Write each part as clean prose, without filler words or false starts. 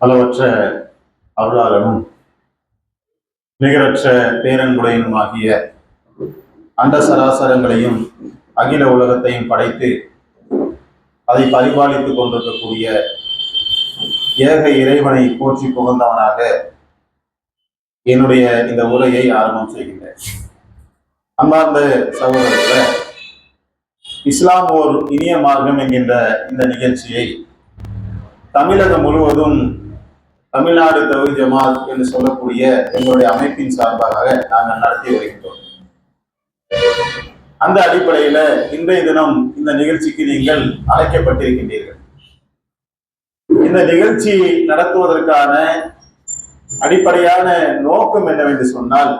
அளவற்ற அருளாளனும் நிகரற்ற பேரன்புடையனும் ஆகிய அண்ட சராசரங்களையும் அகில உலகத்தையும் படைத்து அதை பரிபாலித்துக் கொண்டிருக்கக்கூடிய ஏக இறைவனை போற்றி புகழ்ந்தவனாக என்னுடைய இந்த உரையை ஆரம்பம் செய்கின்றேன். அன்பார்ந்த சகோதரர்களே, இஸ்லாம் ஓர் இனிய மார்க்கம் என்கின்ற இந்த நிகழ்ச்சியை தமிழகம் முழுவதும் தமிழ்நாடு தௌஹீத் ஜமாத் என்று சொல்லக்கூடிய எங்களுடைய அமைப்பின் சார்பாக நாங்கள் நடத்தி வருகின்றோம். அந்த அடிப்படையில இன்றைய தினம் இந்த நிகழ்ச்சிக்கு நீங்கள் அழைக்கப்பட்டிருக்கின்றீர்கள். இந்த நிகழ்ச்சி நடத்துவதற்கான அடிப்படையான நோக்கம் என்னவென்று சொன்னால்,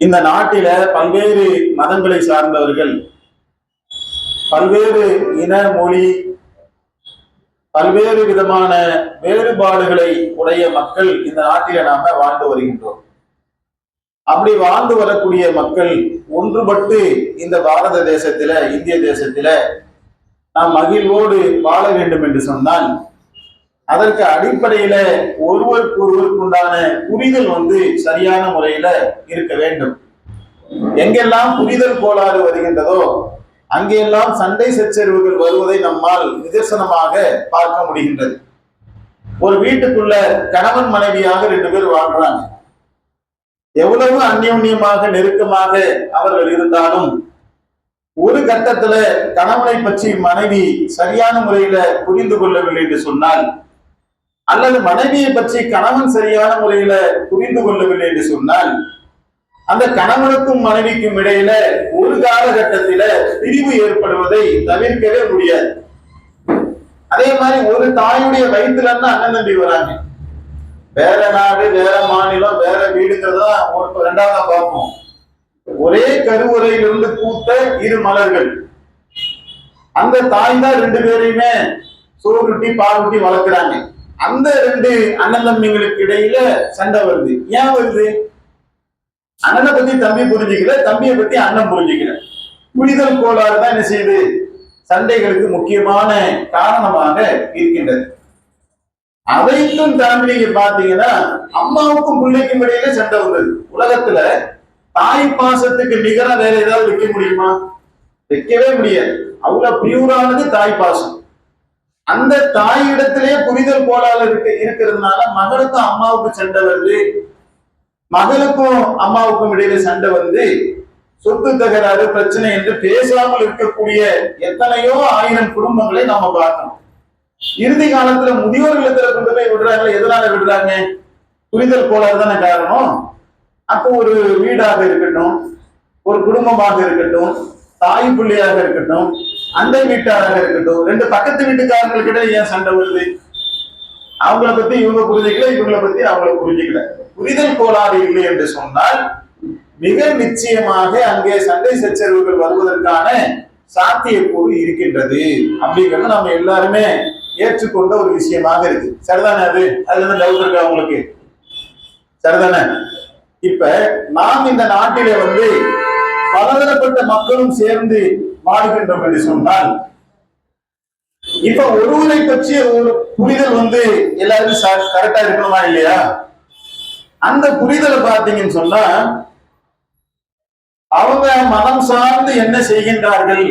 இந்த நாட்டில பல்வேறு மதங்களை சார்ந்தவர்கள், பல்வேறு இன மொழி, பல்வேறு விதமான வேறுபாடுகளை உடைய மக்கள் இந்த நாட்டில நாம வாழ்ந்து வருகின்றோம். அப்படி வாழ்ந்து வரக்கூடிய மக்கள் ஒன்றுபட்டு இந்த பாரத தேசத்தில, இந்திய தேசத்தில நாம் மகிழ்வோடு வாழ வேண்டும் என்று சொன்னால், அதற்கு அடிப்படையில ஒருவருக்குண்டான புரிதல் சரியான முறையில இருக்க வேண்டும். எங்கெல்லாம் புரிதல் கோளாறு வருகின்றதோ அங்கெல்லாம் சண்டை சச்சரவுகள் வருவதை நம்மால் நிதர்சனமாக பார்க்க முடிகின்றது. ஒரு வீட்டுக்குள்ள கணவன் மனைவியாக 2 பேர் வாழ்றாங்க. எவ்வளவு அந்யோன்யமாக நெருக்கமாக அவர்கள் இருந்தாலும் ஒரு கட்டத்துல கணவனை பற்றி மனைவி சரியான முறையில புரிந்து கொள்ளவில்லை என்று சொன்னால், அல்லது மனைவியை பற்றி கணவன் சரியான முறையில புரிந்து கொள்ளவில்லை என்று சொன்னால், அந்த கணவனுக்கும் மனைவிக்கும் இடையில ஒரு காலகட்டத்தில பிரிவு ஏற்படுவதை தவிர்க்கவே முடியாது. அதே மாதிரி ஒரு தாயுடைய வயிற்றுல இருந்து அண்ணன் தம்பி வராங்க. வேற நாடு, வேற மாநிலம், வேற வீடுங்கிறதா ஒரு ரெண்டாவதா பார்ப்போம். ஒரே கருவுரையிலிருந்து பூத்த 2 மலர்கள். அந்த தாய் தான் 2 பேரையுமே சோறுட்டி பாலூட்டி வளர்க்கிறாங்க. அந்த 2 அண்ணன் தம்பிங்களுக்கு இடையில சண்டை வருது. ஏன் வருது? அண்ணனை பத்தி தம்பி புரிஞ்சுக்கல, தம்பியை பத்தி அண்ணன் புரிஞ்சுக்கல. புரிதல் கோளாறு தான் என்ன செய்யுது? சண்டைகளுக்கு முக்கியமான காரணமாக இருக்கின்றது. அதையும் தாண்டி நீங்க பாத்தீங்கன்னா, அம்மாவுக்கும் பிள்ளைக்கும் இடையில சண்டை வந்தது. உலகத்துல தாய் பாசத்துக்கு நிகரா வேற ஏதாவது வைக்க முடியுமா? வைக்கவே முடியாது. அவ்வளவு பியூரானது தாய் பாசம். அந்த தாய் இடத்திலே புரிதல் கோளாறு இருக்கிறதுனால மகளுக்கும் அம்மாவுக்கும் சண்டை வருது, மகளுக்கும் அம்மாவுக்கும் இடையில சண்டை வந்து சொத்து தகராறு பிரச்சனை என்று பேசாமல் இருக்கக்கூடிய எத்தனையோ 1000 குடும்பங்களை நாம பார்க்கணும். இறுதி காலத்துல முதியோர் இல்லத்துல கொண்டு போய் விடுறாங்க. எதனால விடுறாங்க? புரிதல் கோளாறு தானே காரணம். அப்போ ஒரு வீடாக இருக்கட்டும், ஒரு குடும்பமாக இருக்கட்டும், தாய் பிள்ளையாக இருக்கட்டும், அண்டை வீட்டாராக இருக்கட்டும், 2 பக்கத்து வீட்டுக்காரங்களுக்கு இடையே ஏன் சண்டை வருது? அவங்கள பத்தி இவங்க புரிஞ்சுக்கல, இவங்களை பத்தி அவங்கள புரிஞ்சுக்கல. புரிதல் கோளாறு இல்லை என்று சொன்னால் மிக நிச்சயமாக அங்கே சண்டை சச்சரவுகள் வருவதற்கான சாத்தியக்கூறு இருக்கின்றது. அப்படிங்கிறது நம்ம எல்லாருமே ஏற்றுக்கொண்ட ஒரு விஷயமாக இருக்கு. சரிதானே? அதுல டவுட் இருக்கா உங்களுக்கு? சரிதானே? இப்ப நாம் இந்த நாட்டிலே பலதரப்பட்ட மக்களும் சேர்ந்து வாழ்கின்றோம் என்று சொன்னால், இப்ப ஒருவரை பற்றிய ஒரு புரிதல் எல்லாருக்கும் கரெக்டா இருக்கணுமா இல்லையா? அந்த புரிதலை பார்த்தீங்கன்னு சொன்னா, அவங்க மதம் சார்ந்து என்ன செய்கின்றார்கள்,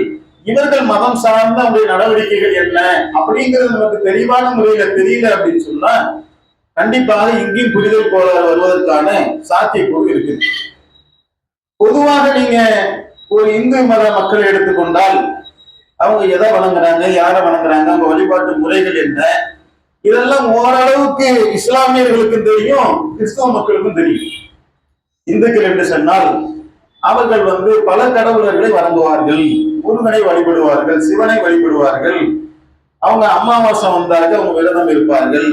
இவர்கள் மதம் சார்ந்த அவங்களுடைய நடவடிக்கைகள் என்ன அப்படிங்கிறது நமக்கு தெளிவான முறையில தெரியல அப்படின்னு சொன்னா, கண்டிப்பாக இங்கேயும் புரிதல் கோளாறு வருவதற்கான சாத்தியக்கூறு இருக்குது. பொதுவாக நீங்க ஒரு இந்து மத மக்களை எடுத்துக்கொண்டால், அவங்க எதை வணங்குறாங்க, யாரை வணங்குறாங்க, அவங்க வழிபாட்டு முறைகள் என்ன, இதெல்லாம் ஓரளவுக்கு இஸ்லாமியர்களுக்கும் தெரியும், கிறிஸ்தவ மக்களுக்கும் தெரியும். இந்துக்கள் என்று சொன்னால் அவர்கள் பல கடவுளர்களை வணங்குவார்கள், முருகனை வழிபடுவார்கள், சிவனை வழிபடுவார்கள். அவங்க அமாவாசை வந்தாக்க அவங்க விரதம் இருப்பார்கள்.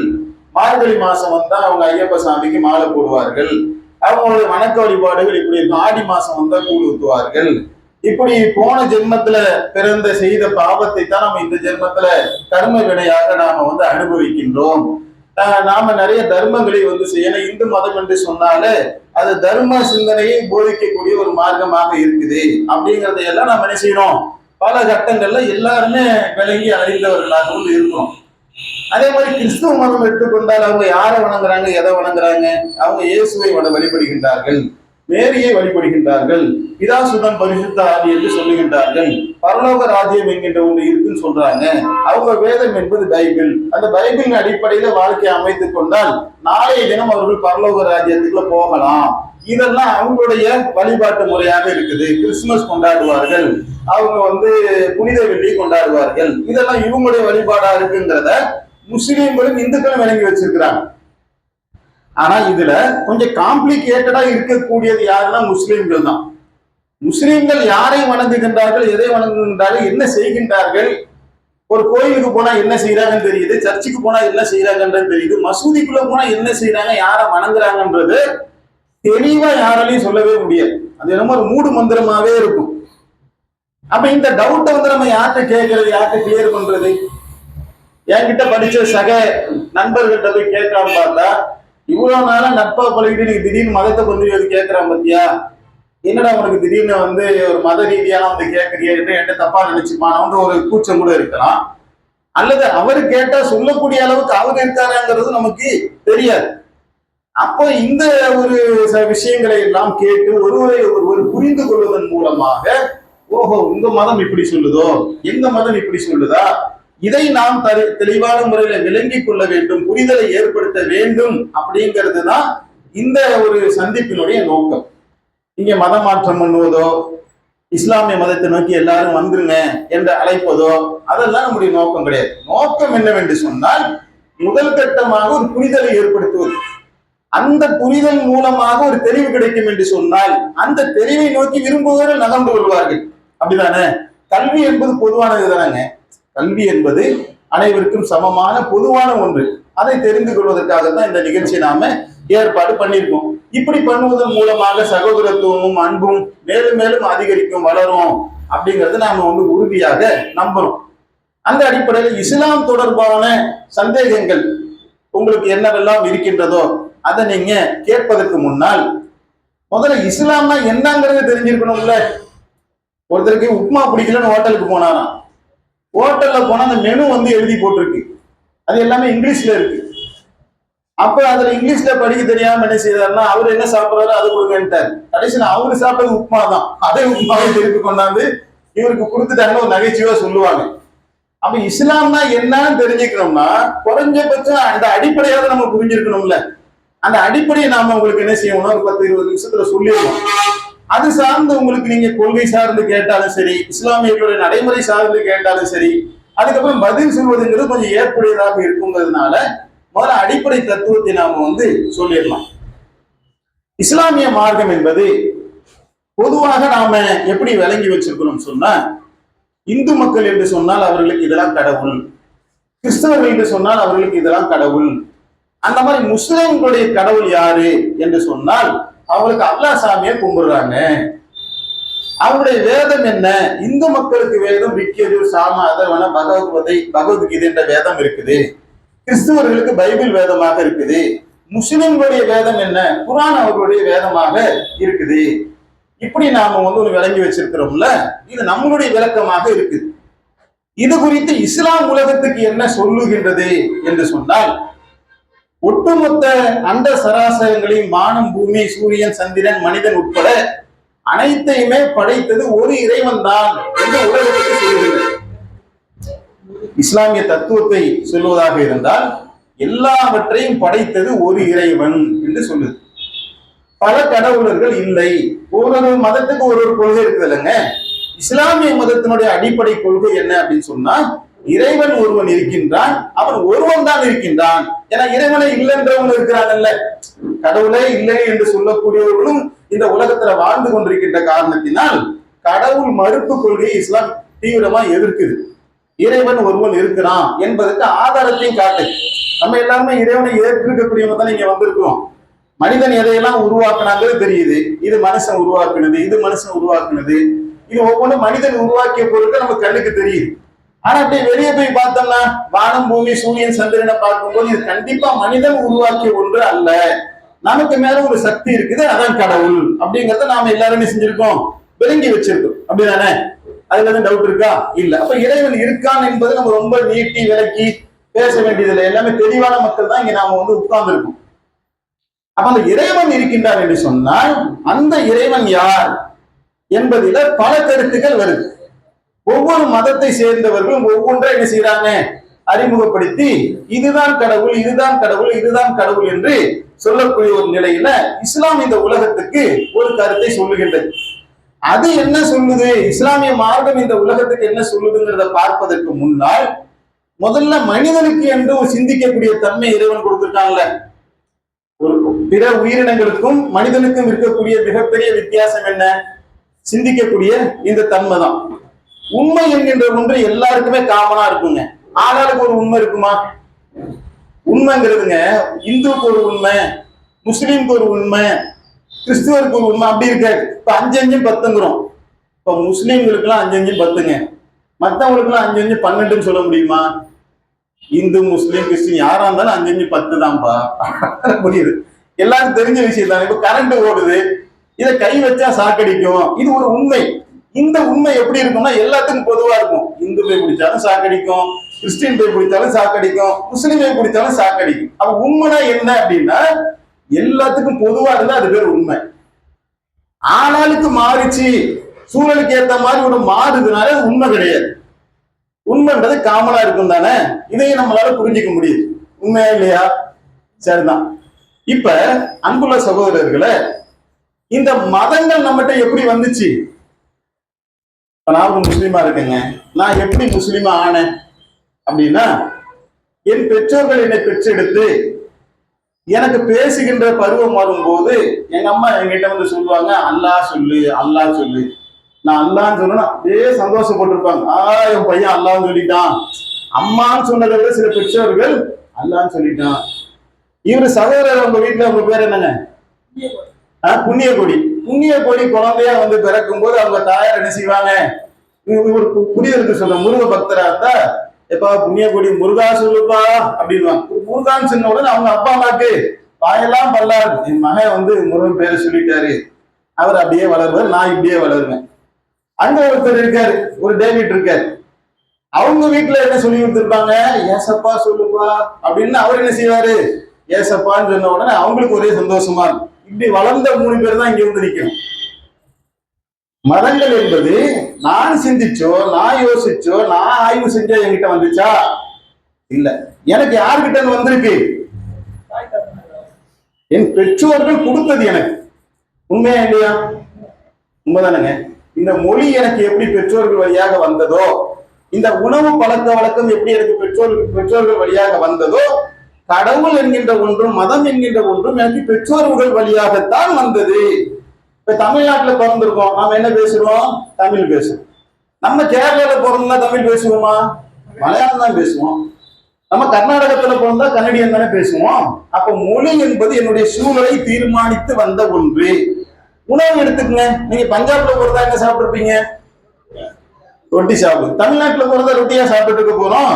மார்கழி மாசம் வந்தா அவங்க ஐயப்ப சாமிக்கு மாலை போடுவார்கள். அவங்களுடைய வணக்க வழிபாடுகள் இப்படி இருக்கும். ஆடி மாசம் வந்தா கூழ் ஊத்துவார்கள். இப்படி போன ஜென்மத்துல பிறந்த செய்த பாவத்தை தான் நம்ம இந்த ஜென்மத்துல கர்ம வினையாக நாம அனுபவிக்கின்றோம். நாம நிறைய தர்மங்களை செய்யணும். இந்து மதம் என்று சொன்னாலே அது தர்ம சிந்தனையை போதிக்கக்கூடிய ஒரு மார்க்கமாக இருக்குது. அப்படிங்கறதையெல்லாம் நாம என்ன செய்யணும்? பல கட்டங்கள்ல எல்லாருமே விலகி அறிந்தவர்களாக இருக்கும். அதே மாதிரி கிறிஸ்துவ மதம் எடுத்துக்கொண்டால் அவங்க யாரை வணங்குறாங்க, எதை வணங்குறாங்க? அவங்க இயேசுவை வழிபடுகின்றார்கள், மேரியை வழிபடுகின்றார்கள், பிதாசுதன் பரிசுத்த ஆவி என்று சொல்லுகின்றார்கள், பரலோக ராஜ்யம் என்கின்ற ஒன்று இருக்குன்னு சொல்றாங்க. அவங்க வேதம் என்பது பைபிள். அந்த பைபிளின் அடிப்படையில வாழ்க்கையை அமைத்துக் கொண்டால் நாளைய தினம் அவர்கள் பரலோக ராஜ்யத்துக்குள்ள போகலாம். இதெல்லாம் அவங்களுடைய வழிபாட்டு முறையாக இருக்குது. கிறிஸ்துமஸ் கொண்டாடுவார்கள், அவங்க புனித வெள்ளி கொண்டாடுவார்கள். இதெல்லாம் இவங்களுடைய வழிபாடா இருக்குங்கிறத முஸ்லீம்களும் இந்துக்களும் விளங்கி வச்சிருக்கிறாங்க. ஆனா இதுல கொஞ்சம் காம்ப்ளிகேட்டடா இருக்கக்கூடியது யாருன்னா முஸ்லீம்கள் தான். முஸ்லீம்கள் யாரை வணங்குகின்றார்கள், எதை வணங்குகின்றார்கள், என்ன செய்கின்றார்கள்? ஒரு கோயிலுக்கு போனா என்ன செய்யறாங்கன்னு தெரியுது, சர்ச்சுக்கு போனா என்ன செய்யறாங்கன்றது தெரியுது, மசூதிக்குள்ள போனா என்ன செய்யறாங்க, யாரை வணங்குறாங்கன்றது தெளிவா யாராலையும் சொல்லவே முடியாது. அது என்னமோ ஒரு மூடு மந்திரமாவே இருக்கும். அப்ப இந்த டவுட்டை நம்ம யார்கிட்ட கேட்கறது, யார்கிட்ட கிளியர் பண்றது? என்கிட்ட படிச்ச சக நண்பர்கிட்ட போய் கேட்கலான்னு பார்த்தா, இவ்வளவு நாளா நட்பா பழகிட்டு நீங்க திடீர்னு மதத்தை கொண்டு கேட்கறான் பத்தியா, என்னடா உனக்கு திடீர்னு ஒரு மத ரீதியான கேட்கறிய என்கிட்ட தப்பா நினைச்சுப்பான ஒரு கூச்சம் கூட இருக்கலாம். அல்லது அவரு கேட்டா சொல்லக்கூடிய அளவுக்கு அவர் இருக்காருங்கிறது நமக்கு தெரியாது. அப்போ இந்த ஒரு விஷயங்களை எல்லாம் கேட்டு ஒருவரை ஒருவர் புரிந்து கொள்வதன் மூலமாக, ஓஹோ உங்க மதம் இப்படி சொல்லுதோ, எங்க மதம் இப்படி சொல்லுதா, இதை நாம் தெளிவான முறையில விளங்கிக் கொள்ள வேண்டும், புரிதலை ஏற்படுத்த வேண்டும். அப்படிங்கிறது தான் இந்த ஒரு சந்திப்பினுடைய நோக்கம். இங்க மத மாற்றம் பண்ணுவதோ, இஸ்லாமிய மதத்தை நோக்கி எல்லாரும் வந்துருங்க என்று அழைப்பதோ அதெல்லாம் நம்முடைய நோக்கம் கிடையாது. நோக்கம் என்னவென்று சொன்னால், முதல் கட்டமாக ஒரு புரிதலை ஏற்படுத்துவது. அந்த புரிதல் மூலமாக ஒரு தெளிவு கிடைக்கும் என்று சொன்னால், அந்த தெளிவை நோக்கி விரும்புவவர்கள் நகர்ந்து கொள்வார்கள். அப்படிதானே? கல்வி என்பது பொதுவானது தானங்க. கல்வி என்பது அனைவருக்கும் சமமான பொதுவான ஒன்று. அதை தெரிந்து கொள்வதற்காகத்தான் இந்த நிகழ்ச்சியை நாம ஏற்பாடு பண்ணியிருக்கோம். இப்படி பண்ணுவதன் மூலமாக சகோதரத்துவமும் அன்பும் மேலும் மேலும் அதிகரிக்கும், வளரும் அப்படிங்கறத நாம உறுதியாக நம்புறோம். அந்த அடிப்படையில் இஸ்லாம் தொடர்பான சந்தேகங்கள் உங்களுக்கு என்னவெல்லாம் இருக்கின்றதோ அதை நீங்க கேட்பதற்கு முன்னால் முதல்ல இஸ்லாம்னா என்னங்கிறத தெரிஞ்சிருக்கணும்ல. ஒருத்தருக்கு உப்மா பிடிக்கலன்னு ஹோட்டலுக்கு போனாராம். ஹோட்டல்ல போனா அந்த மெனு எழுதி போட்டிருக்கு, அது எல்லாமே இங்கிலீஷ்ல இருக்கு. அப்ப அதுல இங்கிலீஷ்ல படிக்க தெரியாம என்ன செய்யறாருன்னா, அவர் என்ன சாப்பிடுறாரு அது கொடுங்கன்ட்டாரு. கடைசியில் அவரு சாப்பிட்டது உப்மா தான். அதே உப்மாவை திருப்பி கொண்டாந்து இவருக்கு கொடுத்துட்டாங்கன்னு ஒரு நகைச்சுவா சொல்லுவாங்க. அப்ப இஸ்லாம்னா என்னன்னு தெரிஞ்சுக்கணும்னா குறைஞ்சபட்சம் அந்த அடிப்படையாவது நம்ம புரிஞ்சிருக்கணும்ல. அந்த அடிப்படையை நாம உங்களுக்கு என்ன செய்யணும், ஒரு 10-20 நிமிஷத்துல சொல்லிடணும். அது சார்ந்து உங்களுக்கு நீங்க கொள்கை சார்ந்து கேட்டாலும் சரி, இஸ்லாமியர்களுடைய நடைமுறை சார்ந்து கேட்டாலும் சரி, அதுக்கப்புறம் பதில் சொல்வதுங்கிறது கொஞ்சம் ஏற்புடையதாக இருக்குங்கிறதுனால முதல்ல அடிப்படை தத்துவத்தை நாம சொல்லிடலாம். இஸ்லாமிய மார்க்கம் என்பது பொதுவாக நாம எப்படி விளங்கி வச்சிருக்கணும் சொன்னா, இந்து மக்கள் என்று சொன்னால் அவர்களுக்கு இதெல்லாம் கடவுள், கிறிஸ்தவர்கள் என்று சொன்னால் அவர்களுக்கு இதெல்லாம் கடவுள். அந்த மாதிரி முஸ்லிம்களுடைய கடவுள் யாரு என்று சொன்னால் அவங்களுக்கு அல்லாஹ் சாமியை கும்பிடுறாங்க. அவங்களுடைய வேதம் என்ன? இந்து மக்களுக்கு வேதம் ரிக்யஜு, சாம, அதர்வன, பகவத்கீதை என்ற வேதம் இருக்குது. கிறிஸ்துவர்களுக்கு பைபிள் வேதமாக இருக்குது. முஸ்லிம்களுடைய வேதம் என்ன? குர்ஆன் அவர்களுடைய வேதமாக இருக்குது. இப்படி நாம ஒரு விளங்கி வச்சிருக்கிறோம்ல, இது நம்மளுடைய விளக்கமாக இருக்குது. இது குறித்து இஸ்லாம் உலகத்துக்கு என்ன சொல்லுகின்றது என்று சொன்னால், ஒட்டுமொத்த அண்ட சராசரங்களையும் வானம், பூமி, சூரியன், சந்திரன், மனிதன் உட்பட அனைத்தையுமே படைத்தது ஒரு இறைவன் தான் என்று உலகத்துக்கு சொல்லுகிறது. இஸ்லாமிய தத்துவத்தை சொல்வதாக இருந்தால் எல்லாவற்றையும் படைத்தது ஒரு இறைவன் என்று சொல்லுது. பல கடவுளர்கள் இல்லை. ஒரு மதத்துக்கு ஒரு கொள்கை இருக்குது இல்லைங்க. இஸ்லாமிய மதத்தினுடைய அடிப்படை கொள்கை என்ன அப்படின்னு சொன்னா, இறைவன் ஒருவன் இருக்கின்றான், அவன் ஒருவன் தான் இருக்கின்றான். ஏன்னா இறைவனை இல்லைன்றவங்க இருக்கிறாங்கல்ல, கடவுளே இல்லை என்று சொல்லக்கூடியவர்களும் இந்த உலகத்துல வாழ்ந்து கொண்டிருக்கின்ற காரணத்தினால் கடவுள் மறுப்பு கொள்கையை இஸ்லாம் தீவிரமா எதிர்க்குது. இறைவன் ஒருவன் இருக்கிறான் என்பதற்கு ஆதாரத்தையும் காட்டு. நம்ம எல்லாருமே இறைவனை ஏற்றிருக்கக்கூடியவங்க தான் இங்க வந்திருக்கிறோம். மனிதன் எதையெல்லாம் உருவாக்குனாங்கிறது தெரியுது. இது மனுஷன் உருவாக்குனது, இது மனுஷன் உருவாக்குனது, இது ஒவ்வொன்றும் மனிதன் உருவாக்கிய பொருட்கள் நம்ம கண்ணுக்கு தெரியுது. ஆனா அப்படியே வெளியே போய் பார்த்தோம்னா வானம், பூமி, சூரியன், சந்திரனை பார்க்கும்போது இது கண்டிப்பா மனிதன் உருவாக்கிய ஒன்று அல்ல. நமக்கு மேல ஒரு சக்தி இருக்குது, அதான் கடவுள் அப்படிங்கறத நாம எல்லாருமே செஞ்சிருக்கோம், விளங்கி வச்சிருக்கோம். அப்படிதானே? அதுல எதுவும் டவுட் இருக்கா? இல்ல. அப்ப இறைவன் இருக்கான் என்பது நம்ம ரொம்ப நீட்டி விளக்கி பேச வேண்டியதில்லை, எல்லாமே தெளிவான மக்கள் தான் இங்க நாம உட்கார்ந்து இருக்கோம். அப்ப அந்த இறைவன் இருக்கின்றார் என்று சொன்னால் அந்த இறைவன் யார் என்பதில பல கருத்துக்கள் வருது. ஒவ்வொரு மதத்தை சேர்ந்தவர்களும் ஒவ்வொன்றை என்ன செய்யறாங்க, அறிமுகப்படுத்தி இதுதான் கடவுள், இதுதான் கடவுள், இதுதான் கடவுள் என்று சொல்லக்கூடிய ஒரு நிலையில இஸ்லாம் இந்த உலகத்துக்கு ஒரு கருத்தை சொல்லுகின்றது. அது என்ன சொல்லுது, இஸ்லாமிய மார்க்கம் இந்த உலகத்துக்கு என்ன சொல்லுதுங்கிறத பார்ப்பதற்கு முன்னால் முதல்ல மனிதனுக்கு என்று ஒரு சிந்திக்கக்கூடிய தன்மை இறைவன் கொடுத்திருக்காங்கல்ல. ஒரு பிற உயிரினங்களுக்கும் மனிதனுக்கும் இருக்கக்கூடிய மிகப்பெரிய வித்தியாசம் என்ன, சிந்திக்கக்கூடிய இந்த தன்மை தான். உண்மை என்கின்ற ஒன்று எல்லாருக்குமே காமனா இருக்குங்க. ஆளாளுக்கு ஒரு உண்மை இருக்குமா? உண்மைங்கிறதுங்க இந்துக்கு ஒரு உண்மை, முஸ்லீமுக்கு ஒரு உண்மை, கிறிஸ்துவருக்கு ஒரு உண்மை, அப்படி இருக்காது. இப்ப 5 5 10ங்கிறோம். இப்ப முஸ்லீம்களுக்கு எல்லாம் 5 5 10ங்க, மற்றவங்களுக்கு எல்லாம் 5 5 12ன்னு சொல்ல முடியுமா? இந்து முஸ்லீம் கிறிஸ்டின் யாரா இருந்தாலும் 5 5 10 தான்ப்பா புரியுது. எல்லாருக்கும் தெரிஞ்ச விஷயம் தான். இப்ப கரண்ட் ஓடுது, இதை கை வச்சா சாக்கடிக்கும், இது ஒரு உண்மை. இந்த உண்மை எப்படி இருக்கும்னா எல்லாத்துக்கும் பொதுவா இருக்கும். இந்து போய் பிடிச்சாலும் சாக்கடிக்கும், கிறிஸ்டின் போய் பிடிச்சாலும் சாக்கடிக்கும், முஸ்லீம் போய் பிடிச்சாலும் சாக்கடிக்கும். அப்ப உண்மைனா என்ன அப்படின்னா எல்லாத்துக்கும் பொதுவா இருந்தா அது பேர் உண்மை. ஆளாளுக்கு மாறிச்சு, சூழலுக்கு ஏற்ற மாதிரி ஒரு மாறுதுனால உண்மை கிடையாது. உண்மைன்றது காமனா இருக்கும் தானே, இதையும் நம்மளால புரிஞ்சுக்க முடியுது. உண்மையா இல்லையா? சரிதான். இப்ப அன்புள்ள சகோதரர்களை, இந்த மதங்கள் நம்மகிட்ட எப்படி வந்துச்சு? நான் ஒரு முஸ்லீமா இருக்கேங்க, நான் எப்படி முஸ்லீமா ஆனேன் அப்படின்னா, என் பெற்றோர்கள் என்னை பெற்றெடுத்து எனக்கு பேசுகின்ற பருவம் வரும்போது எங்க அம்மா என்கிட்ட சொல்லுவாங்க, அல்லாஹ் சொல்லு, அல்லாஹ் சொல்லு. நான் அல்லான்னு சொன்னா அப்படியே சந்தோஷப்பட்டிருப்பாங்க. என் பையன் அல்லான்னு சொல்லிட்டான். அம்மான்னு சொன்னதை விட சில பெற்றோர்கள் அல்லான்னு சொல்லிட்டான். இவரு சகோதரர் உங்க வீட்டுல உங்க பேர் என்னங்க? புண்ணியகொடி. புண்ணியகொடி குழந்தையா பிறக்கும் போது அவங்க தாயார் என்ன செய்வாங்க, ஒரு புரிதலுக்கு சொல்ற முருக பக்தரா இருந்தா, எப்பா புண்ணியகொடி முருகா சொல்லுப்பா அப்படின்வாங்க. முருகான்னு சொன்ன உடனே அவங்க அப்பா அம்மாக்கு வாயெல்லாம் பல்லாரு, என் மகன் முருகன் பேரை சொல்லிட்டாரு, அவர் அப்படியே வளருவார், நான் இப்படியே வளருவேன். அங்க ஒருத்தர் இருக்காரு, ஒரு டேவிட் இருக்காரு, அவங்க வீட்டுல என்ன சொல்லி கொடுத்துருப்பாங்க, ஏசப்பா சொல்லுப்பா அப்படின்னு. அவர் என்ன செய்வாரு, ஏசப்பான்னு சொன்ன உடனே அவங்களுக்கு ஒரே சந்தோஷமா இருக்கும். இப்படி வளர்ந்த 3 பேர் தான் இங்க நிக்கணும். மதங்கள் என்பது நான் சிந்திச்சோ, நான் யோசிச்சோ, நான் ஆய்வு செஞ்சோ என்கிட்ட வந்துச்சா? இல்ல. எனக்கு யாருக்கிட்ட வந்திருக்கு? என் பெற்றோர்கள் கொடுத்தது எனக்கு. உண்மையா இல்லையா? உண்மைதானுங்க. இந்த மொழி எனக்கு எப்படி பெற்றோர்கள் வழியாக வந்ததோ, இந்த உணவு பழக்க வழக்கம் எப்படி எனக்கு பெற்றோர்கள் வழியாக வந்ததோ, கடவுள் என்கின்ற ஒன்றும் மதம் என்கின்ற ஒன்றும் எனக்கு பெற்றோர்கள் வழியாகத்தான் வந்தது. இப்ப தமிழ்நாட்டுல பிறந்திருக்கோம், நாம என்ன பேசுறோம்? தமிழ் பேசுறோம். நம்ம கேரளால பிறந்தா தமிழ் பேசுவோமா? மலையாளம் தான் பேசுவோம். நம்ம கர்நாடகத்துல பிறந்தா கன்னடியன் தானே பேசுவோம். அப்ப மொழி என்பது என்னுடைய சூழலை தீர்மானித்து வந்த ஒன்று. உணவு எடுத்துக்கங்க, நீங்க பஞ்சாப்ல பிறந்தா என்ன சாப்பிட்டுருப்பீங்க? ரொட்டி சாப்பிடு. தமிழ்நாட்டுல பிறந்தா ரொட்டியா சாப்பிட்டு இருக்க போறோம்.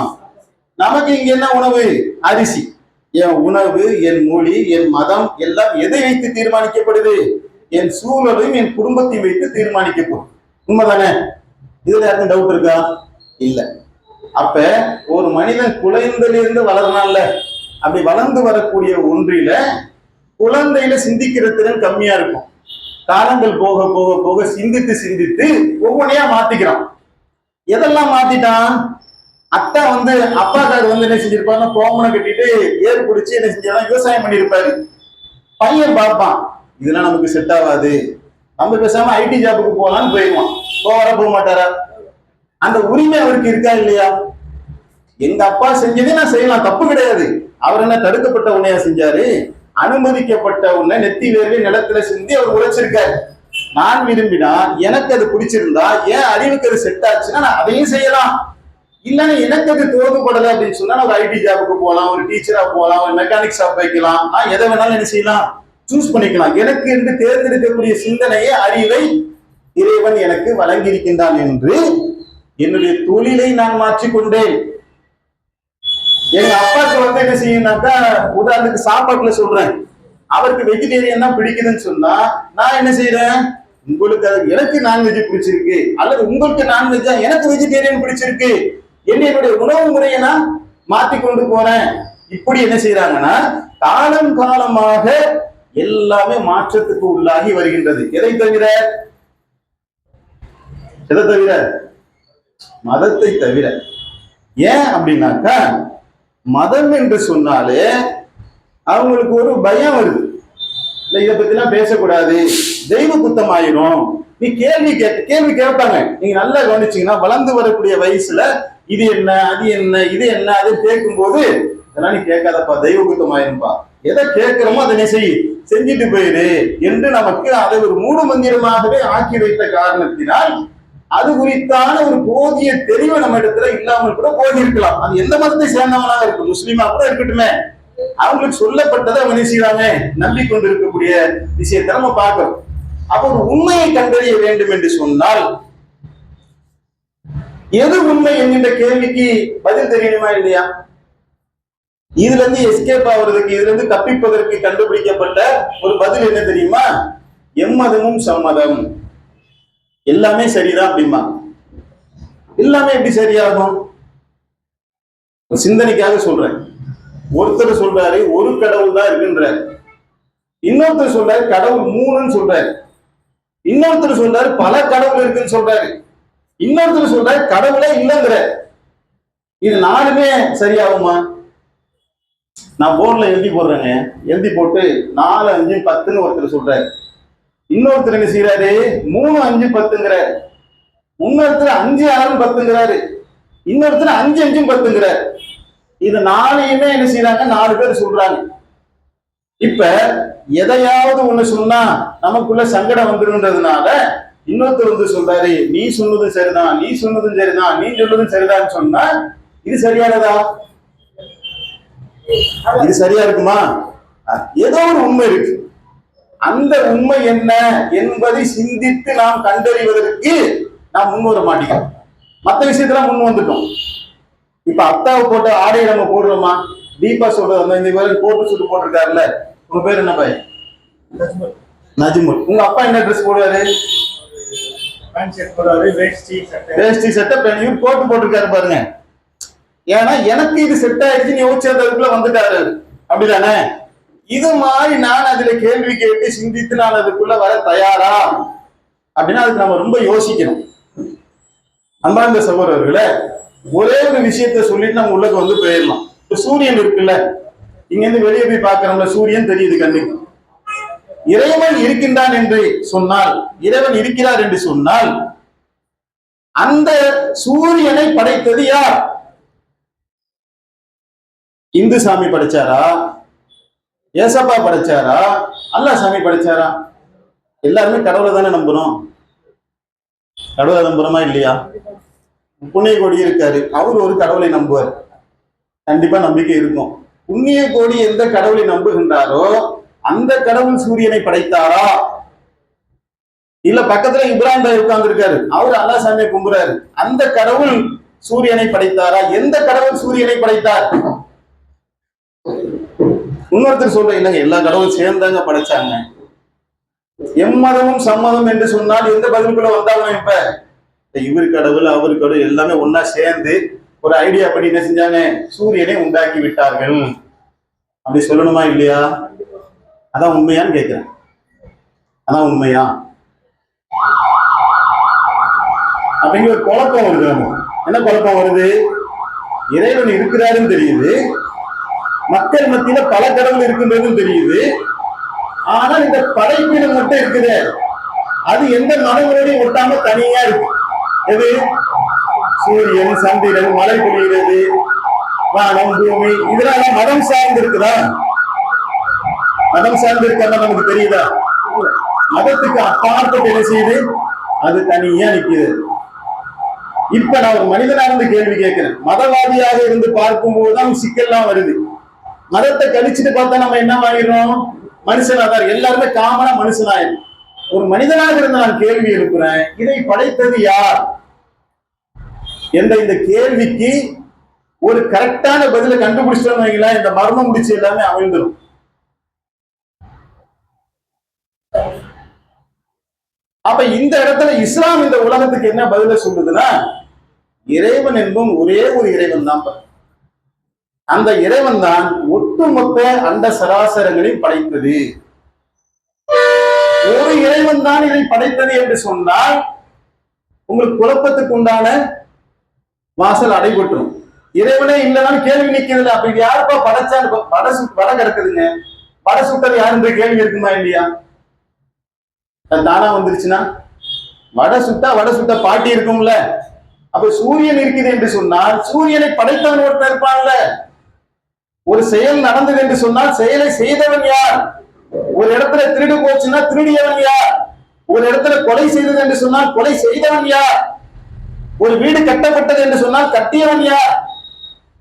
நமக்கு இங்க என்ன உணவு? அரிசி. என் உணவு, என் மொழி, என் மதம் எல்லாம் எதை வைத்து தீர்மானிக்கப்படுது? என் சூழலையும் என் குடும்பத்தையும் வைத்து தீர்மானிக்கப்படும். உண்மைதானே? இதுல யாருக்கும் டவுட் இருக்கா? இல்ல. அப்ப ஒரு மனிதன் குழந்தையிலிருந்து வளர்னால, அப்படி வளர்ந்து வரக்கூடிய ஒன்றில குழந்தையில சிந்திக்கிற திறன் கம்மியா இருக்கும். காலங்கள் போக போக போக சிந்தித்து சிந்தித்து ஒவ்வொன்றையா மாத்திக்கிறான். எதெல்லாம் மாத்திட்டான்? அத்தா அப்பாக்காரு என்ன செஞ்சிருப்பாருன்னா, கோமனை கட்டிட்டு ஏறு பிடிச்சி என்ன செஞ்சாலும் விவசாயம் பண்ணிருப்பாரு. பையன் பார்ப்பான், இதெல்லாம் நமக்கு செட் ஆகாது, நம்ம பேசாம ஐடி ஜாபுக்கு போகலான்னு போயிடுவான். போக மாட்டாரா? அந்த உரிமை அவருக்கு இருக்கா இல்லையா? எங்க அப்பா செஞ்சதே நான் செய்யலாம், தப்பு கிடையாது. அவர் என்ன தடுக்கப்பட்ட உன்னையா செஞ்சாரு? அனுமதிக்கப்பட்ட உன்னை நெத்தி வேர்வை நிலத்துல சிந்தி அவர் உழைச்சிருக்காரு. நான் விரும்பினா, எனக்கு அது பிடிச்சிருந்தா, ஏன் அறிவுக்கு அது செட் ஆச்சுன்னா நான் அதையும் செய்யலாம். இல்லைன்னா எனக்கு அது தோதுபடலை அப்படின்னு சொன்னா ஒரு ஐடி ஜாபுக்கு போகலாம், ஒரு டீச்சரா போகலாம், ஒரு மெக்கானிக் ஷாப் வைக்கலாம், நான் எதை வேணாலும் என்ன செய்யலாம், சூஸ் பண்ணிக்கலாம். எனக்கு என்று தேர்ந்தெடுக்கக்கூடிய சிந்தனையை, அறிவை இறைவன் எனக்கு வழங்கியிருக்கின்றான் என்று என்னுடைய தொழிலை நான் மாற்றிக்கொண்டேன். எங்க அப்பாவுக்கு என்ன செய்யணும்னாக்கா, உதாரணத்துக்கு சாப்பாட்டுல சொல்றேன், அவருக்கு வெஜிடேரியன் தான் பிடிக்குதுன்னு சொன்னா நான் என்ன செய்யறேன், உங்களுக்கு எனக்கு நான்வெஜ் பிடிச்சிருக்கு, அல்லது உங்களுக்கு நான்வெஜ்ஜா எனக்கு வெஜிடேரியன் பிடிச்சிருக்கு, என்னுடைய உணவு முறையை நான் மாத்தி கொண்டு போறேன். இப்படி என்ன செய்யறாங்கன்னா காலம் காலமாக எல்லாமே மாற்றத்துக்கு உள்ளாகி வருகின்றது. எதை தவிர? எதை தவிர? மதத்தை தவிர. ஏன் அப்படின்னாக்கா மதம் என்று சொன்னாலே அவங்களுக்கு ஒரு பயம் வருது. இல்ல இதை பத்தி எல்லாம் பேசக்கூடாது, தெய்வ குத்தம் ஆயிரும். நீ கேள்வி கேட்பாங்க. நீங்க நல்லா கவனிச்சீங்கன்னா வளர்ந்து வரக்கூடிய வயசுல இது என்ன, அது என்ன, இது என்ன, அது கேட்கும் போது இதெல்லாம் நீ கேட்காதப்பா, தெய்வ குத்தம் ஆயிரும்பா. எதை கேட்கிறோமோ அதை நீ செஞ்சுட்டு போயிரு என்று நமக்கு அதை ஒரு மூடு மந்திரமாகவே ஆக்கி வைத்த காரணத்தினால் அது குறித்தான ஒரு போதிய தெளிவு நம்ம இடத்துல இல்லாமல் கூட போயிருக்கலாம். அது எந்த மதத்தை சேர்ந்தவனாக இருக்கும், முஸ்லீமா கூட இருக்கட்டுமே, அவங்களுக்கு சொல்லப்பட்டதை அவங்க செய்வாங்க, நம்பிக்கொண்டு இருக்கக்கூடிய விஷயத்தை நம்ம பார்க்கிறோம். அப்ப ஒரு உண்மையை கண்டறிய வேண்டும் என்று சொன்னால் எது உண்மை என்கின்ற கேள்விக்கு பதில் தெரியணுமா இல்லையா? இதுல இருந்து எஸ்கேப் ஆகுறதுக்கு, இதுல இருந்து தப்பிப்பதற்கு கண்டுபிடிக்கப்பட்ட ஒரு பதில் என்ன தெரியுமா? எம்மதமும் சம்மதம், எல்லாமே சரிதான் அப்படிமா. எல்லாமே எப்படி சரியாகும்? சிந்தனைக்காக சொல்றேன். ஒருத்தர் சொல்றாரு ஒரு கடவுள் தான் இருக்குன்றார், இன்னொருத்தர் சொல்றாரு கடவுள் 3ன்னு சொல்றாரு, இன்னொருத்தர் சொல்றாரு பல கடவுள் இருக்குன்னு சொல்றாரு, இன்னொருத்தர் சொல்றாரு கடவுளே இல்லைங்கிற. இது 4மே சரியாகுமா? நான் போர்ட்ல எழுதி போடுறேங்க, எழுதி போட்டு 4, 5, 10ன்னு ஒருத்தர் சொல்றாரு, இன்னொருத்தர் என்ன செய்யறாரு 3, 5, 10ங்கிறாரு, இன்னொருத்தர் 5, 6, 10ங்கிறாரு, இன்னொருத்தர் 5, 5, 10ங்கிறாரு. இது 4யுமே என்ன செய்யறாங்க, 4 பேர் சொல்றாங்க. இப்ப எதையாவது ஒண்ணு சொன்னா நமக்குள்ள சங்கடம் வந்துருன்றதுனால இன்னொருத்தர் வந்து சொல்றாரு நீ சொன்னதும் சரிதான், நீ சொன்னதும் சரிதான், நீ சொன்னதும் சரிதான் சொன்னா இது சரியானதா? இது சரியா இருக்குமா? ஏதோ ஒரு உண்மை இருக்கு. அந்த உண்மை என்ன என்பதை சிந்தித்து நாம் கண்டறிவதற்கு நாம் முன் வர மாட்டேங்கிறோம். மற்ற விஷயத்துல முன் வந்துட்டோம். இப்ப அத்தாவை போட்ட ஆடையை நம்ம போடுறோமா? தீபா சொல்றது இந்த மாதிரி போட்டு சுட்டு போட்டிருக்காருல்ல, உங்க பேர் என்ன பாய்? நஜ்முல். உங்க அப்பா என்ன ட்ரெஸ் போடுவாரு? வேஷ்டி சட்டை பேண்ட் போட்டு போட்டிருக்காரு பாருங்க. ஏன்னா எனக்கு இது செட் ஆயிடுச்சுன்னு யோசிச்சதுக்குள்ள வந்துட்டாரு, அப்படிதானே? இது மாதிரி நான் அதுல கேள்வி கேட்டு சிந்தித்து நான் அதுக்குள்ள வர தயாரா அப்படின்னா அதுக்கு நம்ம ரொம்ப யோசிக்கணும். அன்பார்ந்த சகோதரர்களே, ஒரே ஒரு விஷயத்த சொல்லிட்டு நம்ம உள்ளக்கு வந்து போயிடலாம். சூரியன் இருக்குல்ல, இங்க இருந்து வெளியே போய் பார்க்கிறோம்ல, சூரியன் தெரியுது கண்ணுக்கு. இறைவன் இருக்கின்றான் என்று சொன்னால், இறைவன் இருக்கிறார் என்று சொன்னால் அந்த சூரியனை படைத்தது யார்? இந்து சாமி படைச்சாரா? ஏசப்பா படைச்சாரா? அல்லாஹ் சாமி படைச்சாரா? எல்லாருமே கடவுளை தானே நம்புறோம். கடவுளை நம்புறோமா இல்லையா? புண்ணிய கோடி இருக்காரு, அவர் ஒரு கடவுளை நம்புவார், கண்டிப்பா நம்பிக்கை இருக்கும். புண்ணிய கோடி எந்த கடவுளை நம்புகின்றாரோ அந்த கடவுள் சூரியனை படைத்தாரா? இல்ல பக்கத்துல இப்ராஹிம் பாய் உட்கார்ந்து இருக்காரு, அவர் அல்லாஹ் சாமியை கும்புறாரு, அந்த கடவுள் சூரியனை படைத்தாரா? எந்த கடவுள் சூரியனை படைத்தார்? இன்னொருத்தர் சொல்ற இல்லைங்க, எல்லா கடவுளும் சேர்ந்தாங்க படைச்சாங்க. எம்மதமும் சம்மதம் என்று சொன்னால் எந்த பதிலுக்குள்ள வந்தாலும் இப்ப இவர் கடவுள் அவர் கடவுள் எல்லாமே ஒன்னா சேர்ந்து ஒரு ஐடியா படி என்ன செஞ்சாங்க, சூரியனை உண்டாக்கி விட்டார்கள். அப்படி சொல்லணுமா இல்லையா? அதான் உண்மையான்னு கேட்கிறேன். அதான் உண்மையா? அப்படிங்கிற ஒரு குழப்பம் வருது. என்ன குழப்பம் வருது? இறைவன் இருக்கிறாருன்னு தெரியுது, மக்கள் மத்தியில பல கடவுள் இருக்கின்றதும் தெரியுது, ஆனா இந்த படைப்பினம் மட்டும் இருக்குது, அது எந்த மனங்களோடையும் ஒட்டாம தனியா இருக்கு. எது? சூரியன், சந்திரன், மழை பொழிகிறது, வானம், பூமி, இதெல்லாம் மதம் சார்ந்து இருக்குதா? மதம் சார்ந்து இருக்கிறதா நமக்கு தெரியுதா? மதத்துக்கு அப்பாற்பட்டு என்ன செய்யுது? அது தனியா நிக்குது. இப்ப நான் ஒரு மனிதனா இருந்து கேள்வி கேட்கிறேன். மதவாதியாக இருந்து பார்க்கும்போதுதான் சிக்கல்லாம் வருது. மதத்தை கழிச்சுட்டு பார்த்தா நம்ம என்ன ஆகிடும்? மனுஷனாதான். எல்லாருமே காமனா மனுஷனாயிரும். ஒரு மனிதனாக இருந்து நான் கேள்வி எழுப்புறேன், இதை படைத்தது யார் என்ற இந்த கேள்விக்கு ஒரு கரெக்டான பதிலை கண்டுபிடிச்சோம்னு வைங்களேன், இந்த மர்மம் முடிச்சு எல்லாமே அமிழ்ந்துடும். அப்ப இந்த இடத்துல இஸ்லாம் இந்த உலகத்துக்கு என்ன பதில சொல்லுதுன்னா, இறைவன் என்பதும் ஒரே ஒரு இறைவன் தான். அந்த இறைவன் தான் ஒட்டுமொத்த அண்ட சராசரங்களையும் படைத்தது. ஒரு இறைவன் தான் இதை படைத்தது என்று சொன்னால் உங்களுக்கு குழப்பத்துக்கு உண்டான வாசல் அடைபட்டுரும். இறைவனே இல்லைனாலும் கேள்வி நிக்கிறது. அப்ப யாருப்பா படைச்சான்னு வடை கிடக்குதுங்க, வடை சுட்டது யாருன்ற கேள்வி இருக்குமா இல்லையா? தானா வந்துருச்சுன்னா வடை சுட்ட பாட்டி இருக்கும்ல. அப்ப சூரியன் இருக்குது என்று சொன்னால் சூரியனை படைத்தவன் ஒருத்தன் இருப்பான்ல. ஒரு செயல் நடந்தது என்று சொன்னால் செயலை செய்தவன் யார்? ஒரு இடத்துல திருடு போச்சுன்னா திருடியவன் யார்? ஒரு இடத்துல கொலை செய்தது என்று சொன்னால் கொலை செய்தவன் யார்? ஒரு வீடு கட்டப்பட்டது என்று சொன்னால் கட்டியவன் யார்?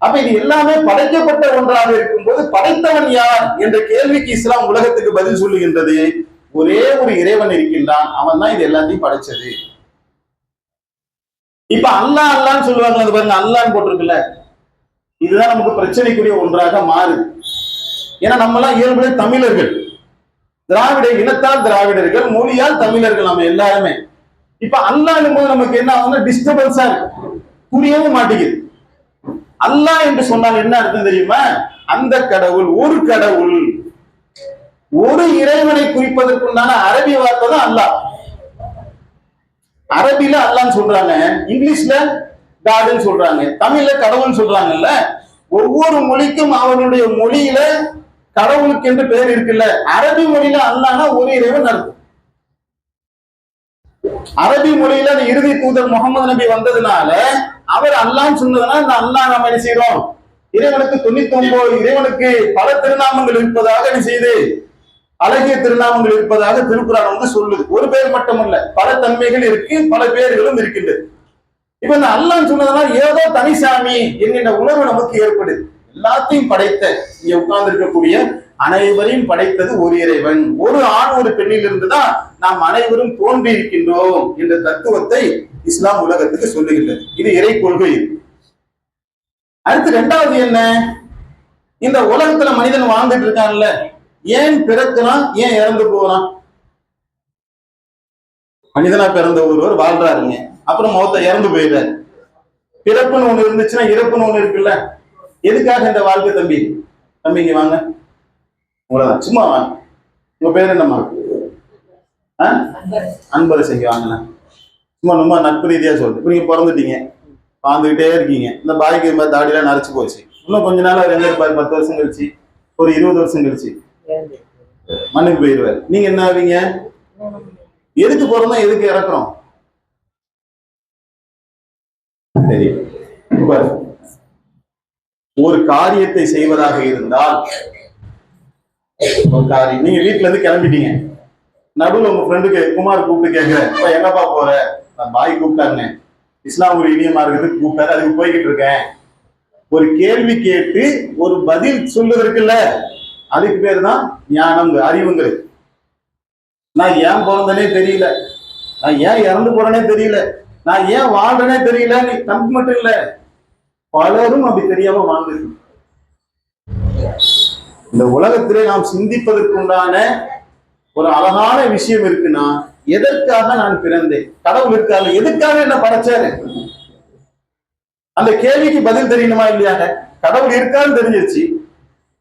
அப்ப இது எல்லாமே படைக்கப்பட்ட ஒன்றாக இருக்கும் போது படைத்தவன் யார் என்ற கேள்விக்கு இஸ்லாம் உலகத்துக்கு பதில் சொல்லுகின்றது. ஒரே ஒரு இறைவன் இருக்கின்றான், அவன் தான் இது எல்லாத்தையும் படைச்சது. இப்ப அல்லா அல்லான்னு சொல்லுவாங்க, அது பாருங்க அல்லான்னு போட்டிருக்குல்ல. இதுதான் நமக்கு பிரச்சனைக்குரிய ஒன்றாக மாறுது. ஏன்னா நம்ம எல்லாம் இயல்புடைய தமிழர்கள், திராவிட இனத்தால் திராவிடர்கள், மொழியால் தமிழர்கள் நம்ம எல்லாருமே. இப்ப அல்லாஹ்னும் போது நமக்கு என்ன ஆகும்னா டிஸ்டர்பன்ஸா இருக்கு, புரியவும் மாட்டேங்குது. அல்லாஹ் என்று சொன்னால் என்ன அர்த்தம் தெரியுமா? அந்த கடவுள், ஒரு கடவுள், ஒரு இறைவனை குறிப்பதற்குண்டான அரபி வார்த்தை தான் அல்லாஹ். அரபில அல்லான்னு சொல்றாங்க, இங்கிலீஷ்ல காடுன்னு சொல்றாங்க, தமிழ்ல கடவுள்னு சொல்றாங்கல்ல. ஒவ்வொரு மொழிக்கும் அவர்களுடைய மொழியில கடவுளுக்கு என்று பெயர் இருக்குல்ல. அரபி மொழியில அல்லாஹ்னா ஒரு இறைவன் அர்த்தம். அரபி மொழியில அந்த இறுதி தூதர் முகமது நபி வந்ததுனால அவர் அல்லான்னு சொன்னதுனால இந்த அல்லாஹ் நம்ம என்ன செய்யறோம்? இறைவனுக்கு 99 இறைவனுக்கு பல திருநாமங்கள் இருப்பதாக என்ன செய்து, அழகிய திருநாமங்கள் இருப்பதாக திருக்குறான் வந்து சொல்லுது. ஒரு பேர் மட்டுமல்ல, பல தன்மைகள் இருக்கு, பல பேர்களும் இருக்கின்றது. இப்ப இந்த அல்லாஹ் சொன்னதுனால ஏதோ தனிசாமி என்கின்ற உணர்வு நமக்கு ஏற்படுது. எல்லாத்தையும் படைத்த, இங்க உட்கார்ந்து இருக்கக்கூடிய அனைவரையும் படைத்தது ஒரு இறைவன். ஒரு ஆண் ஒரு பெண்ணில் இருந்துதான் நாம் அனைவரும் தோன்றி இருக்கின்றோம் என்ற தத்துவத்தை இஸ்லாம் உலகத்துக்கு சொல்லுகின்றது. இது இறை கொள்கை. அடுத்து இரண்டாவது என்ன? இந்த உலகத்துல மனிதன் வாழ்ந்துட்டு இருக்கான்ல, ஏன் பிறக்கிறான், ஏன் இறந்து போறான்? மனிதனா பிறந்த ஒருவர் வாழ்றாருங்க, அப்புறம் மொத்த இறந்து போயிடுறாரு. பிறப்புன்னு ஒண்ணு இருந்துச்சுன்னா இறப்புன்னு ஒண்ணு இருக்குல்ல. எதுக்காக இந்த வாழ்க்கை? தம்பி இங்க வாங்க, உங்களதான் சும்மா வாங்க. உங்க பேர் என்னம்மா? அன்பரை செய்ய வாங்கண்ணா. சும்மா ரொம்ப நட்பு ரீதியா சொல்லுது. இப்ப நீங்க பிறந்துட்டீங்க, வாழ்ந்துகிட்டே இருக்கீங்க. இந்த பாய்க்கு தாடியெல்லாம் நரைச்சு போச்சு. இன்னும் கொஞ்ச நாள் 10 வருஷம் கழிச்சு, ஒரு 20 வருஷம் கழிச்சு மண்ணுக்கு போயிடுவார். நீங்க என்ன ஆவீங்க? எதுக்கு போறோம், எதுக்கு இறக்குறோம்? சரி, ஒரு காரியத்தை செய்வதாக இருந்தால், ஒரு காரியம் நீங்க வீட்டுல இருந்து கிளம்பிட்டீங்க, நடுவில் உங்க ஃப்ரெண்டுக்கு குமார் கூப்பிட்டு கேட்கிறேன், எங்கப்பா போற? பாய் கூப்பிட்டாருங்க, இஸ்லாம் ஒரு இனிய மார்க்கத்துக்கு கூப்பிட்டாரு, அதுக்கு போய்கிட்டு இருக்கேன். ஒரு கேள்வி கேட்டு ஒரு பதில் சொல்லுவதற்குல்ல, அதுக்கு பேர் தான் ஞானம், அறிவுங்கிறது. நான் ஏன் பிறந்தனே தெரியல, நான் ஏன் இறந்து போறேனே தெரியல, நான் ஏன் வாழ்றேனே தெரியல. நீ தம்பி மட்டும் இல்ல, பலரும் அப்படி தெரியாம வாழ்ந்துருக்கு. இந்த உலகத்திலே நாம் சிந்திப்பதற்குண்டான ஒரு அழகான விஷயம் இருக்குன்னா, எதற்காக நான் பிறந்தேன்? கடவுள் இருக்காங்க, எதுக்காக என்ன படைச்சாரு? அந்த கேள்விக்கு பதில் தெரியணுமா இல்லையாங்க? கடவுள் இருக்கான்னு தெரிஞ்சிருச்சு.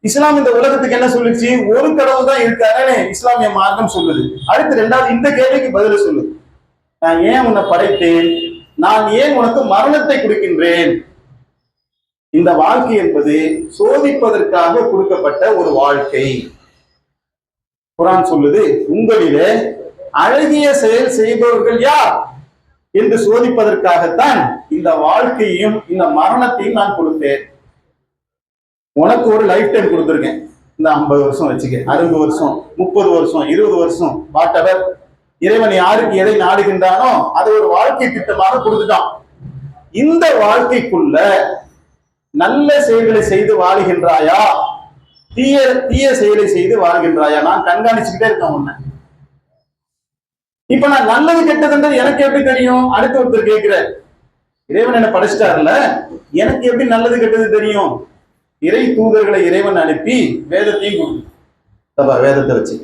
இஸ்லாம் இந்த உலகத்துக்கு என்ன சொல்லுச்சு? ஒரு கடவுள் தான் இருக்காருன்னு இஸ்லாமிய மார்க்கம் சொல்லுது. அடுத்து ரெண்டாவது இந்த கேள்விக்கு பதில் சொல்லுது, நான் ஏன் உன்னை படைத்தேன், நான் ஏன் உனக்கு மரணத்தை கொடுக்கின்றேன். இந்த வாழ்க்கை என்பது சோதிப்பதற்காக கொடுக்கப்பட்ட ஒரு வாழ்க்கை. குர்ஆன் சொல்லுது, உங்களிலே அழகிய செயல் செய்பவர்கள் யார் என்று சோதிப்பதற்காகத்தான் இந்த வாழ்க்கையையும் இந்த மரணத்தையும் நான் கொடுத்தேன். உனக்கு ஒரு லைஃப் டைம் கொடுத்துருக்கேன், இந்த 50 வருஷம் வச்சுக்க, 60 வருஷம், 30 வருஷம், 20 வருஷம், வாட்டவர். இறைவன் யாருக்கு எதை நாடுகின்றானோ அதை ஒரு வாழ்க்கை திட்டமாக கொடுத்துட்டான். இந்த வாழ்க்கைக்குள்ள நல்ல செயல்களை செய்து வாழுகின்றாயா, தீய செயலை செய்து வாழ்கின்றாயா? நான் கண்காணிச்சுக்கிட்டே இருக்கேன் உன்னை. இப்ப நான் நல்லது கெட்டதுன்றது எனக்கு எப்படி தெரியும்? அடுத்த ஒருத்தர் கேட்கிற, இறைவன் என்ன படைச்சிட்டாருல, எனக்கு எப்படி நல்லது கெட்டது தெரியும்? இறை தூதர்களை இறைவன் அனுப்பி வேதத்தையும் கொடுத்து, வேதத்தை வச்சு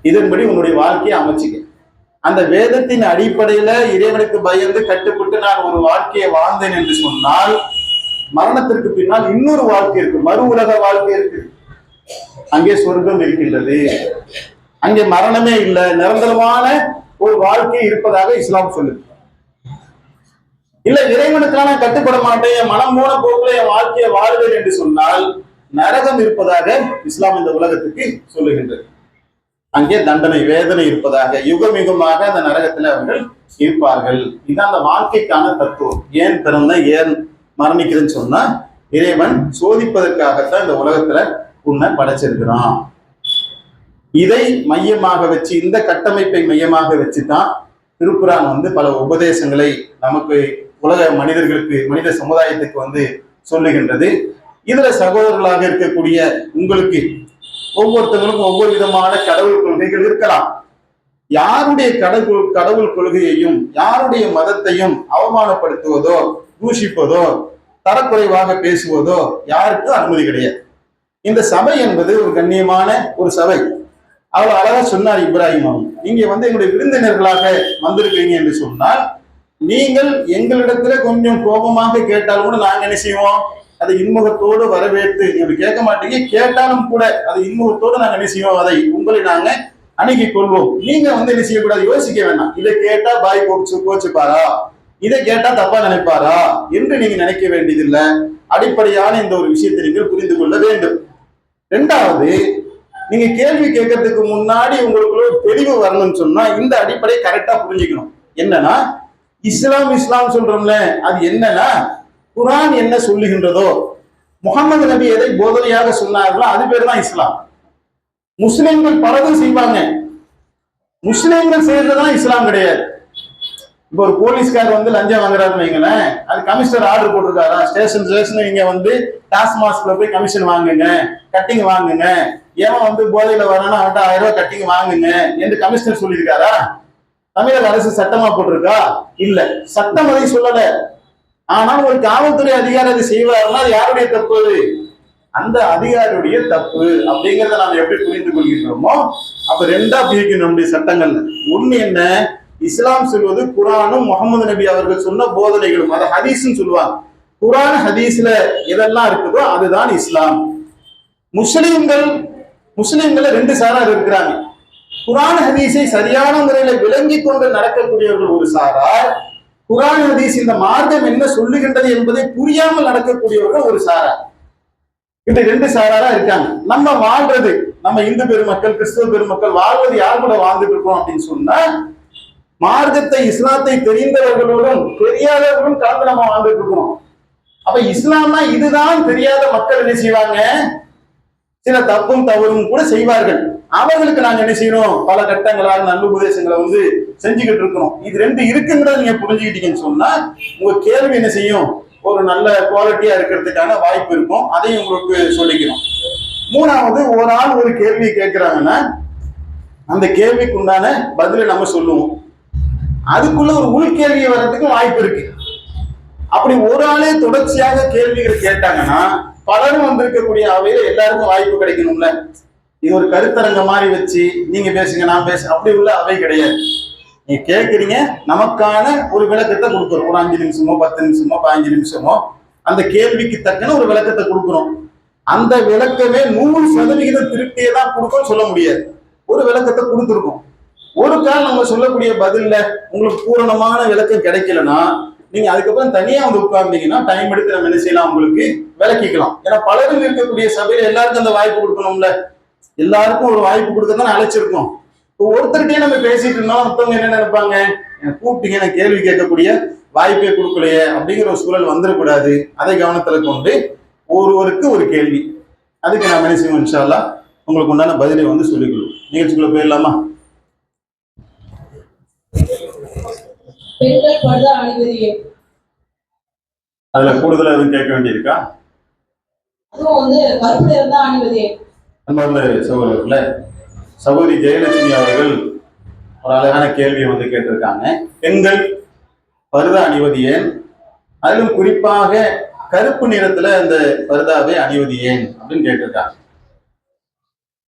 இதன்படி உன்னுடைய வாழ்க்கையை அமைச்சுக்க. அந்த வேதத்தின் அடிப்படையில இறைவனுக்கு பயந்து கட்டுப்பட்டு நான் ஒரு வாழ்க்கையை வாழ்ந்தேன் என்று சொன்னால் மரணத்திற்கு பின்னால் இன்னொரு வாழ்க்கை இருக்கு, மறு உலக வாழ்க்கை இருக்கு. அங்கே சொர்க்கம் இருக்கின்றது, அங்கே மரணமே இல்லை, நிரந்தரமான ஒரு வாழ்க்கை இருப்பதாக இஸ்லாம் சொல்லுது. இல்ல இறைவனுக்கான கட்டுப்பட மாட்டேன், என் மனம் போன போக்குல என் வாழ்க்கையை வாழ்வேன் என்று சொன்னால் நரகம் இருப்பதாக இஸ்லாம் இந்த உலகத்துக்கு சொல்லுகின்றது. அங்கே தண்டனை வேதனை இருப்பதாக, யுகம் யுகமாக அந்த நரகத்தில் அவர்கள் இருப்பார்கள். இதுதான் அந்த வாழ்க்கைக்கான தத்துவம். ஏன் பிறந்த ஏன் மரணிக்கிறேன்னு சொன்னா இறைவன் சோதிப்பதற்காகத்தான் இந்த உலகத்துல உன்னை படைச்சிருக்கிறான். இதை மையமாக வச்சு, இந்த கட்டமைப்பை மையமாக வச்சுதான் திருக்குரான் பல உபதேசங்களை நமக்கு உலக மனிதர்களுக்கு, மனித சமுதாயத்துக்கு சொல்லுகின்றது. இதுல சகோதரர்களாக இருக்கக்கூடிய உங்களுக்கு ஒவ்வொருத்தவங்களுக்கும் ஒவ்வொரு விதமான கடவுள் கொள்கைகள் இருக்கலாம். யாருடைய கடவுள் கொள்கையையும் யாருடைய மதத்தையும் அவமானப்படுத்துவதோ தூஷிப்பதோ தரக்குறைவாக பேசுவதோ யாருக்கும் அனுமதி கிடையாது. இந்த சபை என்பது ஒரு கண்ணியமான ஒரு சபை. அவர் அழகா சொன்னார் இப்ராஹிம் அவங்க, நீங்க எங்களுடைய விருந்தினர்களாக வந்திருக்கீங்க என்று சொன்னால் நீங்கள் எங்களிடத்துல கொஞ்சம் கோபமாக கேட்டாலும் கூட நாங்க என்ன செய்வோம், அதை இன்முகத்தோடு வரவேற்று, நீங்க கேட்க மாட்டீங்க, கேட்டாலும் கூட அதை இன்முகத்தோடு நாங்க என்ன செய்வோம், அதை உங்களை நாங்க அணுகி கொள்வோம். நீங்க என்ன செய்யக்கூடாது, யோசிக்க வேண்டாம், இதை கேட்டா பாய் கோச்சுப்பாரா, இதை கேட்டா தப்பா நினைப்பாரா என்று நீங்க நினைக்க வேண்டியதில்லை. அடிப்படையான இந்த ஒரு விஷயத்தை நீங்கள் புரிந்து கொள்ள வேண்டும். இரண்டாவது, நீங்க கேள்வி கேட்கறதுக்கு முன்னாடி உங்களுக்குள்ள ஒரு தெளிவு வரணும்னு சொன்னா இந்த அடிப்படை கரெக்டா புரிஞ்சுக்கணும். என்னன்னா இஸ்லாம் சொல்றோம்ல, அது என்னன்னா குர்ஆன் என்ன சொல்லுகின்றதோ, முகமது நபி எதை போதனையாக சொன்னார்களோ அது பேர் தான் இஸ்லாம். முஸ்லிம்கள் பலதும் செய்வாங்க, முஸ்லிம்கள் செய்யறதுதான் இஸ்லாம் கிடையாது. இப்போ ஒரு போலீஸ்கார் லஞ்சம் வாங்குறாருன்னு வைங்களேன், அது கமிஷனர் ஆர்டர் போட்டிருக்காரா, ஸ்டேஷன் நீங்க டாஸ்மாஸ்ல போய் கமிஷன் வாங்குங்க, கட்டிங் வாங்குங்க, ஏன் போதையில வரானா அவன்கிட்ட 1000 ரூபாய் கட்டிங் வாங்குங்க என்று கமிஷனர் சொல்லியிருக்காரா? தமிழக அரசு சட்டமா போட்டிருக்கா? இல்ல, சட்டம் அதை சொல்லல. ஆனால் ஒரு காவல்துறை அதிகாரி அதை செய்வாருன்னா அது யாருடைய தப்பு? அந்த அதிகாரியுடைய தப்பு. அப்படிங்கிறத நாம் எப்படி புரிந்து கொள்கின்றோமோ அப்ப ரெண்டா பிரிக்கணும் நம்முடைய சட்டங்கள்ல. ஒண்ணு என்ன, இஸ்லாம் சொல்வது குர்ஆனும் முகமது நபி அவர்கள் சொன்ன போதனைகளும், அதை ஹதீஸ்ன்னு சொல்லுவாங்க. குர்ஆன் ஹதீஸ்ல எதெல்லாம் இருக்குதோ அதுதான் இஸ்லாம். முஸ்லிம்கள் ரெண்டு சாரார் இருக்கிறாங்க. குர்ஆன் ஹதீஸை சரியான முறையில விளங்கி கொண்டு நடக்கக்கூடியவர்கள் ஒரு சாரார், குர்ஆன் ஹதீஸ் இந்த மார்க்கம் என்ன சொல்லுகின்றது என்பதை புரியாமல் நடக்கக்கூடியவர்கள் ஒரு சாரார். இப்படி ரெண்டு சாராரா இருக்காங்க. நம்ம வாழ்றது, நம்ம இந்து பெருமக்கள் கிறிஸ்துவ பெருமக்கள் வாழ்வது யார் கூட வாழ்ந்துட்டு இருக்கோம் அப்படின்னு சொன்னா, மார்க்கத்தை இஸ்லாத்தை தெரிந்தவர்களோடும் தெரியாதவர்களும் கலந்து நம்ம வாழ்ந்துட்டு இருக்கோம். அப்ப இஸ்லாம்னா இதுதான் தெரியாத மக்கள் என்ன செய்வாங்க, சில தப்பும் தவறும் கூட செய்வார்கள். அவர்களுக்கு நாங்க என்ன செய்யணும், பல கட்டங்களாக நல்ல உபதேசங்களை செஞ்சுக்கிட்டு இருக்கணும். இது ரெண்டு இருக்குங்கிறத நீங்க புரிஞ்சுக்கிட்டீங்கன்னு சொன்னா உங்க கேள்வி என்ன செய்யும், ஒரு நல்ல குவாலிட்டியா இருக்கிறதுக்கான வாய்ப்பு இருக்கும். அதையும் உங்களுக்கு சொல்லிக்கணும். மூணாவது, ஒரு ஆள் ஒரு கேள்வி கேட்கிறாங்கன்னா அந்த கேள்விக்கு உண்டான பதிலை நம்ம சொல்லுவோம். அதுக்குள்ள ஒரு உள்கேள்வி வர்றதுக்கும் வாய்ப்பு இருக்கு. அப்படி ஒரு ஆளே தொடர்ச்சியாக கேள்விகள் கேட்டாங்கன்னா பலரும் வந்திருக்கக்கூடிய அவையில எல்லாருக்கும் வாய்ப்பு கிடைக்கணும்ல. இது ஒரு கருத்தரங்க மாதிரி வச்சு நீங்க பேசுங்க நான் பேச அப்படி உள்ள அவை கிடையாது. நீங்க கேட்குறீங்க, நமக்கான ஒரு விளக்கத்தை கொடுக்குறோம். ஒரு 5 நிமிஷமோ 10 நிமிஷமோ 15 நிமிஷமோ அந்த கேள்விக்கு தக்கன ஒரு விளக்கத்தை கொடுக்குறோம். அந்த விளக்கமே 100% திருப்தியை தான் கொடுக்கும் சொல்ல முடியாது. ஒரு விளக்கத்தை கொடுத்துருக்கோம். ஒரு கால் நம்ம சொல்லக்கூடிய பதில்ல உங்களுக்கு பூரணமான விளக்கம் கிடைக்கலன்னா நீங்க அதுக்கப்புறம் தனியா உட்கார்ந்தீங்கன்னா டைம் எடுத்து நம்ம என்ன செய்யலாம், உங்களுக்கு விளக்கிக்கலாம். ஏன்னா பலரும் இருக்கக்கூடிய சபையில எல்லாருக்கும் அந்த வாய்ப்பு கொடுக்கணும்ல. எல்லாருக்கும் ஒரு வாய்ப்பு கொடுக்கத்தான் அழைச்சிருக்கோம். இப்போ ஒருத்தருக்கே நம்ம பேசிட்டு இருந்தோம், மற்றவங்க என்ன நினைப்பாங்க, எனக்கு கூப்பிட்டீங்க, எனக்கு கேள்வி கேட்கக்கூடிய வாய்ப்பே கொடுக்கலையே அப்படிங்கிற ஒரு சூழல் வந்துடக்கூடாது. அதை கவனத்துல கொண்டு ஒருவருக்கு ஒரு கேள்வி, அதுக்கு நம்ம என்ன செய்வோம், இன்ஷா அல்லாஹ் உங்களுக்கு உண்டான பதிலை சொல்லிக்கொள்வோம். நிகழ்ச்சிக்குள்ள போயிடலாமா? அதுல கூடுதலா எதுவும் கேட்க வேண்டியிருக்கா? சகோதரர்கள, சகோதரி ஜெயலட்சுமி அவர்கள் ஒரு அழகான கேள்வியை கேட்டிருக்காங்க. பெண்கள் பர்தா அணிவது ஏன், அதிலும் குறிப்பாக கருப்பு நிறத்துல அந்த பர்தாவை அணிவது ஏன் அப்படின்னு கேட்டிருக்காங்க.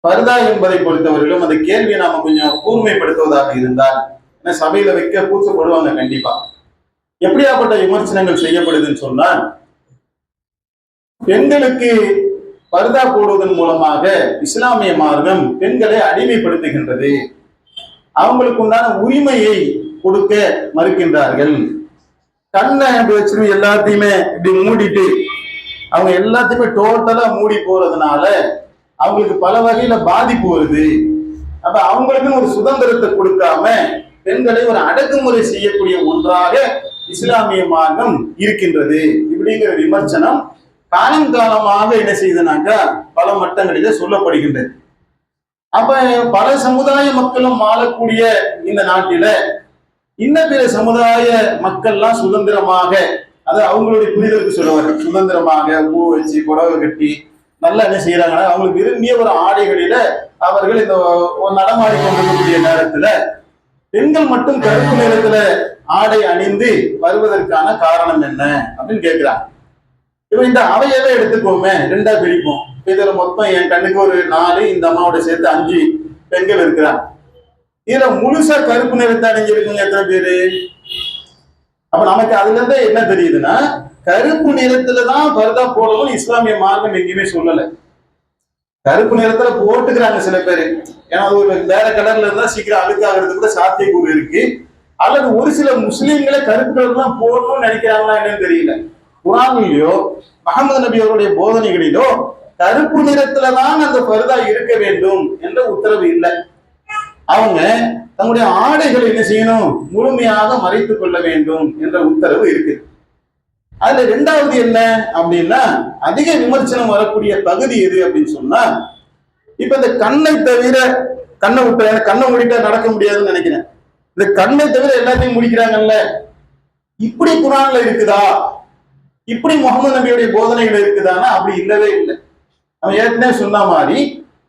பர்தா என்பதை பொறுத்தவரையிலும் அந்த கேள்வியை நாம கொஞ்சம் கூர்மைப்படுத்துவதாக இருந்தால், சபையில வைக்க கூச்சப்படுவாங்க கண்டிப்பா. எப்படியாப்பட்ட விமர்சனங்கள் செய்யப்படுதுன்னு சொன்னா, பெண்களுக்கு பர்தா போடுவதன் மூலமாக இஸ்லாமிய மார்க்கம் பெண்களை அடிமைப்படுத்துகின்றது. அவங்களுக்கு உண்டான உரிமையை கொடுக்க மறுக்கின்றார்கள். கண்ணை வச்சு எல்லாத்தையுமே இப்படி மூடிட்டு அவங்க எல்லாத்தையுமே டோட்டலா மூடி போறதுனால அவங்களுக்கு பல வகையில பாதிப்பு வருது. அப்ப அவங்களுக்குன்னு ஒரு சுதந்திரத்தை கொடுக்காம பெண்களை ஒரு அடக்குமுறை செய்யக்கூடிய ஒன்றாக இஸ்லாமிய மார்க்கம் இருக்கின்றது. இப்படிங்கிற விமர்சனம் காலம் காலமாக என்ன செய்யுதுனாக்கா பல மட்டங்களில சொல்லப்படுகின்றது. அப்ப பல சமுதாய மக்களும் வாழக்கூடிய இந்த நாட்டில இன்ன பிற சமுதாய மக்கள்லாம் சுதந்திரமாக, அது அவங்களுடைய புரிதலுக்கு சொல்லுவாங்க, சுதந்திரமாக பூ வச்சு புடவை கட்டி நல்லா என்ன செய்யறாங்கன்னா அவங்களுக்கு விரும்பிய ஒரு ஆடைகளில அவர்கள் இந்த நடமாடி கொண்டிருக்கக்கூடிய நேரத்துல பெண்கள் மட்டும் கருப்பு நிறத்துல ஆடை அணிந்து வருவதற்கான காரணம் என்ன அப்படின்னு கேட்கிறாங்க. இப்ப இந்த அவையவே எடுத்துக்கோமே, ரெண்டா பிரிப்போம். இதுல மொத்தம் என் கண்ணுக்கு ஒரு 4, இந்த அம்மாவோட சேர்த்து 5 பெண்கள் இருக்கிறாங்க. இதுல முழுசா கருப்பு நிறத்தை அணிஞ்சிருக்குங்க எத்தனை பேரு? அப்ப நமக்கு அதுல இருந்து என்ன தெரியுதுன்னா, கருப்பு நிறத்துலதான் பர்தா போடணும் இஸ்லாமிய மார்க்கம் எங்கேயுமே சொல்லல. கருப்பு நிறத்துல போட்டுக்கிறாங்க சில பேரு, ஏன்னா அது ஒரு வேற கலர்ல இருந்தா சீக்கிரம் அழுக்காகிறது கூட சாத்தியக்கூறு இருக்கு. அல்லது ஒரு சில முஸ்லீம்களை கருப்பு கலர் தான் போடணும்னு நினைக்கிறாங்களா என்னன்னு தெரியல. குர்ஆனிலோ முஹம்மது நபி அவருடைய போதனைகளிலோ கருப்பு நிறத்துலதான் அந்த பர்தா இருக்க வேண்டும் என்ற உத்தரவு இல்லை. அவங்க தங்களுடைய ஆடைகளை என்ன செய்யணும், முழுமையாக மறைத்துக் கொள்ள வேண்டும் என்ற உத்தரவு இருக்கு. அதுல ரெண்டாவது என்ன அப்படின்னா, அதிக விமர்சனம் வரக்கூடிய பகுதி எது அப்படின்னு சொன்னா, இப்ப இந்த கண்ணை தவிர, கண்ணை விட்ட கண்ணை மூடிட்டா நடக்க முடியாதுன்னு நினைக்கிறேன். இந்த கண்ணை தவிர எல்லாத்தையும் முடிக்கிறாங்கல்ல, இப்படி குர்ஆன்ல இருக்குதா, இப்படி முகமது நபியுடைய போதனைகள் இருக்குதானா? அப்படி இல்லவே இல்லை. அவன் ஏற்கனவே சொன்ன மாதிரி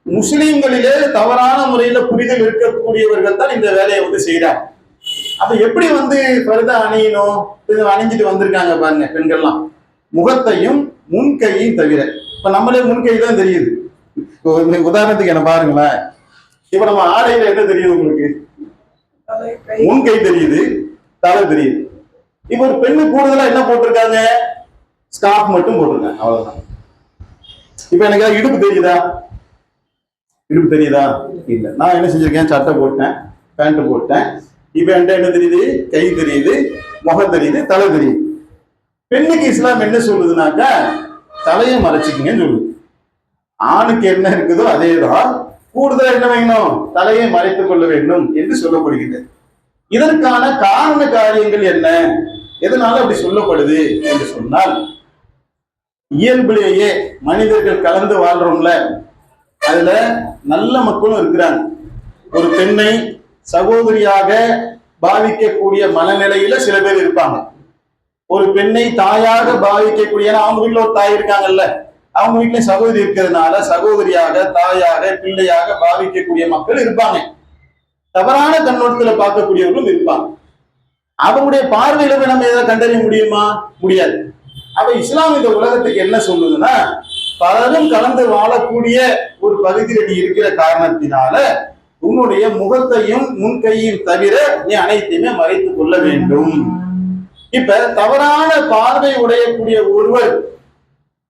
முஸ்லீம்களிலே தவறான முறையில புரிதல் இருக்கக்கூடியவர்கள் தான் இந்த வேலையை செய்யறாங்க. அப்ப எப்படி பர்தா அணியணும், அணிஞ்சிட்டு வந்திருக்காங்க பாருங்க பெண்கள்லாம், முகத்தையும் முன்கையும் தவிர. இப்ப நம்மளே முன்கை தான் தெரியுது. உதாரணத்துக்கு என்ன பாருங்களேன், இப்ப நம்ம ஆடையில என்ன தெரியுது உங்களுக்கு? முன்கை தெரியுது, தலை தெரியுது. இப்ப ஒரு பெண்ணு கூடுதலா என்ன போட்டிருக்காங்க, ஸ்கார்ஃப் மட்டும் போட்டிருக்காங்க, அவ்வளவுதான். இப்ப எனக்கு இடுப்பு தெரியுதா? இடுப்பு தெரியுதா? இல்ல. நான் என்ன செஞ்சிருக்கேன், சட்டை போட்டேன், பேண்ட் போட்டேன். இப்ப என்கிட்ட என்ன தெரியுது, கை தெரியுது, முகம் தெரியுது, தலை தெரியுது. பெண்ணுக்கு இஸ்லாம் என்ன சொல்லுதுனாக்கா, தலையை மறைச்சிக்கங்கன்னு சொல்லுது. ஆணுக்கு என்ன இருக்குதோ அதேதான், கூடுதலா என்ன வேணும், தலையை மறைத்துக் கொள்ள வேண்டும் என்று சொல்லப்படுகிறது. இதற்கான காரண காரியங்கள் என்ன, எதனால அப்படி சொல்லப்படுது என்று சொன்னால், இயல்பிலேயே மனிதர்கள் கலந்து வாழ்றோம்ல, அதுல நல்ல மக்களும் இருக்கிறாங்க. ஒரு பெண்ணை சகோதரியாக பாவிக்கக்கூடிய மனநிலையில சில பேர் இருப்பாங்க. ஒரு பெண்ணை தாயாக பாவிக்கக்கூடிய, அவங்க வீட்டுல ஒரு தாய் இருக்காங்கல்ல, அவங்க வீட்டுல சகோதரி இருக்கிறதுனால சகோதரியாக, தாயாக, பிள்ளையாக பாவிக்கக்கூடிய மக்கள் இருப்பாங்க. தவறான கண்ணோட்டத்துல பார்க்கக்கூடியவர்களும் இருப்பாங்க. அவங்களுடைய பார்வையில நம்ம எதை கண்டறிய முடியுமா? முடியாது. அப்ப இஸ்லாம் இந்த உலகத்துக்கு என்ன சொல்லுதுன்னா, பலரும் கலந்து வாழக்கூடிய ஒரு பகுதியில் நீ இருக்கிற காரணத்தினால உன்னுடைய முகத்தையும் முன்கையும் தவிர நீ அனைத்தையுமே மறைத்துக் கொள்ள வேண்டும். இப்ப தவறான பார்வை உடையக்கூடிய ஒருவர்,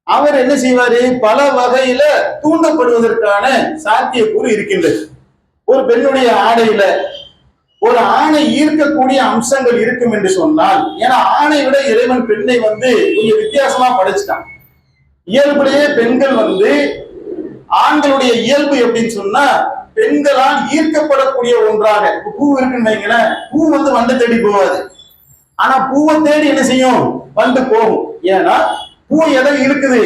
அவர் என்ன செய்வாரு, பல வகையில தூண்டப்படுவதற்கான சாத்தியக்கூறு இருக்கின்றது. ஒரு பெண்ணுடைய ஆடையில ஒரு ஆணை ஈர்க்கக்கூடிய அம்சங்கள் இருக்கும் என்று சொன்னால், ஏன்னா ஆணை விட இறைவன் பெண்ணை கொஞ்சம் வித்தியாசமா படைச்சிட்டான். இயல்புலேயே பெண்கள் ஆண்களுடைய இயல்பு எப்படின்னு சொன்னா, பெண்களால் ஈர்க்கப்படக்கூடிய ஒன்றாக. பூ இருக்குன்னு வைங்களேன், பூ வண்டு தேடி போகாது, ஆனா பூவை தேடி என்ன செய்யும், வண்டு போகும். ஏன்னா பூ எதை இருக்குது,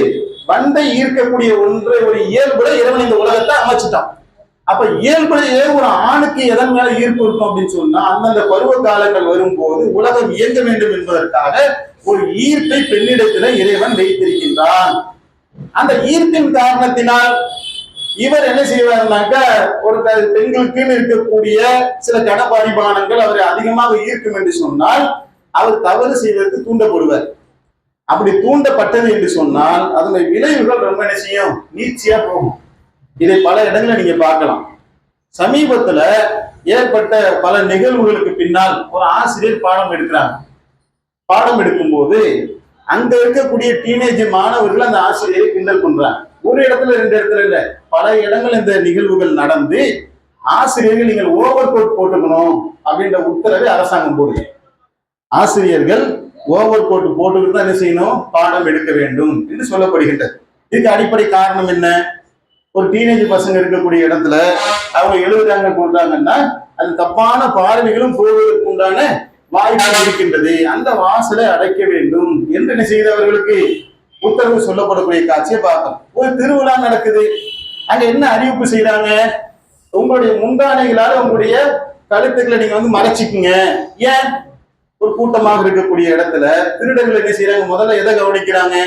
வண்டை ஈர்க்கக்கூடிய ஒன்று, ஒரு இயல்புல இறைவன் இந்த உலகத்தை அமைச்சிட்டான். அப்ப இயல்புலேயே ஒரு ஆணுக்கு எதன் மேல ஈர்ப்பு இருக்கும் அப்படின்னு சொன்னா, அந்தந்த பருவ காலங்கள் வரும்போது உலகம் இயங்க வேண்டும் என்பதற்காக ஒரு ஈர்ப்பை பெண்ணிடத்துல இறைவன் வைத்திருக்கின்றான். அந்த ஈர்ப்பின் காரணத்தினால் இவர் என்ன செய்வார்னாக்கா, ஒரு பெண்களுக்குன்னு இருக்கக்கூடிய சில கடபாரிபானங்கள் அவரை அதிகமாக ஈர்க்கும் என்று சொன்னால் அவர் தவறு செய்வதற்கு தூண்டப்படுவார். அப்படி தூண்டப்பட்டது என்று சொன்னால் அதனுடைய விளைவுகள் ரொம்ப என்ன செய்யும், நீட்சியா போகும். இதை பல இடங்களை நீங்க பார்க்கலாம். சமீபத்துல ஏற்பட்ட பல நிகழ்வுகளுக்கு பின்னால் ஒரு ஆசிரியர் பாடம் எடுக்கிறாங்க. பாடம் எடுக்கும் போது அங்க இருக்கக்கூடிய டீனேஜ் மாணவர்கள் அந்த ஆசிரியரை கிண்டல் பண்றாங்க. ஒரு இடத்துல ரெண்டு இடத்துல இல்ல, பல இடங்கள் இந்த நிகழ்வுகள் நடந்து ஆசிரியர்கள் நீங்கள் ஓவர் கோட் போட்டுக்கணும் அப்படின்ற உத்தரவை அரசாங்கம் போடுது. ஆசிரியர்கள் ஓவர் கோட் போட்டுக்கிட்டு தான் என்ன செய்யணும், பாடம் எடுக்க வேண்டும் என்று சொல்லப்படுகின்றது. இதுக்கு அடிப்படை காரணம் என்ன? ஒரு டீனேஜ் பசங்க இருக்கக்கூடிய இடத்துல அவங்க எழுதுறாங்க கொள்றாங்கன்னா அது தப்பான பார்வைகளும் போவதற்கு உண்டான வாய்ப்பு இருக்கின்றது. அந்த வாசலை அடைக்க வேண்டும் என்று என்ன செய்தவர்களுக்கு உத்தரவு சொல்லப்படக்கூடிய காட்சியை பார்க்கணும். ஒரு திருவிழா நடக்குது, அங்க என்ன அறிவிப்பு செய்யறாங்க, உங்களுடைய முந்தானைகளால உங்களுடைய கழுத்துக்களை நீங்க மறைச்சிக்குங்க. ஏன்? ஒரு கூட்டமாக இருக்கக்கூடிய இடத்துல திருடர்கள் என்ன செய்யறாங்க, முதல்ல எதை கவனிக்கிறாங்க,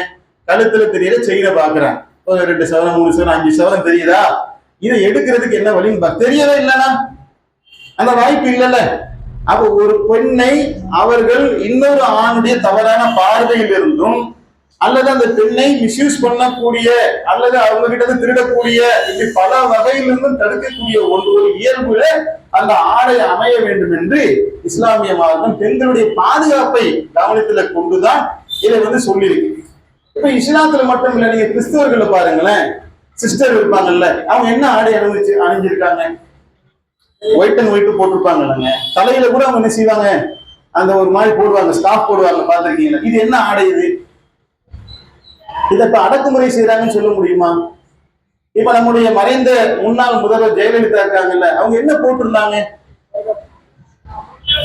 கழுத்துல தெரியல செயினை பாக்குறாங்க. ஒரு 2 சவரம் 3 சவரம் 5 சவரம் தெரியுதா, இதை எடுக்கிறதுக்கு என்ன வழின்னு தெரியவே இல்லைன்னா அந்த வாய்ப்பு இல்லைல்ல. அப்ப ஒரு பெண்ணை அவர்கள் இன்னொரு ஆணுடைய தவறான பார்வையில் இருந்தும் அல்லது அந்த பெண்ணை மிஸ்யூஸ் பண்ணக்கூடிய அல்லது அவங்க கிட்ட திருடக்கூடிய இப்படி பல வகையிலிருந்தும் தடுக்கக்கூடிய ஒரு இயல்புல அந்த ஆடை அமைய வேண்டும் என்று இஸ்லாமிய மார்க்கம் பெண்களுடைய பாதுகாப்பை கவனத்துல கொண்டுதான் இதை சொல்லியிருக்கு. இப்ப இஸ்லாத்துல மட்டும் இல்ல, நீங்க கிறிஸ்தவர்களை பாருங்களேன், சிஸ்டர் இருப்பாங்கல்ல, அவங்க என்ன ஆடை அணிஞ்சிருக்காங்க, ஒயிட் அண்ட் ஒயிட் போட்டிருப்பாங்க. தலையில கூட அவங்க என்ன செய்வாங்க, அந்த ஒரு மாதிரி போடுவாங்க, ஸ்கார்ஃப் போடுவாங்க, பாத்திருக்கீங்களா? இது என்ன ஆடை? இதை இப்ப அடக்குமுறை செய்யறாங்கன்னு சொல்ல முடியுமா? இப்ப நம்முடைய மறைந்த முன்னாள் முதல்வர் ஜெயலலிதா இருக்காங்கல்ல, அவங்க என்ன போட்டிருந்தாங்க?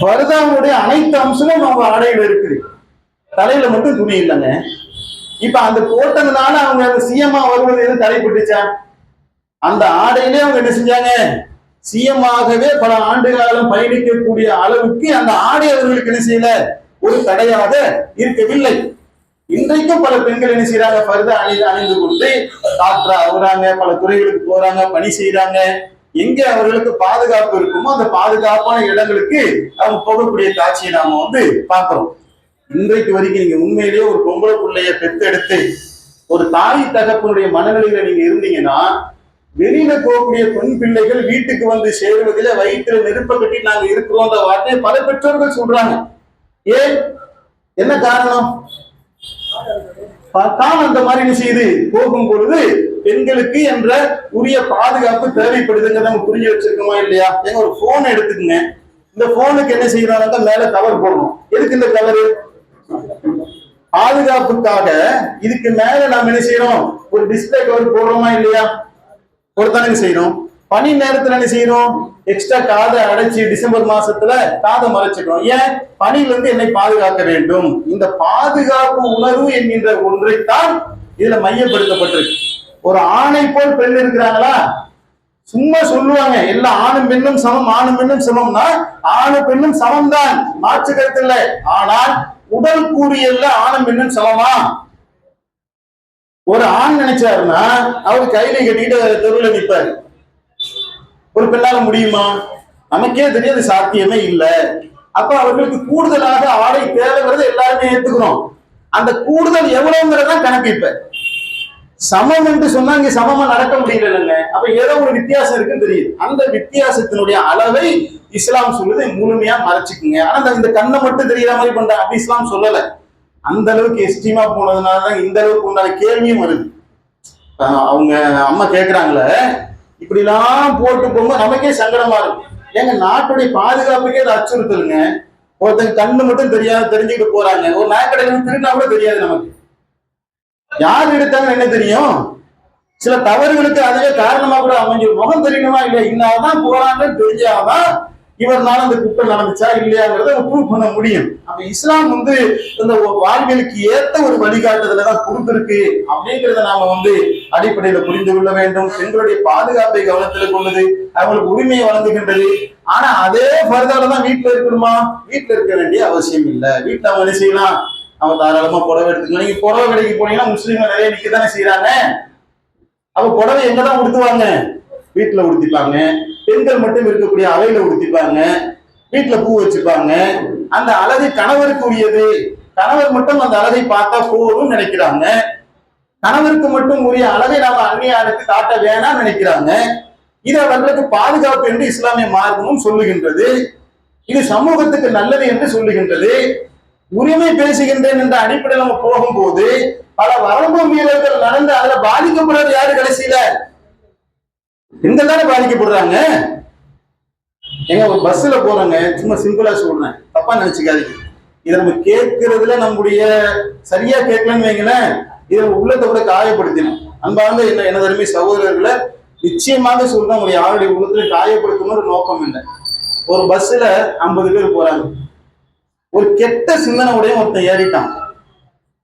பர்தாவுடைய அனைத்து அம்சமும் அவங்க ஆடையில இருக்குது, தலையில மட்டும் துணி இல்லைங்க. இப்ப அந்த போட்டதுனால அவங்க சிஎம்மா வருவது எதுவும் தடைப்பட்டுச்சா? அந்த ஆடையிலே அவங்க என்ன செஞ்சாங்க, சிஎம்மாகவே பல ஆண்டு காலம் பயணிக்கக்கூடிய அளவுக்கு அந்த ஆடை அவர்களுக்கு என்ன செய்யல, ஒரு தடையாக இருக்கவில்லை. இன்றைக்கும் பல பெண்கள் என்ன செய்யறாங்க, பர்தா அணிந்து கொண்டு டாக்டரா ஆகுறாங்க, பல துறைகளுக்கு போறாங்க, பணி செய்யறாங்க. எங்க அவர்களுக்கு பாதுகாப்பு இருக்குமோ அந்த பாதுகாப்பான இடங்களுக்கு அவங்க போகக்கூடிய காட்சியை நாம பார்க்கிறோம். இன்றைக்கு வரைக்கும் நீங்க உண்மையிலேயே ஒரு பொம்பளை பிள்ளைய பெத்தெடுத்து ஒரு தாய் தகப்பனுடைய மனநிலையில நீங்க இருந்தீங்கன்னா, வெளியில போகக்கூடிய பெண் பிள்ளைகள் வீட்டுக்கு சேருவதில வயிற்றுல நெருப்ப கட்டி நாங்க இருக்கிறோம் வார்த்தையை பல பெற்றோர்கள் சொல்றாங்க. ஏன்? என்ன காரணம்? தான் அந்த மாதிரி என்ன செய்யுது, போகும் பொழுது பெண்களுக்கு என்ற உரிய பாதுகாப்பு தேவைப்படுதுங்க. நம்ம புரிஞ்சு வச்சிருக்கோமா இல்லையா? எங்க ஒரு போன் எடுத்துக்கங்க, இந்த போனுக்கு என்ன செய்யறாங்க, மேல கவர் போடணும். எதுக்கு இந்த கவரு? பாதுகாப்புக்காக. இதுக்கு மேல நாம என்ன செய்யறோம், ஒரு டிஸ்பிளே கவர் போடுறோமா இல்லையா? போடத்தானே செய்யறோம். பனி நேரத்துல என்ன செய்யறோம், எக்ஸ்ட்ரா காதை அடைச்சி டிசம்பர் மாசத்துல காதை மறைச்சிக்கிறோம். ஏன்? பனியில இருந்து என்னை பாதுகாக்க வேண்டும். இந்த பாதுகாப்பு உணர்வு என்கின்ற ஒன்றைத்தான் இதுல மையப்படுத்தப்பட்டிருக்கு. ஒரு ஆணை போல் பெண் இருக்கிறாங்களா? சும்மா சொல்லுவாங்க எல்லா ஆணும் பெண்ணும் சமம், ஆணும் பெண்ணும் சமம்னா ஆணும் பெண்ணும் சமம் தான், மாற்று கருத்து இல்லை. ஆனால் உடல் கூறியல்ல ஆணும் பெண்ணும் சமமா? ஒரு ஆண் நினைச்சாருன்னா அவர் கையில கட்டிக்கிட்டு தெருவில் நிற்பாரு. ஒரு பெண்ணால முடியுமா? நமக்கே தெரியாது, சாத்தியமே இல்லை. அப்ப அவர்களுக்கு கூடுதலாக ஆடை தேவைங்கிறத எல்லாருமே ஏத்துக்கிறோம். அந்த கூடுதல் எவ்வளவுங்கிறதான் கணக்கு. இப்ப சமம் என்று சொன்னா இங்க சமமா நடக்க முடியல. அப்ப ஏதோ ஒரு வித்தியாசம் இருக்குன்னு தெரியுது. அந்த வித்தியாசத்தினுடைய அளவை இஸ்லாம் சொல்லுது முழுமையா மறைச்சுக்குங்க. ஆனா இந்த கண்ணை மட்டும் தெரியற மாதிரி பண்றாங்க, அப்படி இஸ்லாம் சொல்லல. அந்த அளவுக்கு எஸ்டீமா போனதுனாலதான் இந்த அளவுக்கு உண்டான கேள்வியும் வருது. அவங்க அம்மா கேக்குறாங்களே, இப்படி எல்லாம் போட்டு போகும்போது நமக்கே சங்கடமா இருக்கு. எங்க நாட்டுடைய பாதுகாப்புக்கே அது அச்சுறுத்தலுங்க. ஒருத்தங்க கண்ணு மட்டும் தெரிஞ்சுக்கிட்டு போறாங்க. ஒரு நாய்க்கடையில திருட்டா கூட தெரியாது நமக்கு, யார் எடுத்தாங்கன்னு என்ன தெரியும். சில தவறுகளுக்கு அதுவே காரணமா கூட அமைஞ்சிடும். முகம் தெரியணுமா இல்லையா, இன்னாதான் போறாங்கன்னு தெரிஞ்சாதான் இவர்னால அந்த குற்றம் நடந்துச்சா இல்லையாங்கிறத ப்ரூவ் பண்ண முடியும். அப்ப இஸ்லாம் இந்த வாழ்வியலுக்கு ஏற்ற ஒரு வழிகாட்டுதல தான் கொடுத்திருக்கு அப்படிங்கிறத நாம அடிப்படையில புரிந்து கொள்ள வேண்டும். பெண்களுடைய பாதுகாப்பை கவனத்தில் கொண்டது, அவங்களுக்கு உரிமையை வழங்குகின்றது. ஆனா அதே பர்தால தான் வீட்டுல இருக்கணுமா? வீட்டுல இருக்க வேண்டிய அவசியம் இல்லை. வீட்டுல அவங்க என்ன செய்யலாம், அவங்க தாராளமா புடவை எடுத்துக்கலாம். நீங்க புடவை கடைக்கு போனீங்கன்னா முஸ்லீம்கள் நிறைய நிக்கத்தானே செய்யறாங்க. அப்ப புடவை எங்கதான் உடுத்துவாங்க? வீட்டுல உடுத்திப்பாங்க. பெண்கள் மட்டும் இருக்கக்கூடிய அவையில உடுத்திப்பாங்க. வீட்டுல பூ வச்சுப்பாங்க. அந்த அழகு கணவருக்கு உரியது. கணவர் மட்டும் அந்த அழகை பார்த்தா போதும் நினைக்கிறாங்க. கணவருக்கு மட்டும் உரிய அழகை நாம அந்நியாருக்கு காட்ட வேணாம் நினைக்கிறாங்க. இது அவர்களுக்கு பாதுகாப்பு என்று இஸ்லாமிய மார்க்கமும் சொல்லுகின்றது. இது சமூகத்துக்கு நல்லது என்று சொல்லுகின்றது. உரிமை பேசுகின்றேன் என்ற அடிப்படையில் நம்ம போகும்போது பல வரம்பு மீறல்கள் நடந்து அதுல பாதிக்கப்படுறது யாரு கடைசியில? பெண்கள் தானே பாதிக்கப்படுறாங்க. எங்க ஒரு பஸ்ல போறாங்க, சும்மா சிம்பிளா சொல்றேன், தப்பா நினைச்சுக்காதீங்க. இதை நம்ம கேட்கறதுல நம்முடைய சரியா கேட்கலன்னு வைங்களேன், இதை உள்ளத்தை கூட காயப்படுத்தணும். அன்பார்ந்த எனது அருமை சகோதரர்களை நிச்சயமாக சொல்றேன், உங்களுடைய யாருடைய உள்ளத்துல காயப்படுத்தணும் நோக்கம் இல்லை. ஒரு பஸ்ல 50 பேர் போறாங்க, ஒரு கெட்ட சிந்தனை உடைய ஒருத்தன் ஏறிட்டான்.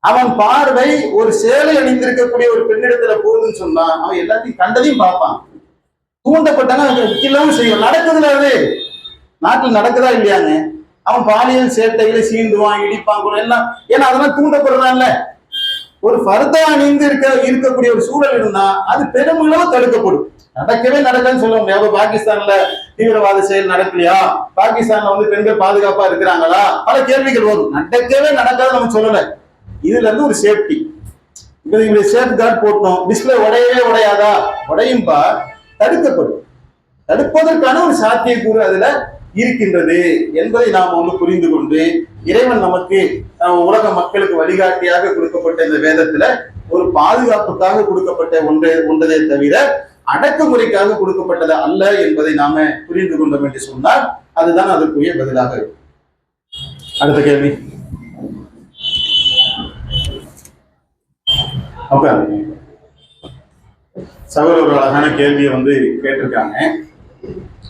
அவன் பார்வை ஒரு சேலை அணிந்திருக்கக்கூடிய ஒரு பெண்ணிடத்துல போகுதுன்னு சொன்னா அவன் எல்லாத்தையும் கண்டதையும் பார்ப்பான். தூண்டப்பட்டாங்க செய்யும். நடக்குதுல அது நாட்டில் நடக்குதா இல்லையாங்க? அவன் பாலியல் சேட்டைகளை சீண்டுவான், இடிப்பான் கூட எல்லாம். ஏன்னா அதெல்லாம் தூண்டப்படுறான்ல. ஒரு ஃபர்தா அணிந்து இருக்கக்கூடிய ஒரு சூழல் இருந்தா அது பெருமளவு தடுக்கப்படும். நடக்கவே நடக்கன்னு சொல்ல முடியாது. பாகிஸ்தான்ல தீவிரவாத செயல் நடக்கலையா? பாகிஸ்தான்ல பெண்கள் பாதுகாப்பா இருக்கிறாங்களா? பல கேள்விகள் வரும். நடக்கவே நடக்காத நம்ம சொல்லல. இதுல இருந்து ஒரு சேஃப்டி, இப்ப சேஃப் கார்டு போட்டோம், டிஸ்பிளே உடையவே உடையாதா? உடையும்பா, தடுக்கப்படும். தடுப்பதற்கான ஒரு சாத்தியக்கூறு அதுல இருக்கின்றது என்பதை நாம் புரிந்து கொண்டு, இறைவன் நமக்கு உலக மக்களுக்கு வழிகாட்டியாக கொடுக்கப்பட்ட இந்த வேதத்துல ஒரு பாதுகாப்புக்காக கொடுக்கப்பட்ட ஒன்றதை தவிர அடக்குமுறைக்காக கொடுக்கப்பட்டது அல்ல என்பதை நாம புரிந்து கொண்டோம் என்று சொன்னால் அதுதான் அதற்குரிய பதிலாக இருக்கும். அடுத்த கேள்வி. சகோதரர் ஒரு அழகான கேள்வியை கேட்டிருக்காங்க.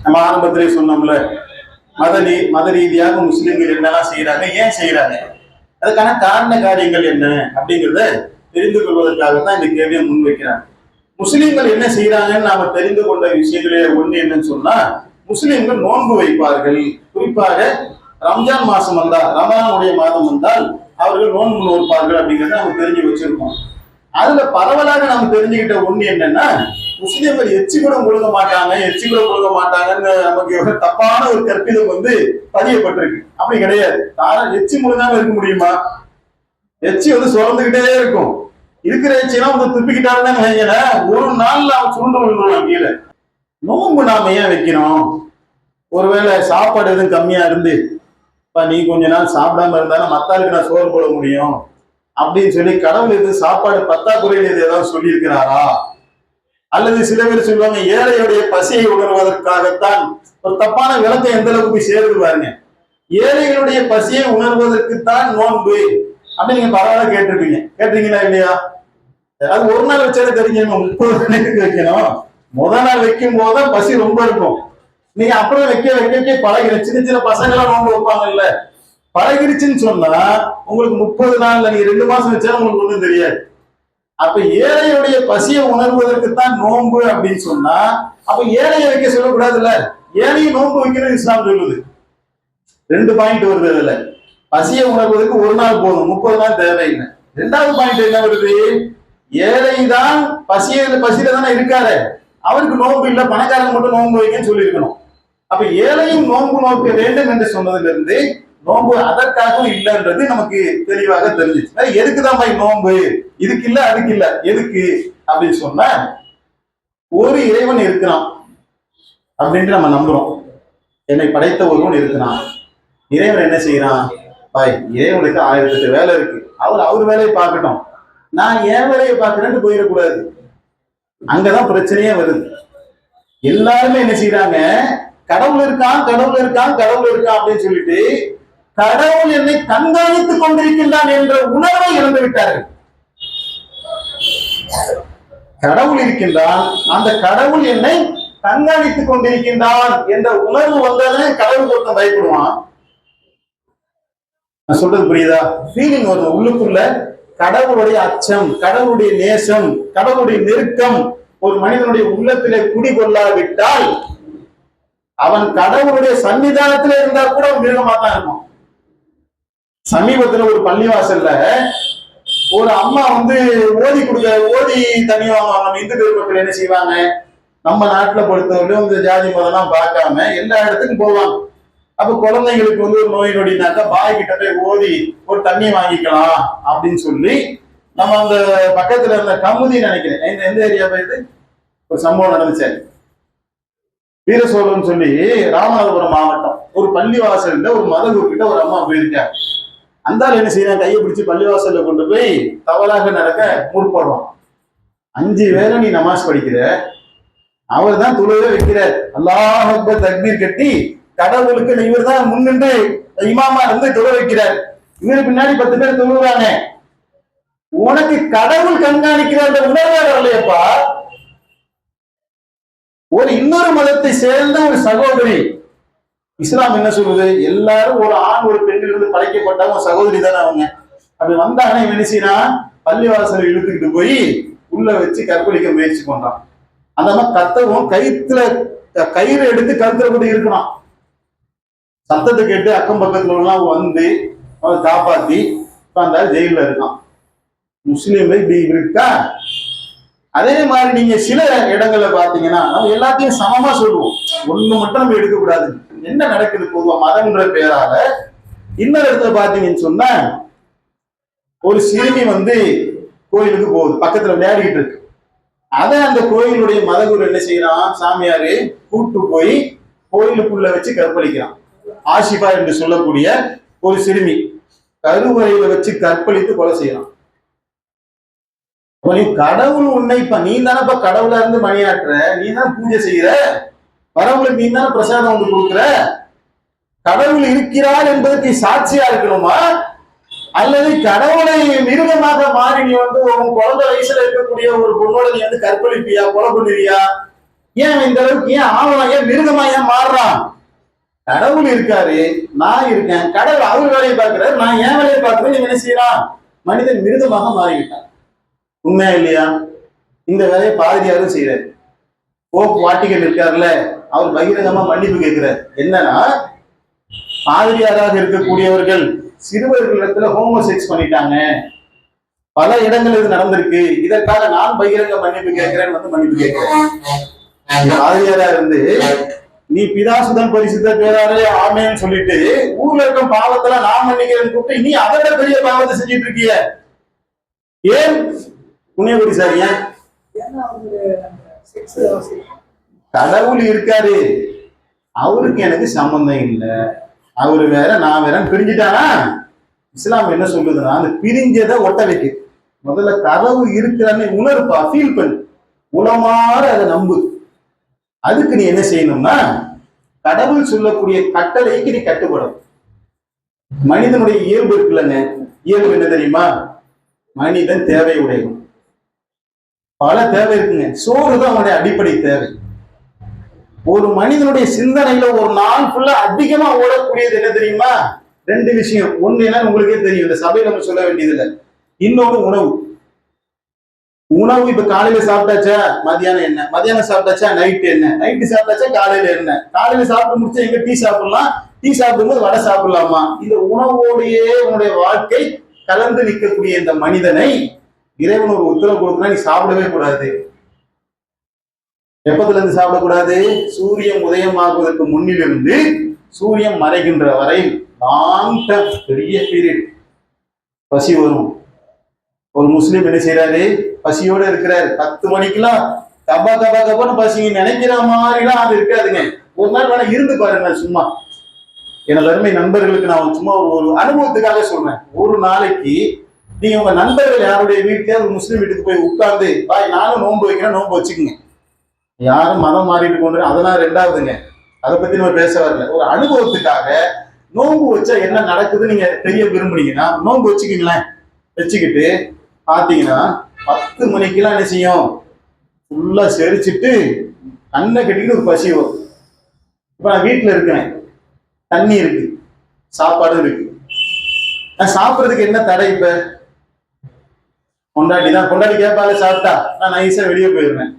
நம்ம ஆரம்பத்திலே சொன்னோம்ல, மத ரீதியாக முஸ்லிம்கள் என்னெல்லாம் செய்யறாங்க, ஏன் செய்யறாங்க, அதுக்கான காரண காரியங்கள் என்ன அப்படிங்கிறத தெரிந்து கொள்வதற்காகத்தான் இந்த கேள்வியை முன்வைக்கிறாங்க. முஸ்லிம்கள் என்ன செய்யறாங்கன்னு நாம தெரிந்து கொண்ட விஷயங்களே ஒண்ணு என்னன்னு சொன்னா, முஸ்லிம்கள் நோன்பு வைப்பார்கள். குறிப்பாக ரம்ஜான் மாசம் வந்தால், ரமலானுடைய மாதம் வந்தால் அவர்கள் நோன்பு நோற்பார்கள் அப்படிங்கிறத நம்ம தெரிஞ்சு வச்சிருக்கோம். அதுல பரவலாக நம்ம தெரிஞ்சுக்கிட்ட ஒண்ணு என்னன்னா, முஸ்லிம்கள் எச்சி கூட முழுக மாட்டாங்கன்னு நமக்கு தப்பான ஒரு கற்பிதம் பதியப்பட்டிருக்கு. அப்படி கிடையாது. எச்சி முழுகாம இருக்க முடியுமா? எச்சி சுரந்துகிட்டே இருக்கும். இருக்கிற எச்சியெல்லாம் துப்பிக்கிட்டாருன்னு ஒரு நாள்ல அவன் சுருண்டு விழுந்துருவான் கீழே. நோன்பு நாம ஏன் வைக்கிறோம்? ஒருவேளை சாப்பாடு எதுவும் கம்மியா இருந்து நீ கொஞ்ச நாள் சாப்பிடாம இருந்தாலும் மத்தாளுக்கு நான் சோறு போட முடியும் அப்படின்னு சொல்லி கடவுள் எது சாப்பாடு பத்தாக்குறையில் எது ஏதாவது சொல்லி இருக்கிறாரா? அல்லது சில பேர் சொல்லுவாங்க ஏழையுடைய பசியை உணர்வதற்காகத்தான். ஒரு தப்பான விளக்கம் எந்த அளவுக்கு போய் சேருது பாருங்க. ஏழைகளுடைய பசியை உணர்வதற்குத்தான் நோன்பு அப்படின்னு நீங்க பரவாயில்ல கேட்டிருக்கீங்களா இல்லையா? அது ஒரு நாள் வச்சாலே தெரிஞ்சிடணும். 30 நாளைக்கு வைக்கணும். முதல் நாள் வைக்கும் போதுதான் பசி ரொம்ப இருக்கும். நீங்க அப்புறம் வைக்க பழகிற சின்ன சின்ன பசங்களாம் நோன்பு வைப்பாங்கல்ல, பழகிருச்சுன்னு சொன்னா உங்களுக்கு 30 நாள்ல நீங்க 2 மாசம் வச்சாலும் உங்களுக்கு ஒண்ணும் தெரியாது. அப்ப ஏழையுடைய பசியை உணர்வதற்குத்தான் நோன்பு அப்படின்னு சொன்னா அப்ப ஏழையை வைக்க சொல்லக்கூடாதுல்ல. ஏழையை நோன்பு வைக்கணும் இஸ்லாம் சொல்லுது. 2 பாயிண்ட் வருது அதுல. பசியை உணர்வதற்கு ஒரு நாள் போதும், 30 நாள் தேவையில்லை. 2வது பாயிண்ட் என்ன வருது? ஏழைதான் பசியில தானே இருக்காரு, அவருக்கு நோன்பு இல்லை, பணக்காரங்க மட்டும் நோன்பு வைக்கன்னு சொல்லியிருக்கணும். அப்ப ஏழையும் நோன்பு நோக்க வேண்டும் என்று சொன்னதுல இருந்து நோன்பு அதற்காகவும் இல்லைன்றது நமக்கு தெளிவாக தெரிஞ்சிச்சு. எதுக்குதான் பாய் நோன்பு? இதுக்கு இல்ல அதுக்கு இல்ல, எதுக்கு அப்படின்னு சொன்னா, ஒரு இறைவன் இருக்கிறான் அப்படின்ட்டு நம்ம நம்புறோம். என்னை படைத்த ஒருவன் இருக்கிறான். இறைவன் என்ன செய்யறான்? பாய் இறைவனுக்கு 1008 வேலை இருக்கு. அவர் வேலையை பார்க்கட்டும், நான் என் வேலையை பார்க்கிறேன்னு போயிடக்கூடாது. அங்கதான் பிரச்சனையே வருது. எல்லாருமே என்ன செய்யறாங்க? கடவுள் இருக்கான் அப்படின்னு சொல்லிட்டு கடவுள் என்னை கண்காணித்துக் கொண்டிருக்கின்றான் என்ற உணர்வை இழந்து விட்டார்கள். கடவுள் இருக்கின்றான், அந்த கடவுள் என்னை கண்காணித்துக் கொண்டிருக்கின்றான் என்ற உணர்வு வந்தாலே கடவுள் ஒருத்தன் பயப்படுவான். நான் சொல்றது புரியுதா? ஃபீலிங் வரும் உள்ளுக்குள்ள. கடவுளுடைய அச்சம், கடவுளுடைய நேசம், கடவுளுடைய நெருக்கம் ஒரு மனிதனுடைய உள்ளத்திலே குடிகொள்ளாவிட்டால் அவன் கடவுளுடைய சன்னிதானத்திலே இருந்தா கூட மிருகமாத்தான் இருக்கும். சமீபத்துல ஒரு பள்ளிவாசல்ல ஒரு அம்மா ஓதி தனியா நம்ம இந்து மக்கள் என்ன செய்வாங்க, நம்ம நாட்டுல பொறுத்தவரையும் இந்த ஜாதி மதம்லாம் பார்க்காம எல்லா இடத்துக்கும் போவாங்க. அப்ப குழந்தைங்களுக்கு ஒரு நோய் நொடினாக்கா பாய் கிட்ட போய் ஓதி ஒரு தண்ணி வாங்கிக்கலாம் அப்படின்னு சொல்லி நம்ம அந்த பக்கத்துல இருந்த கமுதி நினைக்கிறேன், எந்த ஏரியா போயிட்டு ஒரு சம்பவம் நடந்துச்சு. வீரசோழன் சொல்லி ராமநாதபுரம் மாவட்டம் ஒரு பள்ளிவாசல்ல ஒரு மதகுரு கிட்ட ஒரு அம்மா போயிருக்காங்க. அந்த ஆள் என்ன செய்யறான், கையை பிடிச்சி பள்ளிவாசல்ல கொண்டு போய் தவறாக நடக்க முற்படுறான். 5 வேளை நீ நமாஸ் படிக்கிற, அவர் தான் தொழுகை வைக்கிறார், அல்லாஹ் அக்பர் தக்பீர் கட்டி கடவுளுக்கு இவர் தான் முன்னின்று இமாமா இருந்து தொழ வைக்கிறார். இவரு பின்னாடி 10 பேர் தொழுகிறாங்க. உனக்கு கடவுள் கண்காணிக்கிற அந்த உணர்வு வரலையப்பா. ஒரு இன்னொரு மதத்தை சேர்ந்த ஒரு சகோதரி, இஸ்லாம் என்ன சொல்லுது, எல்லாரும் ஒரு ஆண் ஒரு பெண்ணிலிருந்து படைக்கப்பட்டவங்க சகோதரி தானே அவங்க. அப்படி வந்தாங்கன்னா இவன் என்ன செய்யறான், பள்ளிவாசலை இழுத்துக்கிட்டு போய் உள்ள வச்சு கற்பழிக்க முயற்சி பண்றான். அந்த மாதிரி கத்தவும் கயிற்றுல கயிறு எடுத்து கழுத்துல கூட இருக்கிறான். சத்தத்தை கேட்டு அக்கம் பக்கத்துல எல்லாம் வந்து அவன் காப்பாத்தி அந்த ஜெயில இருக்கான். முஸ்லீம்ல இப்படி இருக்கா? அதே மாதிரி நீங்க சில இடங்கள்ல பாத்தீங்கன்னா நம்ம எல்லாத்தையும் சமமா சொல்லுவோம், ஒண்ணு மட்டும் நம்ம எடுக்க கூடாது. என்ன நடக்குது பொதுவா மதம்ன்ற பேரால இன்னொரு இடத்துல பாத்தீங்கன்னு சொன்னா, ஒரு சிறுமி வந்து கோயிலுக்கு போகுது, பக்கத்துல விளையாடிக்கிட்டு இருக்கு. அதை அந்த கோயிலுடைய மதகுரு என்ன செய்யறான், சாமியாரு கூட்டு போய் கோயிலுக்குள்ள வச்சு கற்பழிக்கிறான். ஆஷிபா என்று சொல்லக்கூடிய ஒரு சிறுமி கருவறையில வச்சு கற்பழித்து கொலை செய்யறான். கடவுள் உன்னை இப்ப நீ தானே கடவுளா இருந்து மணியாற்றுற, நீ தான் பூஜை செய்யற, வரவங்களுக்கு நீ தானே பிரசாதம் வந்து கொடுக்குற, கடவுள் இருக்கிறார் என்பதற்கு சாட்சியா இருக்கணுமா? அல்லது கடவுளை மிருகமாக மாறி நீ வந்து உன் குழந்தை வயசுல இருக்கக்கூடிய ஒரு பொண்ணோட நீ வந்து கற்பழிப்பியா, கொலை பண்ணுவியா? ஏன் இந்த அளவுக்கு ஏன் ஆவணம், ஏன் மிருகமா ஏன் மாறுறான்? கடவுள் இருக்காரு, நான் இருக்கேன், கடவுள் அவர் வேலையை பார்க்கிறாரு, நான் ஏன் வேலையை பார்க்கிறேன். நீ என்ன செய்யலாம், மனிதன் மிருகமாக மாறிவிட்டான். உண்மையா இல்லையா? இந்த வேலையை பாதிரியாரும் செய்யறாரு. போப் வாட்டிகன் இருக்காருல்ல, அவர் பகிரங்கமா மன்னிப்பு கேட்கிறார். என்னன்னா, பாதிரியாராக இருக்கக்கூடியவர்கள் சிறுவர்களிடத்துல ஹோமோசெக்ஸ் பண்ணிட்டாங்க, பல இடங்கள் இது நடந்திருக்கு, இதற்காக நான் பகிரங்க மன்னிப்பு கேட்கிறேன்னு வந்து மன்னிப்பு கேட்கிறேன். பாதிரியாரா இருந்து நீ பிதாசுதன் பரிசுத்த பேராரே ஆமேன்னு சொல்லிட்டு ஊர்ல இருக்க பாவத்தெல்லாம் நான் மன்னிக்கிறேன்னு கூப்பிட்டு நீ அதை விட பெரிய பாவத்தை செஞ்சிட்டு இருக்கிய. ஏன் புண்ணியகுடி சார், ஏன் கடவுள் இருக்காரு, அவருக்கு எனக்கு சம்பந்தம் இல்லை, அவரு வேற நான் வேற பிரிஞ்சுட்டானா? இஸ்லாம் என்ன சொல்லுதுன்னா, அந்த பிரிஞ்சதை ஒட்ட வைக்க முதல்ல கடவுள் இருக்கிறான்னு உணர்ப்பா, ஃபீல் பண்ணு, உளமாற அதை நம்பு. அதுக்கு நீ என்ன செய்யணும்னா, கடவுள் சொல்லக்கூடிய கட்டளைக்கு நீ கட்டுப்படும். மனிதனுடைய இயல்பு இருக்குல்லங்க, இயல்பு என்ன தெரியுமா? மனிதன் தேவை உடையவன், பல தேவை இருக்குங்க. சோறு தான் அவனுடைய அடிப்படை தேவை. ஒரு மனிதனுடைய சிந்தனையில ஒரு நாள் ஃபுல்லா அதிகமா ஓடக்கூடியது என்ன தெரியுமா? 2 விஷயம். ஒண்ணு என்ன உங்களுக்கே தெரியும், இந்த சபையில நம்ம சொல்ல வேண்டியது இல்லை. இன்னொன்னு உணவு. உணவு இப்ப காலையில சாப்பிட்டாச்சா மதியானம் என்ன, மதியானம் சாப்பிட்டாச்சா நைட்டு என்ன, நைட்டு சாப்பிட்டாச்சா காலையில என்ன, காலையில சாப்பிட்டு முடிச்சா எங்க டீ சாப்பிடலாம், டீ சாப்பிடும்போது வடை சாப்பிடலாமா? இந்த உணவோடையே உன்னுடைய வாழ்க்கை கலந்து நிற்கக்கூடிய இந்த மனிதனை இறைவன் ஒரு உத்தரவு கொடுக்குறா, நீ சாப்பிடவே கூடாது. எப்பத்துல இருந்து சாப்பிடக்கூடாது? சூரியன் உதயமாகுவதற்கு முன்னிலிருந்து சூரியன் மறைகின்ற வரை லாங் டைம், பெரிய பீரியட் பசி வரும். ஒரு முஸ்லீம் என்ன செய்யறாரு, பசியோட இருக்கிறாரு. 10 மணிக்கெல்லாம் கபா கபா கபான்னு பசிங்க நினைக்கிற மாதிரிலாம் அது இருக்காதுங்க. ஒரு நாள் வேணா இருந்து பாருங்க. சும்மா எனது அருமை நண்பர்களுக்கு நான் சும்மா ஒரு அனுபவத்துக்காக சொல்றேன். ஒரு நாளைக்கு நீங்க உங்க நண்பர்கள் யாருடைய வீட்டுல ஒரு முஸ்லீம் வீட்டுக்கு போய் உட்கார்ந்து, பாய் நானும் நோன்பு வைக்கிறேன், நோன்பு வச்சுக்கோங்க. யாரும் மதம் மாறிட்டு கொண்டு, அதெல்லாம் 2வதுங்க, அதை பத்தி நம்ம பேச வரல. ஒரு அனுபவத்துக்காக நோன்பு வச்சா என்ன நடக்குது நீங்க தெரிய விரும்புனீங்கன்னா நோன்பு வச்சுக்கீங்களேன். வச்சுக்கிட்டு பாத்தீங்கன்னா 10 மணிக்கெல்லாம் என்ன செய்யும், ஃபுல்லா செரிச்சிட்டு கண்ணை கட்டிக்கிட்டு ஒரு பசி வரும். இப்ப நான் வீட்டுல இருக்கேன், தண்ணி இருக்கு, சாப்பாடு இருக்கு, நான் சாப்பிட்றதுக்கு என்ன தடை? இப்ப கொண்டாடி தான், கொண்டாடி கேட்பாங்க சாப்பிட்டா, நான் நைஸா வெளியே போயிடுறேன்.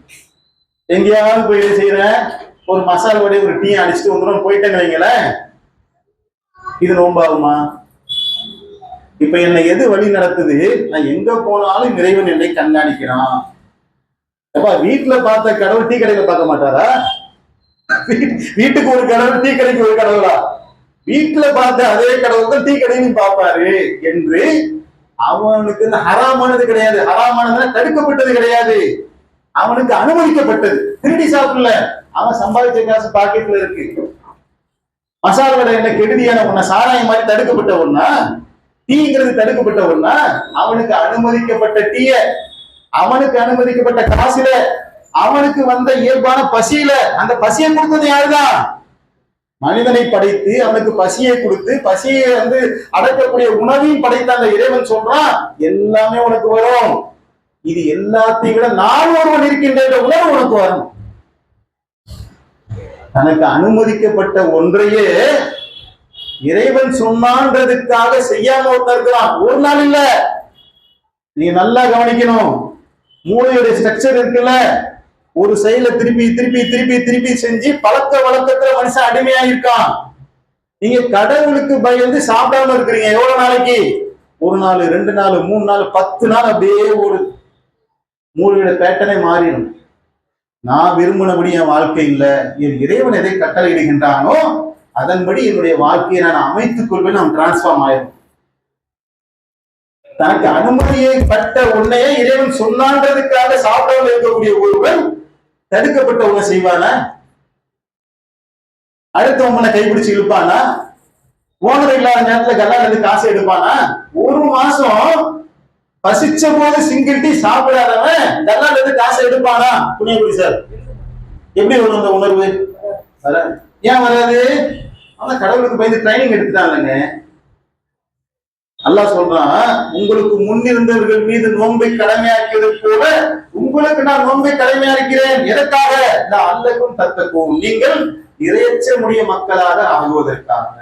எங்கேயாவது போய் செய்யறேன், ஒரு மசாலா வடை ஒரு டீ அடிச்சுட்டு வந்துடும் போயிட்டேன்னு வைங்களேன், இது நோம்பாகுமா? இப்ப என்னை எது வழி நடத்துது? நான் எங்க போனாலும் இறைவன் என்னை கண்காணிக்கிறான். அப்ப வீட்டுல பார்த்த கடவுள் டீ கடையில பார்க்க மாட்டாரா? வீட்டுக்கு ஒரு கடவுள், டீ கடைக்கு ஒரு கடவுளா? வீட்டுல பார்த்த அதே கடவுள் தான் டீ கடையிலும் பார்ப்பாரு என்று அவனுக்கு ஹராமானது கிடையாது. ஹராமானது தடுக்கப்பட்டது கிடையாது, அவனுக்கு அனுமதிக்கப்பட்டது. திருடி சாப்பிடல, அவன் சம்பாதிச்ச காசு பாக்கெட்ல இருக்கு. மசாலா வடை என்ன கெடுதியான ஒண்ணா? சாராயம் மாதிரி தடுக்கப்பட்ட ஒண்ணா? டீங்கிறது தடுக்கப்பட்ட ஒண்ணா? அவனுக்கு அனுமதிக்கப்பட்ட டீய, அவனுக்கு அனுமதிக்கப்பட்ட காசுல, அவனுக்கு வந்த இயல்பான பசியில, அந்த பசியை கொடுத்தது யாருதான்? மனிதனை படைத்து அவனுக்கு பசியை கொடுத்து பசியை அடக்கக்கூடிய உணவையும் படைத்த அந்த இறைவன் சொல்றான், எல்லாமே உனக்கு வரும். இது எல்லாத்தையும் விட நான் ஒருவன் இருக்கின்ற உணர்வு உனக்கு வரும். தனக்கு அனுமதிக்கப்பட்ட ஒன்றையே இறைவன் சொன்னான்றதுக்காக செய்யாம இருக்கிறான். ஒரு நாள் இல்ல, நீங்க நல்லா கவனிக்கணும். மூளையுடைய ஸ்ட்ரக்சர் இருக்குல்ல, ஒரு செயலை திருப்பி திருப்பி திருப்பி திருப்பி செஞ்சு பழக்க வழக்கத்துல மனுஷன் அடிமையா இருக்கான். நீங்க கடவுளுக்கு பயந்து சாப்பிடாம இருக்கிறீங்க. எவ்வளவு நாளைக்கு? ஒரு நாள், 2 நாள், 3 நாள், 10 நாள் அப்படியே ஒரு மூளையோட பேட்டனை மாறிடும். நான் விரும்பினபடி என் வாழ்க்கை இல்லை, என் இறைவன் எதை கட்டளையிடுகின்றானோ அதன்படி என்னுடைய வாழ்க்கையை நான் அமைத்துக் கொள்வேன். நான் டிரான்ஸ்பார்ம் ஆயிடும். தனக்கு அனுமதியை பட்ட உன்னையே இறைவன் சொன்னான்றதுக்காக சாப்பிடாமல் இருக்கக்கூடிய ஒருவன் தடுக்கப்பட்ட உன்னை செய்வானா? அடுத்தவங்களை கைப்பிடிச்சு இழுப்பானா? ஓனர் இல்லாத நேரத்துல கல்லால காசு எடுப்பானா? ஒரு மாசம் பசிச்ச போது சிங்கிள் டீ சாப்பிடாதவன் கல்லால இருந்து காசை எடுப்பானா? புண்ணியகுடி சார், எப்படி வரும் அந்த உணர்வு? ஏன் வராது? ஆனா கடவுளுக்கு பயந்து ட்ரைனிங் எடுத்துட்டாங்க. அல்லாஹ் சொல்றான், உங்களுக்கு முன்னிருந்தவர்கள் மீது நோன்பை கடமையாக்கியது போல உங்களுக்கு நான் நோன்பை கடமையாக்கிறேன். எதற்காக? நான் அல்லக்கும் தத்தக்கும், நீங்கள் இறையச்சமுடைய மக்களாக ஆகுவதற்காக.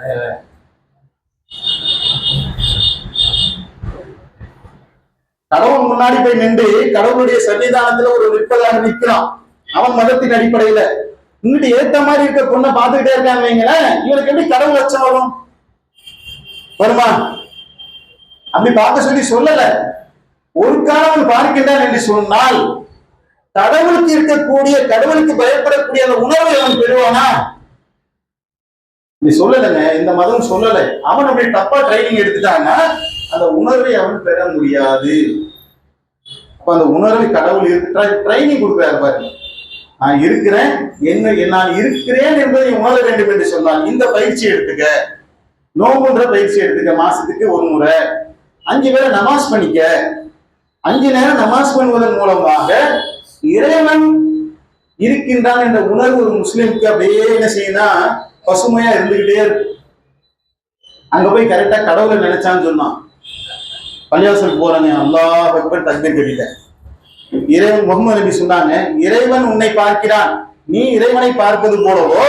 கடவுள் முன்னாடி போய் நின்று கடவுளுடைய சன்னிதானத்துல ஒரு நிற்பதாக நிற்கிறான். அவன் மதத்தின் அடிப்படையில இங்கிட்டு ஏத்த மாதிரி இருக்க பொண்ணை பார்த்துக்கிட்டே இருக்காங்க வைங்களேன், இவனுக்கு எப்படி கடவுள் அச்சம் வரும்? வருமா? அப்படி பார்க்க சொல்லி சொல்லல. ஒரு காலம் பார்க்கின்றான் என்று சொன்னால் கடவுளுக்கு இருக்கக்கூடிய, கடவுளுக்கு பயப்படக்கூடிய அந்த உணர்வை அவன் பெறுவானா? நீ சொல்லலைங்க, இந்த மதம் சொல்லல. அவன் அப்படி தப்பா ட்ரைனிங் எடுத்துட்டான்னா அந்த உணர்வை அவன் பெற முடியாது. அப்ப அந்த உணர்வை கடவுள் ட்ரைனிங் கொடுக்கிறாரு பாருங்க. நான் இருக்கிறேன், நான் இருக்கிறேன் என்பதை உணர வேண்டும் என்று சொன்னால் இந்த பயிற்சி எடுத்துக்க, நோம்புன்ற பயிற்சி எடுத்துக்க. மாசத்துக்கு ஒரு முறை 5 வேளை நமாஸ் பண்ணிக்க. 5 நேரம் நமாஸ் பண்ணுவதன் மூலமாக இறைவன் இருக்கின்றான் என்ற உணர்வு ஒரு முஸ்லிமுக்கு அப்படியே என்ன செய்யும்னா பசுமையா இருந்துகிட்டே இருக்கு. அங்க போய் கரெக்டா கடவுளை நினைச்சான்னு சொன்னான். பள்ளிவாசலுக்கு போறாங்க, அல்லாஹ் அக்பர் தக்பீர் கட்டிட்டேன். இறைவன் முகமது நபி சொன்னாங்க, இறைவன் உன்னை பார்க்கிறான், நீ இறைவனை பார்ப்பது போலவோ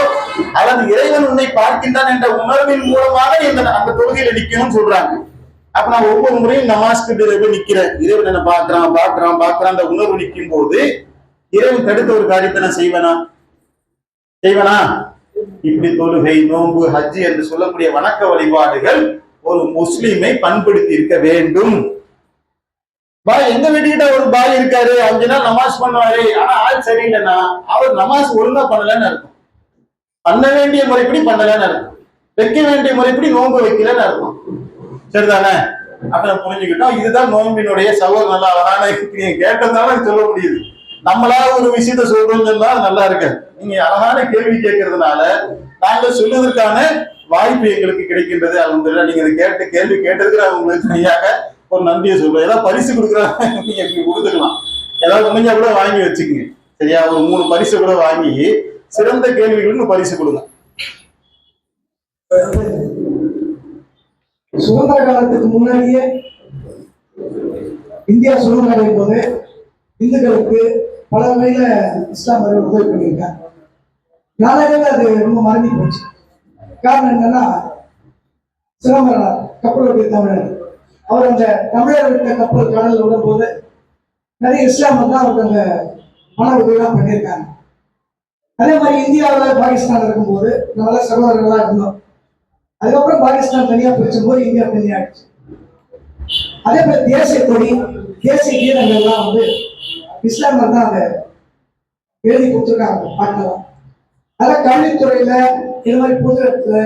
அவன் இறைவன் உன்னை பார்க்கின்றான் என்ற உணர்வின் மூலமாக அந்த தொழுகையில நிக்கணும்னு சொல்றாங்க. அப்ப நான் ஒவ்வொரு முறையும் நமாஸ்க்கு நிக்கிறேன், இறைவன் என்ன பார்க்கிறான் அந்த உணர்வு நிற்கும் போது இறைவன் தடுத்த ஒரு காரியத்தை நான் செய்வனா? இப்படி தொழுகை, நோன்பு, ஹஜ்ஜி என்று சொல்லக்கூடிய வணக்க வழிபாடுகள் ஒரு முஸ்லிமை பண்படுத்தி இருக்க வேண்டும். பாய், எங்க வீட்டுக்கிட்ட ஒரு பாய் இருக்காரு, 5 நாள் நமாஸ் பண்ணுவாரு, ஆனா ஆள் சரியில்லைன்னா அவர் நமாஸ் ஒழுங்கா பண்ணலன்னு அர்த்தம். பண்ண வேண்டிய முறைப்படி பண்ணலன்னு அர்த்தம். வைக்க வேண்டிய முறைப்படி நோன்பு வைக்கலன்னு அர்த்தம். சரிதானே? அப்ப நம்ம புரிஞ்சுக்கிட்டோம். இதுதான் நோன்பினுடைய சகோதர. நல்லா அழகான நீங்க கேட்டதுனால சொல்ல முடியுது. நம்மளா ஒரு விஷயத்த சொல்றோம்னு சொன்னா நல்லா இருக்கு. நீங்க அழகான கேள்வி கேட்கறதுனால நாங்கள் சொல்லுவதற்கான வாய்ப்பு எங்களுக்கு கிடைக்கின்றது. அல்ஹம்துலில்லாஹ். நீங்க கேட்ட கேள்வி கேட்டதுக்கு நான் உங்களுக்கு தனியாக ஒரு நன்றியை சொல்றேன். ஏதாவது பரிசு கொடுக்குறாங்க, நீங்க கொடுத்துக்கலாம். ஏதாவது முடிஞ்சா கூட வாங்கி வச்சுக்கோங்க. சரியா? ஒரு 3 பரிசு கூட வாங்கி சிறந்த கேள்விகளுக்கு பரிசு கொடுங்க. சுதந்திர காலத்துக்கு முன்னாடியே இந்தியா சுதந்திரம் அடையும் போது இந்துக்களுக்கு பல வகையில இஸ்லாம் உதவி பண்ணியிருக்காங்க. நாளையில அது ரொம்ப மறந்து போச்சு. காரணம் என்னன்னா, சிதம்பரம் கப்பலுடைய தமிழர் அவர் அந்த தமிழர் விட்ட கப்பல் கடலில் விடும் போது நிறைய இஸ்லாமர் தான் அவருக்கு அங்க பண உதவிலாம் பண்ணியிருக்காங்க. அதே மாதிரி இந்தியாவில் பாகிஸ்தான் இருக்கும்போது நம்மள சகோதரர்களா இருந்தோம். அதுக்கப்புறம் பாகிஸ்தான் தனியா பிரிச்சும் போது இந்தியா தனியாயிடுச்சு. அதே மாதிரி தேசிய கொடி, தேசிய கீதங்கள்லாம் இஸ்லாமர் தான் அதை எழுதி கொடுத்துருக்காங்க பாட்டெல்லாம். அதெல்லாம் கல்வித்துறையில இது மாதிரி புத்தகத்துல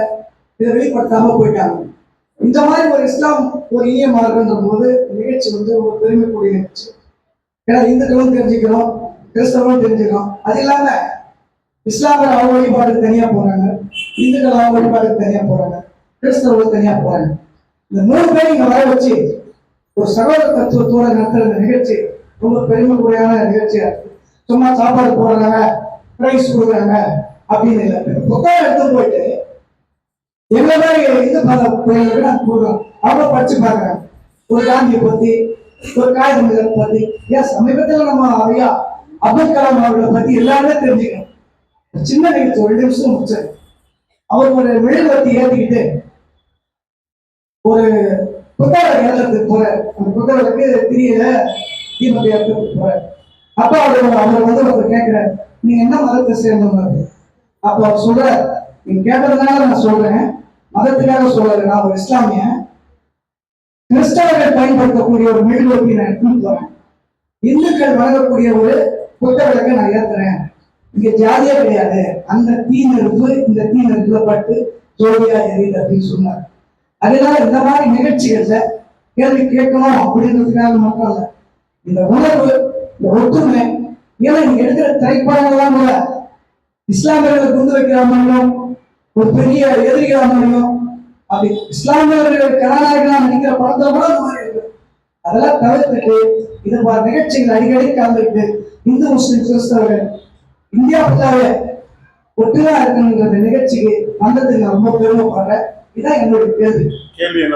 இதை வெளிப்படுத்தாம போயிட்டாங்க. இந்த மாதிரி ஒரு இஸ்லாம் ஒரு இனிய மார்க்கன்ற போது நிகழ்ச்சி ஒரு பெருமைக்குரிய நிகழ்ச்சி. ஏன்னா இந்துக்களும் தெரிஞ்சுக்கிறோம், கிறிஸ்தவங்களும் தெரிஞ்சுக்கிறோம். அது இல்லாம இஸ்லாமியர் அவங்க வழிபாடுக்கு தனியா போறாங்க, இந்துக்கள் அவங்க வழிபாடுக்கு தனியா போறாங்க, கிறிஸ்தவர்கள் தனியா போறாங்க. இந்த 3 பேர் இங்க வர வச்சு ஒரு சகோதர தத்துவத்தோட நடத்துற இந்த நிகழ்ச்சி ரொம்ப பெருமைக்குறையான நிகழ்ச்சியா இருக்கு. சும்மா சாப்பாடு போடுறாங்க, பிரைஸ் கொடுக்குறாங்க அப்படின்னு இல்லை. புத்தகம் எடுத்து போயிட்டு எங்க மாதிரி இந்து மத பிள்ளைகளுக்கு நான் கொடுக்குறோம். அவங்க படிச்சு பாக்குறாங்க. ஒரு காந்தியை பத்தி, ஒரு காகிதங்களை பத்தி, ஏன் சமீபத்தில் நம்ம ஐயா அப்துல் கலாம் அவர்களை பத்தி எல்லாருமே தெரிஞ்சுக்கணும். சின்ன நிகழ்ச்சி 2 நிமிஷம் முடிச்சாரு. அவர் ஒரு மெழுகுவர்த்தி ஏற்றிக்கிட்டு ஒரு புத்தகம் ஏற்றத்துக்கு போற, அந்த புத்தகத்துக்கு திரியல தீபத்தை ஏற்றத்துக்கு போற. அப்ப அவர் வந்து ஒருத்தர் கேட்கிறார், நீங்க என்ன மதத்தை சேர்ந்தவங்க? அப்ப அவர் சொல்ற, நீங்க கேட்டதுனால நான் சொல்றேன், மதத்துக்காக சொல்லல, நான் ஒரு இஸ்லாமிய. கிறிஸ்தவர்கள் பயன்படுத்தக்கூடிய ஒரு மெழுகுவர்த்தி நான் எடுத்துட்டு போறேன், இந்துக்கள் வழங்கக்கூடிய ஒரு புத்தகத்தை நான் ஏத்துறேன். இங்க ஜாதியா கிடையாது, அந்த தீ நெருப்பு இந்த தீ நெருப்புல பட்டு ஜோதியா எரியுது அப்படின்னு சொன்னார். அதனால இந்த மாதிரி நிகழ்ச்சிகள்ல கேள்வி கேட்கணும் அப்படின்றதுக்காக மட்டும் இல்ல, இந்த உணர்வு, இந்த ஒற்றுமை. ஏன்னா இங்க எடுக்கிற திரைப்படங்கள்லாம் கூட இஸ்லாமியர்களை கொண்டு வைக்கிற மாதிரியும் ஒரு பெரிய எதிரிகளா மாதிரியும், அப்படி இஸ்லாமியர்கள் கதாநாயகனா நினைக்கிற படத்தை கூட அந்த மாதிரி இருக்கு. அதெல்லாம் தவிர்த்துட்டு இது மாதிரி நிகழ்ச்சிகள் அடிக்கடி கலந்துட்டு இந்து முஸ்லிம் கிறிஸ்தவர்கள் இந்தியா ஃபுல்லாவே ஒற்றுமையா இருக்குங்கிற நிகழ்ச்சிக்கு வந்ததுக்கு நான் ரொம்ப பெருமைப்படுறேன். இதான் என்னுடைய கேள்வி. கேள்வி என்ன?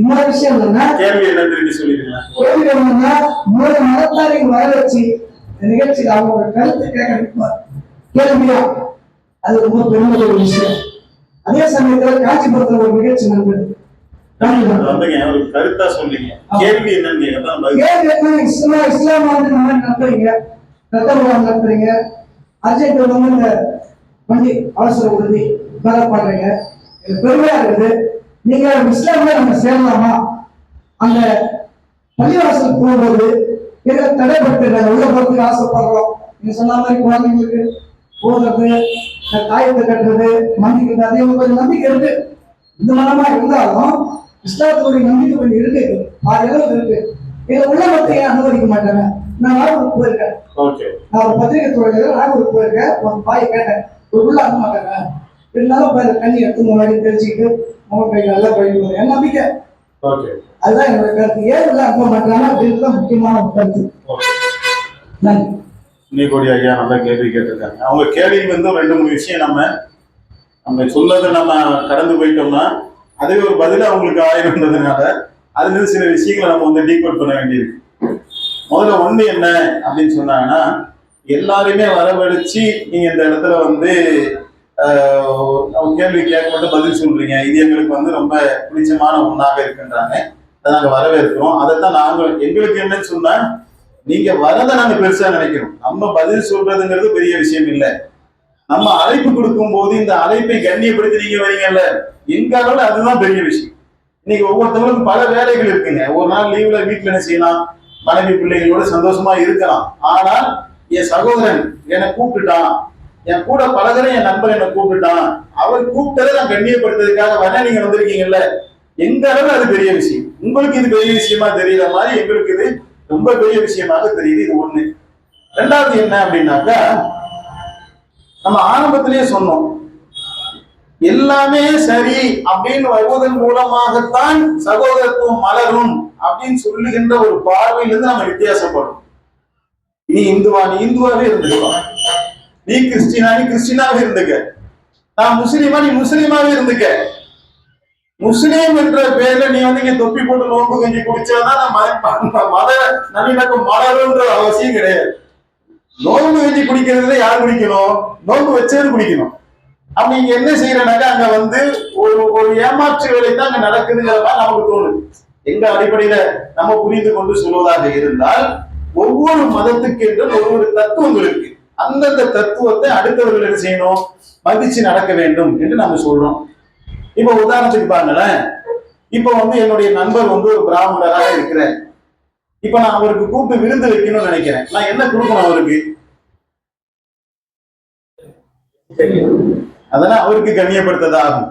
இன்னொரு விஷயம் என்னன்னா, கேள்வி என்னன்னு சொல்லிடுங்க. கேள்வி என்னன்னா, 3 மதத்தாரையும் வர வச்சு இந்த நிகழ்ச்சியில் அவங்களோட கருத்து கேட்க கேள்வியா, அது ரொம்ப பெருமை ஒரு விஷயம். அதே சமயத்துல காஞ்சிபுரத்துல ஒரு நிகழ்ச்சி நடந்தது. கருத்தா சொல்றீங்க, கேள்வி என்னன்னு இஸ்லாம் வந்து இந்த மாதிரி நடத்துறீங்க, ரத்த விழா நடத்துறீங்க, அர்ஜென்ட் வந்து இந்த வண்டி அவசர உறுதி வேலை பண்றீங்க, இது பெருமையா இருக்குது. நீங்க இஸ்லாம்ல நம்ம சேரலாமா? அந்த பள்ளிவாசல் போகும்போது எங்களை தடைப்பட்டு நாங்கள் உள்ள போறதுக்கு ஆசைப்படுறோம். நீங்க சொன்ன மாதிரி குழந்தைங்களுக்கு போடுறது, காயத்தை கட்டுறது, மன்னிக்கிறது, அதே கொஞ்சம் நம்பிக்கை இருக்கு. இந்த மனமா இருந்தாலும் இஸ்லாத்துடைய நம்பிக்கை கொஞ்சம் இருக்கு, அளவுக்கு இருக்கு. இதை உள்ள மட்டும் ஏன் அனுமதிக்க மாட்டாங்க? நான் நாகூருக்கு போயிருக்கேன், நான் ஒரு பத்திரிகை துறையில நாகூருக்கு போயிருக்கேன். ஒரு பாய் கேட்டேன், ஒரு உள்ள அனுப்ப மாட்டாங்க, இருந்தாலும் கண்ணி எடுத்து முன்னாடி தெரிஞ்சுக்கிட்டு அவங்க கை நல்லா கழிவு என் நம்பிக்கை. அதுதான் என்னோட கருத்து. ஏன் உள்ள அனுப்ப மாட்டாங்க அப்படின்றதுதான் முக்கியமான ஒரு கருத்து. நன்றி. இன்னைக்கு ஐயா நல்லா கேள்வி கேட்டிருக்காங்க. அவங்க கேள்விக்கு வந்து 2-3 விஷயம் நம்ம சொன்னதை நம்ம கடந்து போயிட்டோம்னா அதுவே ஒரு பதில் அவங்களுக்கு ஆயிருந்ததுனால அதுல இருந்து சில விஷயங்களை நம்ம வந்து டீகோட் பண்ண வேண்டியிருக்கு. முதல்ல ஒண்ணு என்ன அப்படின்னு சொன்னாங்கன்னா, எல்லாருமே வரவழைச்சு நீங்க இந்த இடத்துல வந்து கேள்வி கேட்க மட்டும் பதில் சொல்றீங்க, இது எங்களுக்கு வந்து ரொம்ப பிடிச்சமான ஒன்றாக இருக்குன்றாங்க. அதை நாங்க வரவேற்கிறோம். அதைத்தான் எங்களுக்கு என்னன்னு சொன்னா, நீங்க வரதை நாங்க பெருசா நினைக்கிறோம். நம்ம பதில் சொல்றதுங்கிறது பெரிய விஷயம் இல்லை. நம்ம அழைப்பு கொடுக்கும் போது இந்த அழைப்பை கண்ணியப்படுத்தி நீங்க வரீங்கல்ல, எங்க அளவுல அதுதான் பெரிய விஷயம். இன்னைக்கு ஒவ்வொருத்தவங்களுக்கும் பல வேலைகள் இருக்குங்க. ஒரு நாள் லீவ்ல வீட்டுல என்ன செய்யலாம், மனைவி பிள்ளைகளோட சந்தோஷமா இருக்கலாம். ஆனால் என் சகோதரன் என்னை கூப்பிட்டுட்டான், என் கூட பழகிற என் நண்பர் என்னை கூப்பிட்டுட்டான், அவர் கூப்பிட்டதை நான் கண்ணியப்படுத்துறதுக்காக வர நீங்க வந்திருக்கீங்கல்ல, எங்க அளவுல அது பெரிய விஷயம். உங்களுக்கு இது பெரிய விஷயமா தெரியற மாதிரி எங்களுக்கு இது ரொம்ப பெரிய விஷயமாக தெரியுது. இது ஒண்ணு. 2வது என்ன அப்படின்னாக்கா, நம்ம ஆரம்பத்திலேயே சொன்னோம், எல்லாமே சரி அப்படின்னு வருவதன் மூலமாகத்தான் சகோதரத்துவம் மலரும் அப்படின்னு சொல்லுகின்ற ஒரு பார்வையிலிருந்து நம்ம வித்தியாசப்படும். நீ இந்துவா, நீ இந்துவாவே இருந்துக்கலாம். நீ கிறிஸ்டினா, நீ கிறிஸ்டினாவே இருந்துக்க. நான் முஸ்லீமா, நீ முஸ்லீமாவே இருந்துக்க. முஸ்லீம் என்ற பேர்ல நீ வந்து இங்க தொப்பி போட்டு நோன்பு கஞ்சி குடிச்சாதான் மத நல்லிணக்கம் மலருன்ற அவசியம் கிடையாது. நோன்பு கஞ்சி குடிக்கிறதுல யார் குடிக்கணும்? நோன்பு வச்சது குடிக்கணும். அப்ப நீங்க என்ன செய்யறனாக்கா, அங்க வந்து ஒரு ஏமாற்று வேலை தான் அங்க நடக்குதுங்கிற மாதிரி நமக்கு தோணுது. எங்க அடிப்படையில நம்ம புரிந்து கொண்டு சொல்வதாக இருந்தால், ஒவ்வொரு மதத்துக்கு என்று ஒவ்வொரு தத்துவம் இருக்கு. அந்தந்த தத்துவத்தை அடுத்தவர்கள் என்ன செய்யணும், மதிச்சு நடக்க வேண்டும் என்று நம்ம சொல்றோம். இப்ப உதாரணத்துக்கு பாருங்களேன், இப்ப வந்து என்னுடைய நண்பர் வந்து ஒரு பிராமணராக இருக்கிறேன். இப்ப நான் அவருக்கு கூப்பிட்டு விருந்து வைக்கணும்னு நினைக்கிறேன். நான் என்ன கொடுக்கணும் அவருக்கு? அதெல்லாம் அவருக்கு கண்ணியப்படுத்ததாகும்.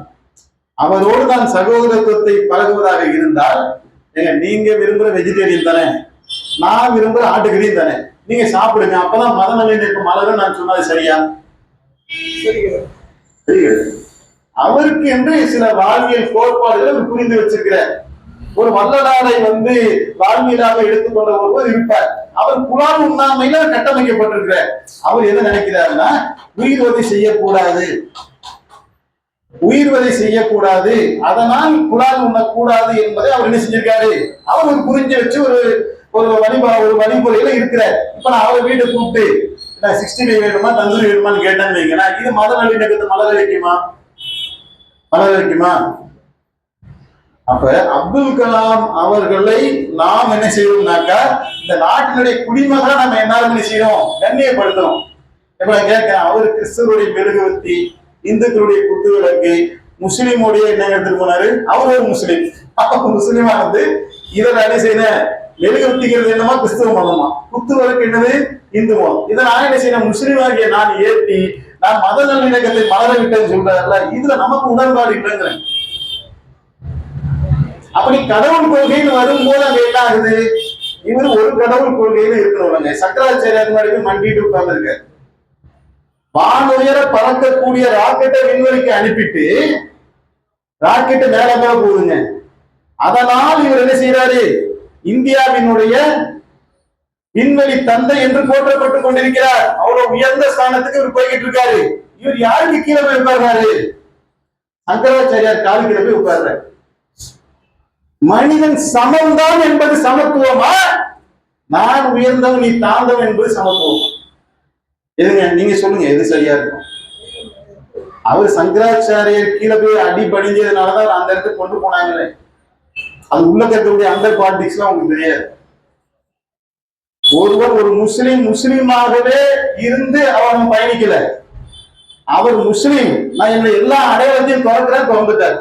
அவரோடு நான் சகோதரத்துவத்தை பழகுவதாக இருந்தால், நீங்க விரும்புற வெஜிடேரியன் தானே, நான் விரும்புற ஆட்டுக்கறியும் தானே, நீங்க சாப்பிடுங்க, அப்பதான் மத நல்லிணக்கம் மலரும் நான் சொன்னது சரியா? சரி. அவருக்கு என்று சில வாழ்வியல் கோட்பாடுகளை அவர் புரிந்து வச்சிருக்கிறார். ஒரு வல்லலாரை வாழ்வியலாக எடுத்துக்கொண்ட ஒருவர் இருப்பார். அவர் குரான் உண்ணாமையில கட்டமைக்கப்பட்டிருக்கிறார். அவர் என்ன நினைக்கிறாருன்னா, உயிர்வதை செய்யக்கூடாது, உயிர்வதை செய்யக்கூடாது, அதனால் குரான் உண்ணக்கூடாது என்பதை அவர் என்ன செஞ்சிருக்காரு, அவர் ஒரு புரிஞ்சு வச்சு ஒரு ஒரு வழிமுறையில இருக்கிறார். இப்ப நான் அவரை வீட்டை கூப்பிட்டு 65 வேணுமா தந்தூரி வேணுமான்னு கேட்டேன்னு வைங்களா, இது மத நல்லிணக்கத்தை மலர வைக்குமா? அப்ப அப்துல் கலாம் அவர்களை நாம் என்ன செய்யறோம்னாக்கா, இந்த நாட்டினுடைய குடிமகனா நம்ம எல்லாரும் என்ன செய்யறோம், கண்ணியப்படுத்தணும். இப்ப நான் கேட்கிறேன், அவர் கிறிஸ்தவருடைய மெழுகுவர்த்தி, இந்துக்களுடைய குத்து விளக்கு, முஸ்லீமுடைய என்ன எடுத்துட்டு போனாரு, அவர் ஒரு முஸ்லீம். முஸ்லீமா இதில் என்ன செய்யணும், மெழுகுவர்த்திக்கிறது என்னமா கிறிஸ்தவ மதமா, குத்து விளக்கு என்னது இந்து மதம். இதை நான் என்ன செய்யணும், முஸ்லீமாகிய நான் ஏற்றி நான் மத நல்லிணக்கத்தை மலர விட்டேன்னு சொல்றாருல, இதுல நமக்கு உடன்பாடு இல்லைங்கிறேன். அப்படி கடவுள் கொள்கைன்னு வரும்போது அங்க என்ன ஆகுது, இவர் ஒரு கடவுள் கொள்கையில இருக்கிறவங்க. சங்கராச்சாரியார் முன்னாடி மண்டிட்டு உட்கார்ந்து இருக்காரு. வானுயர பறக்கக்கூடிய ராக்கெட்டை விண்வெளிக்கு அனுப்பிட்டு ராக்கெட்டு மேல மேல போகுதுங்க. அதனால் இவர் என்ன செய்யறாரு, இந்தியாவினுடைய விண்வெளி தந்தை என்று போற்றப்பட்டுக் கொண்டிருக்கிறார். அவ்வளவு உயர்ந்த ஸ்தானத்துக்கு இவர் போய்கிட்டு இருக்காரு. இவர் யாருக்கு கீழே போய் உட்கார்றாரு, சங்கராச்சாரியார் காலு கீழே போய் உட்கார்றாரு. மனிதன் சமம்தான் என்பது சமத்துவமா, நான் உயர்ந்தவன் நீ தாழ்ந்தவன் என்பது சமத்துவம்? எதுங்க நீங்க சொல்லுங்க, எது சரியா இருக்கும்? அவர் சங்கராச்சாரியர் கீழே போய் அடி படிஞ்சதுனாலதான் அந்த இடத்துக்கு கொண்டு போனாங்களே. அது உள்ள இருக்கக்கூடிய அந்த பாலிடிக்ஸ் எல்லாம் உங்களுக்கு தெரியாது. ஒருவர் ஒரு முஸ்லீமாகவே இருந்து அவன் பயணிக்கல. அவர் முஸ்லீம், நான் என்னுடைய எல்லா அடையாளத்தையும் திறந்துட்டார்.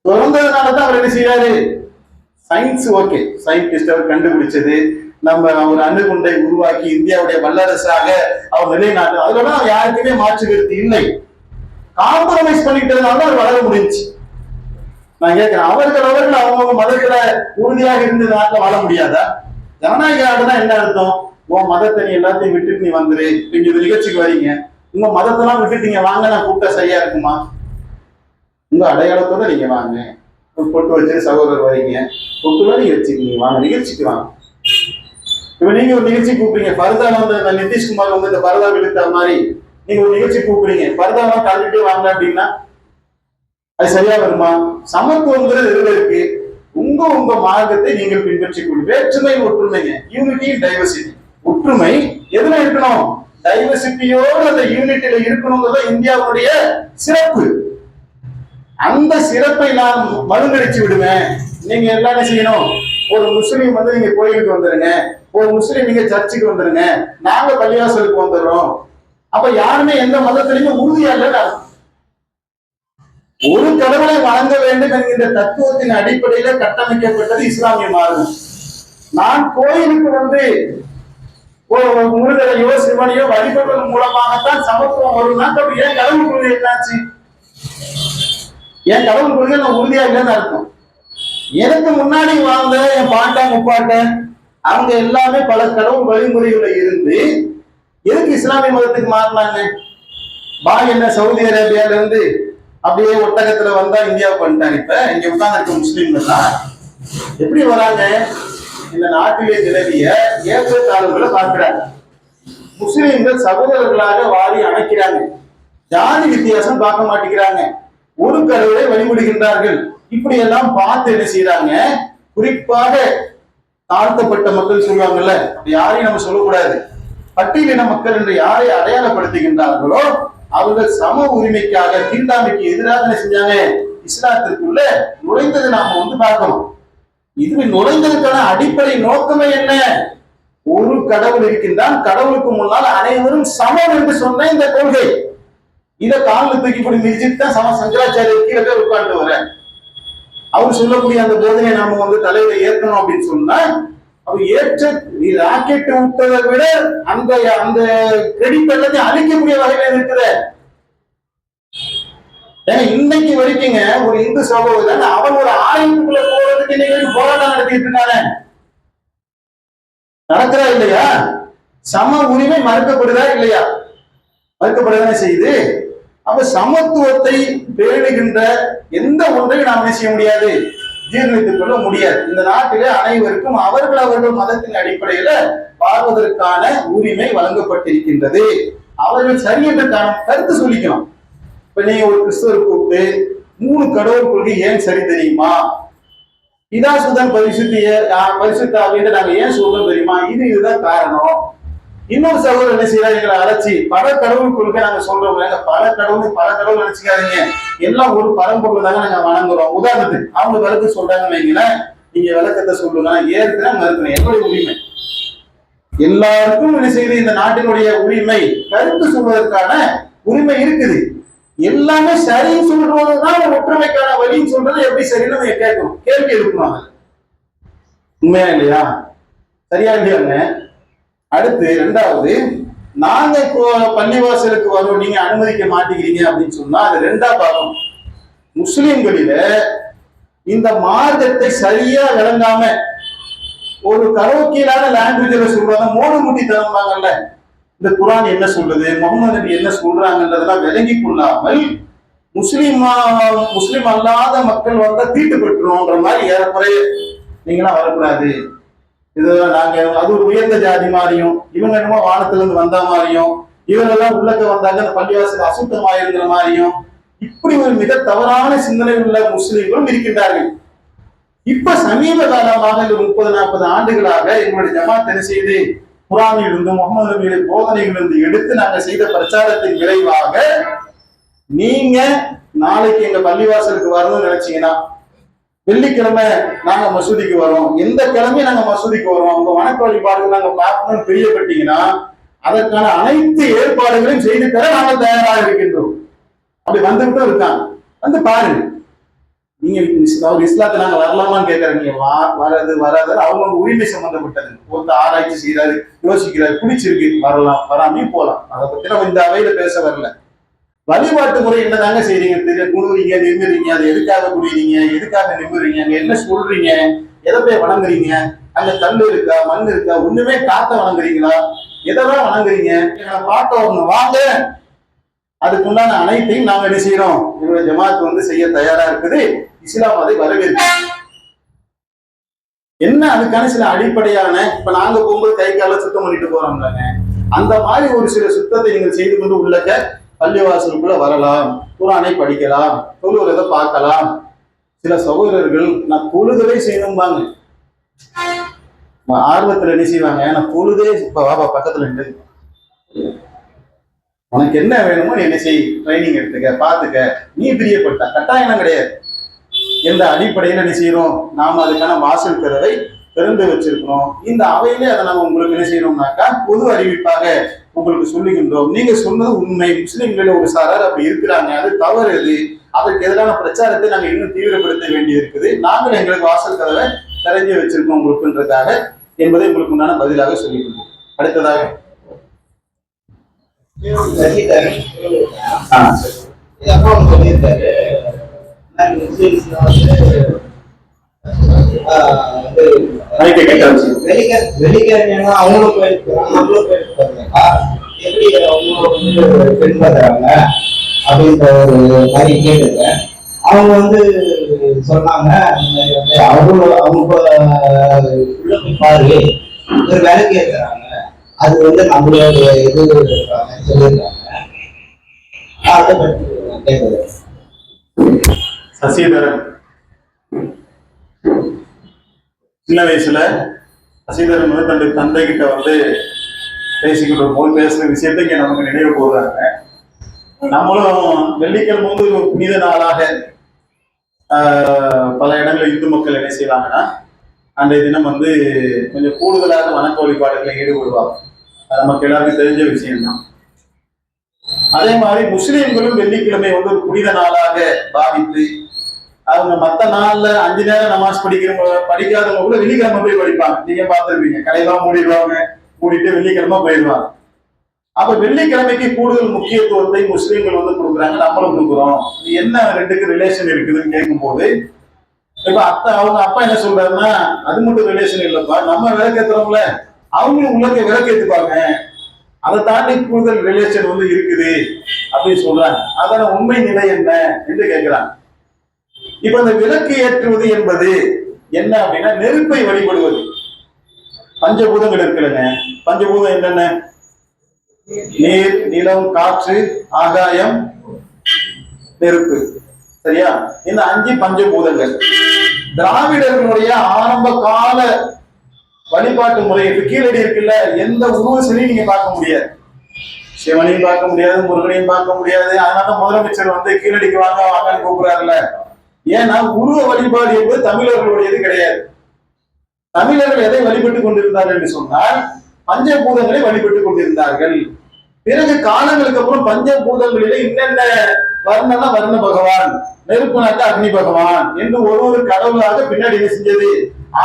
திறந்ததுனாலதான் அவர் என்ன செய்யறாரு, சயின்ஸ் ஓகே, சயின்டிஸ்ட் அவர் கண்டுபிடிச்சது, நம்ம அவர் அணுகுண்டை உருவாக்கி இந்தியாவுடைய வல்லரசாக அவர் நிலைநாட்டு, அதெல்லாம் யாருக்குமே மாற்று கருத்து இல்லை. காம்ப்ரமைஸ் பண்ணிக்கிட்டதுனால அவர் வளர முடிஞ்சு. நான் கேட்கிறேன், அவர்கள் அவங்க மதத்துல உறுதியாக இருந்து நாட்டில் வாழ முடியாதா? ஜனநாயக நாடுனா என்ன அர்த்தம், உன் மதத்தை நீ எல்லாத்தையும் விட்டுட்டு நீ வந்துரு, நீங்க இந்த நிகழ்ச்சிக்கு வரீங்க, உங்க மதத்தெல்லாம் விட்டுட்டீங்க வாங்க, நான் கூப்பிட்டா சரியா இருக்குமா? உங்க அடையாளத்தோட நீங்க வாங்க, பொட்டு வச்சு சகோதரர் வரீங்க, பொட்டுலாம் நீங்க வச்சுக்கீங்க, வாங்க நிகழ்ச்சிக்கு வாங்க. இப்ப நீங்க ஒரு நிகழ்ச்சி கூப்பிடுறீங்க, பரதா நிதிஷ்குமார் இந்த பரதா விழுத்த மாதிரி நீங்க ஒரு நிகழ்ச்சி கூப்பிடுறீங்க, பரதாலாம் கலந்துட்டே வாங்க அப்படின்னா அது சரியா வருமா? சமத்துவங்கிறது எதுல இருக்கு, உங்க மார்க்கத்தை நீங்கள் பின்பற்றிக்கூடிய வேற்றுமை ஒற்றுமைங்க, யூனிட்டி டைவர்சிட்டி. ஒற்றுமை எதுல இருக்கணும், டைவர்சிட்டியோடு அந்த யூனிட்டியில இருக்கணுங்கிறத இந்தியாவுடைய சிறப்பு. அந்த சிறப்பை நான் மறுங்கடிச்சு விடுவேன். நீங்க எல்லாரும் செய்யணும், ஒரு முஸ்லீம் நீங்க கோயிலுக்கு வந்துருங்க, ஒரு முஸ்லீம் நீங்க சர்ச்சுக்கு வந்துருங்க, நாங்க பள்ளிவாசலுக்கு வந்துடுறோம். அப்ப யாருமே எந்த மதத்திலையும் உறுதியா இல்ல. ஒரு கடவுளை வணங்க வேண்டும் என்கின்ற தத்துவத்தின் அடிப்படையில கட்டமைக்கப்பட்டது இஸ்லாமிய மார்க்கம். நான் கோயிலுக்கு முருகரையோ சிவனையோ வழிபடுவதன் மூலமாகத்தான் சமத்துவம் வரும்னா, ஏன் கடவுள் கொள்கை என்னாச்சு, என் கடவுள் கொள்கை நான் உறுதியா இல்லைன்னு அர்த்தம். எனக்கு முன்னாடி வாழ்ந்த என் பாட்டன் முப்பாட்டன் அவங்க எல்லாமே பல கடவுள் வழிமுறைகளை இருந்து எதுக்கு இஸ்லாமிய மதத்துக்கு மாறினாங்க? என்ன சவுதி அரேபியால இருந்து அப்படியே ஒட்டகத்துல வந்தா இந்தியாவுக்கு வந்துட்டாங்க. இப்ப இங்க உட்கார்ந்து இருக்க முஸ்லீம்கள் எப்படி வராங்க, இந்த நாட்டிலே நிலவிய ஏற்றத்தாழ்வுகளை பார்க்கிறாங்க. முஸ்லீம்கள் சகோதரர்களாக வாரி அணைக்கிறாங்க, ஜாதி வித்தியாசம் பார்க்க மாட்டேங்கிறாங்க, ஒரு கடவுளை வழிபடுகின்றார்கள். இப்படி எல்லாம் பார்த்து என்ன செய்யறாங்க, குறிப்பாக தாழ்த்தப்பட்ட மக்கள் சொல்லுவாங்கல்ல, யாரையும் நம்ம சொல்லக்கூடாது, பட்டியலின மக்கள் என்று யாரை அடையாளப்படுத்துகின்றார்களோ அவர்கள் சம உரிமைக்காக தீண்டாமைக்கு எதிராக என்ன செஞ்சாங்க, இஸ்லாத்திற்குள்ள நுழைந்தது நாம பார்க்கணும். இது நுழைந்ததுக்கான அடிப்படை நோக்கமே என்ன, ஒரு கடவுள் இருக்கின்றான், கடவுளுக்கு முன்னால் அனைவரும் சமம் என்று சொன்ன இந்த கொள்கை. இதை காலில் தூக்கி போய் மிதிச்சுட்டு தான் சங்கராச்சாரியர் கீழே போய் உட்கார்ந்து வர அவர் சொல்லக்கூடிய அந்த போதனை நாம தலையில ஏற்கணும் அப்படின்னு சொன்னா, அவர் ஏற்ற ராக்கெட் விட்டதை விட அந்த அந்த கிரெடிட் எல்லாத்தையும் அழிக்கக்கூடிய வகையில இருக்குது. இன்னைக்கு வரைக்குங்க ஒரு இந்து சகோதரன் அவன் ஒரு ஆலயத்துக்குள்ள போறதுக்கு இன்னைக்கு போராட்டம் நடத்திட்டு இருக்காங்க. நடக்கிறா இல்லையா? சம உரிமை மறுக்கப்படுதா இல்லையா? மறுக்கப்படுதானே செய்யுது. அப்ப சமத்துவத்தை பேணுகின்ற எந்த ஒன்றையும் நாம் என்ன செய்ய முடியாது, ஜீர்ணித்துக் கொள்ள முடியாது. இந்த நாட்டிலே அனைவருக்கும் அவர்கள் மதத்தின் அடிப்படையில வாழ்வதற்கான உரிமை வழங்கப்பட்டிருக்கின்றது. அவர்கள் சரி என்று கருத்து சொல்லிக்கலாம். இப்ப நீங்க ஒரு கிறிஸ்தவர் கூப்பிட்டு 3 கடவுள் கொள்கை ஏன் சரி தெரியுமா, பிதாசுதன் பரிசுத்த அப்படின்னு நாங்க ஏன் சொல்றோம் தெரியுமா, இதுதான் காரணம். இன்னொரு சகோதரர் என்ன செய்யறாங்க, எங்களை அழைச்சி பல கடவுள் கொள்கை நாங்க சொல்றோம், பல கடவுள் நினைச்சுக்காதீங்க, எல்லாம் ஒரு பரம்பொருள் தாங்க நாங்க வணங்குறோம். உதாரணத்துக்கு அவங்க விளக்கு சொல்றாங்கன்னு வைங்களேன், நீங்க விளக்கத்தை சொல்லுங்க, ஏற்கிறேன் மறுக்கிறேன், என்னுடைய உரிமை. எல்லாருக்கும் என்ன செய்யுது, இந்த நாட்டினுடைய உரிமை, கருத்து சொல்வதற்கான உரிமை இருக்குது. எல்லாமே சரின்னு சொல்றதுதான் ஒற்றுமைக்கான வழின்னு சொல்றது எப்படி சரின்னு நம்ம கேட்கணும், கேள்வி எழுப்பணும். உண்மையா இல்லையா, சரியா இல்லையாங்க? அடுத்து 2வது, நாங்க இப்போ பள்ளிவாசலுக்கு வரோம், நீங்க அனுமதிக்க மாட்டேங்கிறீங்க அப்படின்னு சொன்னா அது 2ஆ பார்க்கணும். முஸ்லிம்களில இந்த மார்க்கத்தை சரியா விளங்காம ஒரு கரோக்கியலான லாங்குவேஜ்ல சொல்றாங்க, மோடு முட்டி தரம்பாங்கல்ல, இந்த குர்ஆன் என்ன சொல்றது, முகமது நபி என்ன சொல்றாங்கன்றதெல்லாம் விளங்கி கொள்ளாமல் முஸ்லிம் அல்லாத மக்கள் வந்தா தீட்டு பெற்றுறோம்ன்ற மாதிரி ஏறக்குறைய நீங்களாம் வரக்கூடாது, இதெல்லாம் நாங்க அது ஒரு உயர்ந்த ஜாதி மாதிரியும், இவங்க என்னமோ வானத்துல இருந்து வந்த மாதிரியும், இவங்கெல்லாம் உள்ளக்க வந்தாங்க அந்த பள்ளிவாசல் அசுத்தமாயிருக்கிற மாதிரியும், இப்படி ஒரு மிக தவறான சிந்தனை உள்ள முஸ்லிம்களும் இருக்கின்றார்கள். இப்ப சமீப காலமாக இந்த 30-40 ஆண்டுகளாக எங்களுடைய ஜமாத் என்ன செய்து குர்ஆனில் இருந்து முகமது நபியுடைய போதனைகளிலிருந்து எடுத்து நாங்க செய்த பிரச்சாரத்தின் விளைவாக, நீங்க நாளைக்கு எங்க பள்ளிவாசலுக்கு வரணும்னு நினைச்சீங்கன்னா, வெள்ளிக்கிழமை நாங்க மசூதிக்கு வரோம், எந்த கிழமையும் நாங்க மசூதிக்கு வரோம், உங்க வணக்க வழிபாடுகள் நாங்க பார்க்கணும்னு பிரியப்பட்டீங்கன்னா அதற்கான அனைத்து ஏற்பாடுகளையும் செய்து தர நாங்கள் தயாராக இருக்கின்றோம். அப்படி வந்துகிட்டும் இருக்காங்க, வந்து பாருங்க. நீங்க இஸ்லாத்தை நாங்க வரலாமான்னு கேட்கறேன், நீங்க வராது அவங்க உரிமை சம்பந்தப்பட்டது. ஒருத்தர் ஆராய்ச்சி செய்யறாரு, யோசிக்கிறாரு, பிடிச்சிருக்கு, வரலாம், வராமையும் போலாம். அதை பத்தி நம்ம இந்த அவையில பேச வரல. வழிபாட்டு முறை என்னதாங்க செய்றீங்க, குழுறீங்க, நிமிடுறீங்க, அதை எதுக்காக குடிறீங்க, எதுக்காக நிமிடுறீங்க, அங்க என்ன சொல்றீங்க, எதை போய் வணங்குறீங்க, அங்க கல் இருக்கா, மண் இருக்கா, ஒண்ணுமே காத்த வணங்குறீங்களா, எதெல்லாம் வணங்குறீங்க, பார்க்க வரணும், வாங்க. அதுக்கு உண்டான அனைத்தையும் நாங்க என்ன செய்யறோம், எங்களுடைய ஜமாத் வந்து செய்ய தயாரா இருக்குது. இஸ்லாம் அதை வரவேற்று என்ன அதுக்கான சில அடிப்படையான, இப்ப நாங்க போகும்போது கை கால சுத்தம் பண்ணிட்டு போறோம்லங்க, அந்த மாதிரி ஒரு சில சுத்தத்தை நீங்கள் செய்து கொண்டு உள்ளக்க பள்ளிவாசலுக்குள்ள வரலாம், குர்ஆனை படிக்கலாம், தொழுகிறத பார்க்கலாம். சில சகோதரர்கள் நான் தொழுகவே செய்யணும்பாங்க, ஆர்வத்துல என்ன செய்வாங்க, நான் தொழுதே இப்ப வாபா பக்கத்துல நின்று உனக்கு என்ன வேணுமோ நீ என்ன செய், ட்ரைனிங் எடுத்துக்க, பாத்துக்க, நீ பிரியப்பட்ட கட்டாயம் கிடையாது. எந்த அடிப்படையில என்ன செய்யறோம், நாம அதுக்கான வாசல் கதவை திறந்து வச்சிருக்கிறோம். இந்த அவையிலே அதை நம்ம உங்களுக்கு என்ன செய்யறோம்னாக்கா பொது அறிவிப்பாக உங்களுக்கு சொல்லுகின்றோம். நீங்க சொன்னது உண்மை, முஸ்லிம்கள ஒரு சாரார் அப்படி இருக்கிறாங்க, அது தவறு. அது அதற்கு எதிரான பிரச்சாரத்தை நாங்க இன்னும் தீவிரப்படுத்த வேண்டி இருக்குது. நாங்கள் எங்களுக்கு வாசல் கதவை திறந்து வச்சிருக்கோம் உங்களுக்குன்றதாக என்பதை உங்களுக்கு உண்டான பதிலாக சொல்லிக்கொள்வோம். அடுத்ததாக வெளிக்காரங்க அவங்களும் எப்படி அவங்க பின்பற்றுறாங்க அப்படின்ற ஒரு மாதிரி கேட்டிருக்கேன். அவங்க வந்து சொன்னாங்க, அவங்க உள்ள போய் பாரு, ஒரு வேலைக்கு ஏற்றுறாங்க, அது வந்து நம்மளுடைய இது சொல்லியிருக்காங்க. அதை பற்றி கேட்குறேன். சசிதரன் சின்ன வயசுல சசிதரன் வந்து தன்னுடைய தந்தை கிட்ட வந்து பேசிக்கிட்டு போது பேசுற விஷயத்தை இங்க நமக்கு நினைவு போடுறாங்க. நம்மளும் வெள்ளிக்கிழமை வந்து ஒரு புனித நாளாக பல இடங்களில் இந்து மக்கள் என்ன செய்வாங்கன்னா அன்றைய தினம் வந்து கொஞ்சம் கூடுதலாக வணக்க வழிபாடுகளை ஈடுபடுவாங்க. நமக்கு எல்லாருக்கும் தெரிஞ்ச விஷயம்தான். அதே மாதிரி முஸ்லிம்களும் வெள்ளிக்கிழமை வந்து ஒரு புனித நாளாக பாவித்து அவங்க மற்ற நாள்ல 5 நேரம் நமாஸ் படிக்காதவங்க கூட வெள்ளிக்கிழமை போய் படிப்பாங்க. நீங்க பார்த்துருப்பீங்க, கடையெல்லாம் மூடிட்டு வெள்ளிக்கிழமை போயிடுவாங்க. அப்ப வெள்ளிக்கிழமைக்கு கூடுதல் முக்கியத்துவத்தை முஸ்லிம்கள் வந்து கொடுக்குறாங்க, நம்மளும் கொடுக்குறோம். என்ன 2க்கு ரிலேஷன் இருக்குதுன்னு கேட்கும் போது இப்ப அவங்க அப்பா என்ன சொல்றாருன்னா, அது மட்டும் ரிலேஷன் இல்லப்பா, நம்ம விளக்கேற்றுறோம்ல அவங்களும் உள்ளக்க விளக்கேற்றுப்பாங்க, அதை தாண்டி கூடுதல் ரிலேஷன் வந்து இருக்குது அப்படின்னு சொல்றாங்க. அதன உண்மை நிலை என்ன என்று கேட்கிறாங்க. இப்ப இந்த விளக்கு ஏற்றுவது என்பது என்ன அப்படின்னா நெருப்பை வழிபடுவது. பஞ்சபூதங்கள் இருக்குல்லங்க, பஞ்சபூதம் என்னென்ன? நீர், நிலம், காற்று, ஆகாயம், நெருப்பு. சரியா? இந்த 5 பஞ்சபூதங்கள் திராவிடர்களுடைய ஆரம்ப கால வழிபாட்டு முறை. கீழடி இருக்குல்ல, எந்த உருவ சிலையும் நீங்க பார்க்க முடியாது. சிவனையும் பார்க்க முடியாது, முருகனையும் பார்க்க முடியாது. அதனால முதலமைச்சர் வந்து கீழடிக்கு வாங்க வாங்கன்னு கூப்பிடுறாருல. ஏன்னா உருவ வழிபாடு என்பது தமிழர்களுடையது கிடையாது. தமிழர்கள் எதை வழிபட்டுக் கொண்டிருந்தார்கள் என்று சொன்னால் பஞ்சபூதங்களை வழிபட்டுக் கொண்டிருந்தார்கள். பிறகு காலங்களுக்கு அப்புறம் பஞ்சபூதங்களிலே என்னென்ன வர்ணனா வர்ண பகவான், நெருப்புனாக்க அக்னி பகவான் என்று ஒரு கடவுளாக பின்னாடி என்ன செஞ்சது?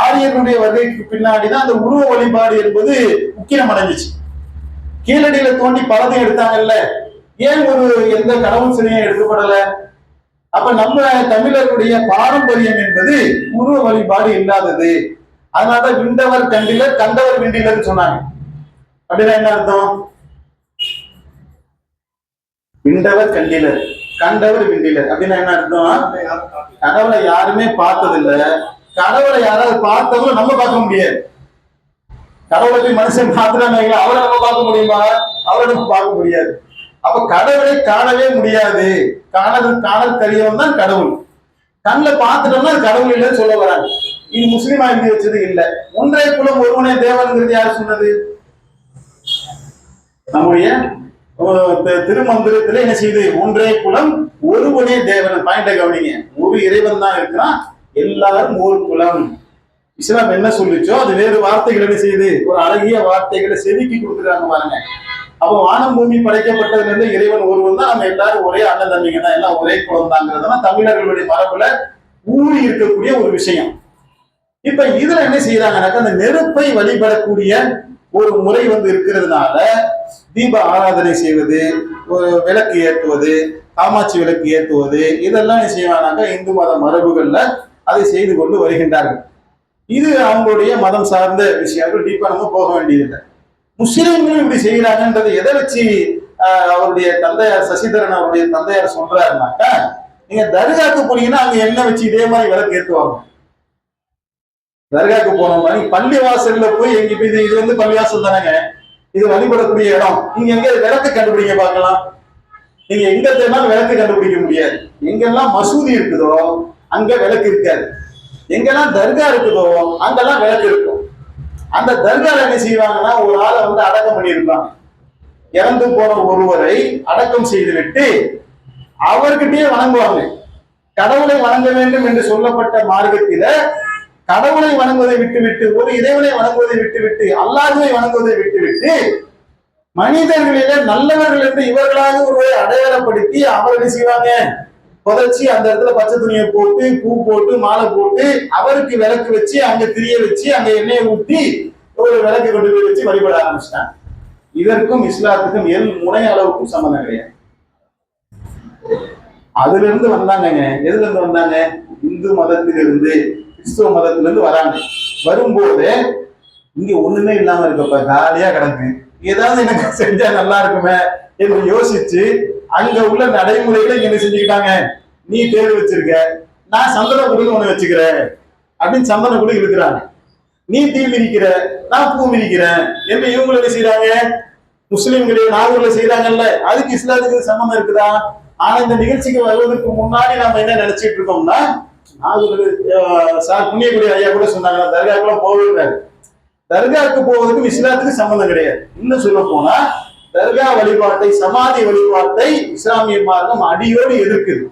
ஆரியர்களுடைய வருகைக்கு பின்னாடிதான் அந்த உருவ வழிபாடு என்பது முக்கியம் அடைஞ்சிச்சு. கீழடியில தோண்டி பலதையும் எடுத்தாங்கல்ல, ஏன் எந்த கடவுள் சிலையும் எடுக்கப்படல? அப்ப நம்ம தமிழர்களுடைய பாரம்பரியம் என்பது உருவ வழிபாடு இல்லாதது. அதனாலதான் விண்டவர் கண்டிலர் கண்டவர் விண்டிலர் சொன்னாங்க. அப்படின்னா என்ன அர்த்தம்? விண்டவர் கண்டிலர் கண்டவர் விண்டிலர் அப்படின்னா என்ன அர்த்தம்? கடவுளை யாருமே பார்த்ததில்லை, கடவுளை யாராவது பார்த்தவங்களும் நம்ம பார்க்க முடியாது. கடவுளை போய் மனுஷன் பார்த்துட்டாங்க, அவரை நம்ம பார்க்க முடியுமா? அவரை நம்ம பார்க்க முடியாது. அப்ப கடவுளை காணவே முடியாது. காணல் தெரியவன் தான் கடவுள். கண்ணில் பார்த்துட்டோம்னா கடவுள் இல்லைன்னு சொல்ல வராங்க. இது முஸ்லீமா எழுதி வச்சது இல்லை. ஒன்றே குலம் ஒருவனே தேவன்ங்கிறது யாரு சொன்னது? நம்முடைய திருமந்திரத்துல என்ன செய்யுது? ஒன்றே குலம் ஒருவனே தேவன். பாயிண்ட கவனிங்க, ஒரு இறைவன் தான் இருக்கிறான், எல்லாரும் ஒரு குலம். இஸ்லாம் என்ன சொல்லிச்சோ அது வேறு வார்த்தைகள் என்ன செய்யுது? ஒரு அழகிய வார்த்தைகளை செதுக்கி கொடுக்குறாங்க பாருங்க. அப்போ வானம் பூமி படைக்கப்பட்டதுல இருந்து இறைவன் ஒருவன் தான், நம்ம எல்லாரும் ஒரே அண்ணன் தம்பிங்க தான், எல்லாம் ஒரே குலம் தாங்கிறதுனா தமிழர்களுடைய மரபுல ஊறி இருக்கக்கூடிய ஒரு விஷயம். இப்ப இதுல என்ன செய்யறாங்கன்னாக்கா அந்த நெருப்பை வழிபடக்கூடிய ஒரு முறை வந்து இருக்கிறதுனால தீப ஆராதனை செய்வது, ஒரு விளக்கு ஏற்றுவது, காமாட்சி விளக்கு ஏற்றுவது, இதெல்லாம் என்ன செய்வாங்கன்னாக்கா இந்து மத மரபுகள்ல அதை செய்து கொண்டு வருகின்றார்கள். இது அவங்களுடைய மதம் சார்ந்த விஷயங்கள். டீப்பா நம்ம போக வேண்டியதில்லை. முஸ்லிம்களும் இப்படி செய்யறாங்கன்றது எதை வச்சு அவருடைய தந்தையார் சசிதரன் அவருடைய தந்தையார் சொல்றாருனாக்கா, நீங்க தர்காக்கு போனீங்கன்னா அங்க என்ன வச்சு இதே மாதிரி விளக்கு ஏற்றுவாங்க. தர்காக்கு போன மாதிரி பள்ளி வாசல்ல போய் எங்க இது வந்து பள்ளிவாசல் தானேங்க, இது வழிபடக்கூடிய இடம். நீங்க எங்க விளக்கு கண்டுபிடிக்க பார்க்கலாம்? நீங்க எங்க தேர்னாலும் விளக்கு கண்டுபிடிக்க முடியாது. எங்கெல்லாம் மசூதி இருக்குதோ அங்க விளக்கு இருக்காது, எங்கெல்லாம் தர்கா இருக்குதோ அங்கெல்லாம் விளக்கு இருக்கும். அந்த தர்கால என்ன செய்வாங்கன்னா ஒரு ஆளை வந்து அடக்கம் பண்ணியிருப்பாங்க. இறந்து போன ஒருவரை அடக்கம் செய்துவிட்டு அவர்கிட்டயே வணங்குவாங்க. கடவுளை வணங்க வேண்டும் என்று சொல்லப்பட்ட மார்க்கத்தில கடவுளை வணங்குவதை விட்டுவிட்டு, ஒரு இறைவனை வணங்குவதை விட்டுவிட்டு, அல்லாஹ்வை வணங்குவதை விட்டுவிட்டு மனிதர்களில நல்லவர்கள் என்று இவர்களாக ஒருவரை அடையாளப்படுத்தி அவரை செய்வாங்க, புதைச்சி அந்த இடத்துல பச்சை துணியை போட்டு பூ போட்டு மாலை போட்டு அவருக்கு விளக்கு வச்சு அங்க திரிய வச்சு அங்க எண்ணெயை ஊற்றி ஒரு விளக்கு கொண்டு போய் வச்சு வழிபட ஆரம்பிச்சிட்டாங்க. இதற்கும் இஸ்லாத்துக்கும் முனை அளவுக்கும் சம்பந்தம் கிடையாது. அதுல இருந்து வந்தாங்க. எதுல இருந்து வந்தாங்க? இந்து மதத்திலிருந்து, கிறிஸ்துவ மதத்திலிருந்து வராங்க. வரும்போது இங்க ஒண்ணுமே இல்லாம இருக்கப்ப காலியா கிடக்கு, ஏதாவது எனக்கு செஞ்சா நல்லா இருக்குமே என்று யோசிச்சு அங்க உள்ள நடைமுறைகளை என்ன செஞ்சுக்கிட்டாங்க? நீ தேர்வு வச்சிருக்க, நான் சந்தன குடின்னு ஒண்ணு வச்சுக்கிறேன் அப்படின்னு சந்தன குடி இருக்கிறாங்க. நீ தீ மிதிக்கிற, நான் பூ மிதிக்கிறேன் என்று இவங்க என்ன செய்யறாங்க? முஸ்லிம்களே நாகூர்ல செய்யறாங்கல்ல. அதுக்கு இஸ்லாத்துக்கு சம்மந்தம் இருக்குதா? ஆனா இந்த நிகழ்ச்சிக்கு வருவதற்கு முன்னாடி நாம என்ன நினைச்சிட்டு இருக்கோம்னா, நாகூர் சார் புண்ணியகுடி ஐயா கூட சொன்னாங்க தர்காக்குள்ள போகிறாரு. தர்காவுக்கு போவதற்கும் இஸ்லாத்துக்கு சம்பந்தம் கிடையாது. இன்னும் சொல்ல போனா தர்கா வழிபாட்டை, சமாதி வழிபாட்டை இஸ்லாமிய மார்க்கம் அடியோடு எதிர்க்குது.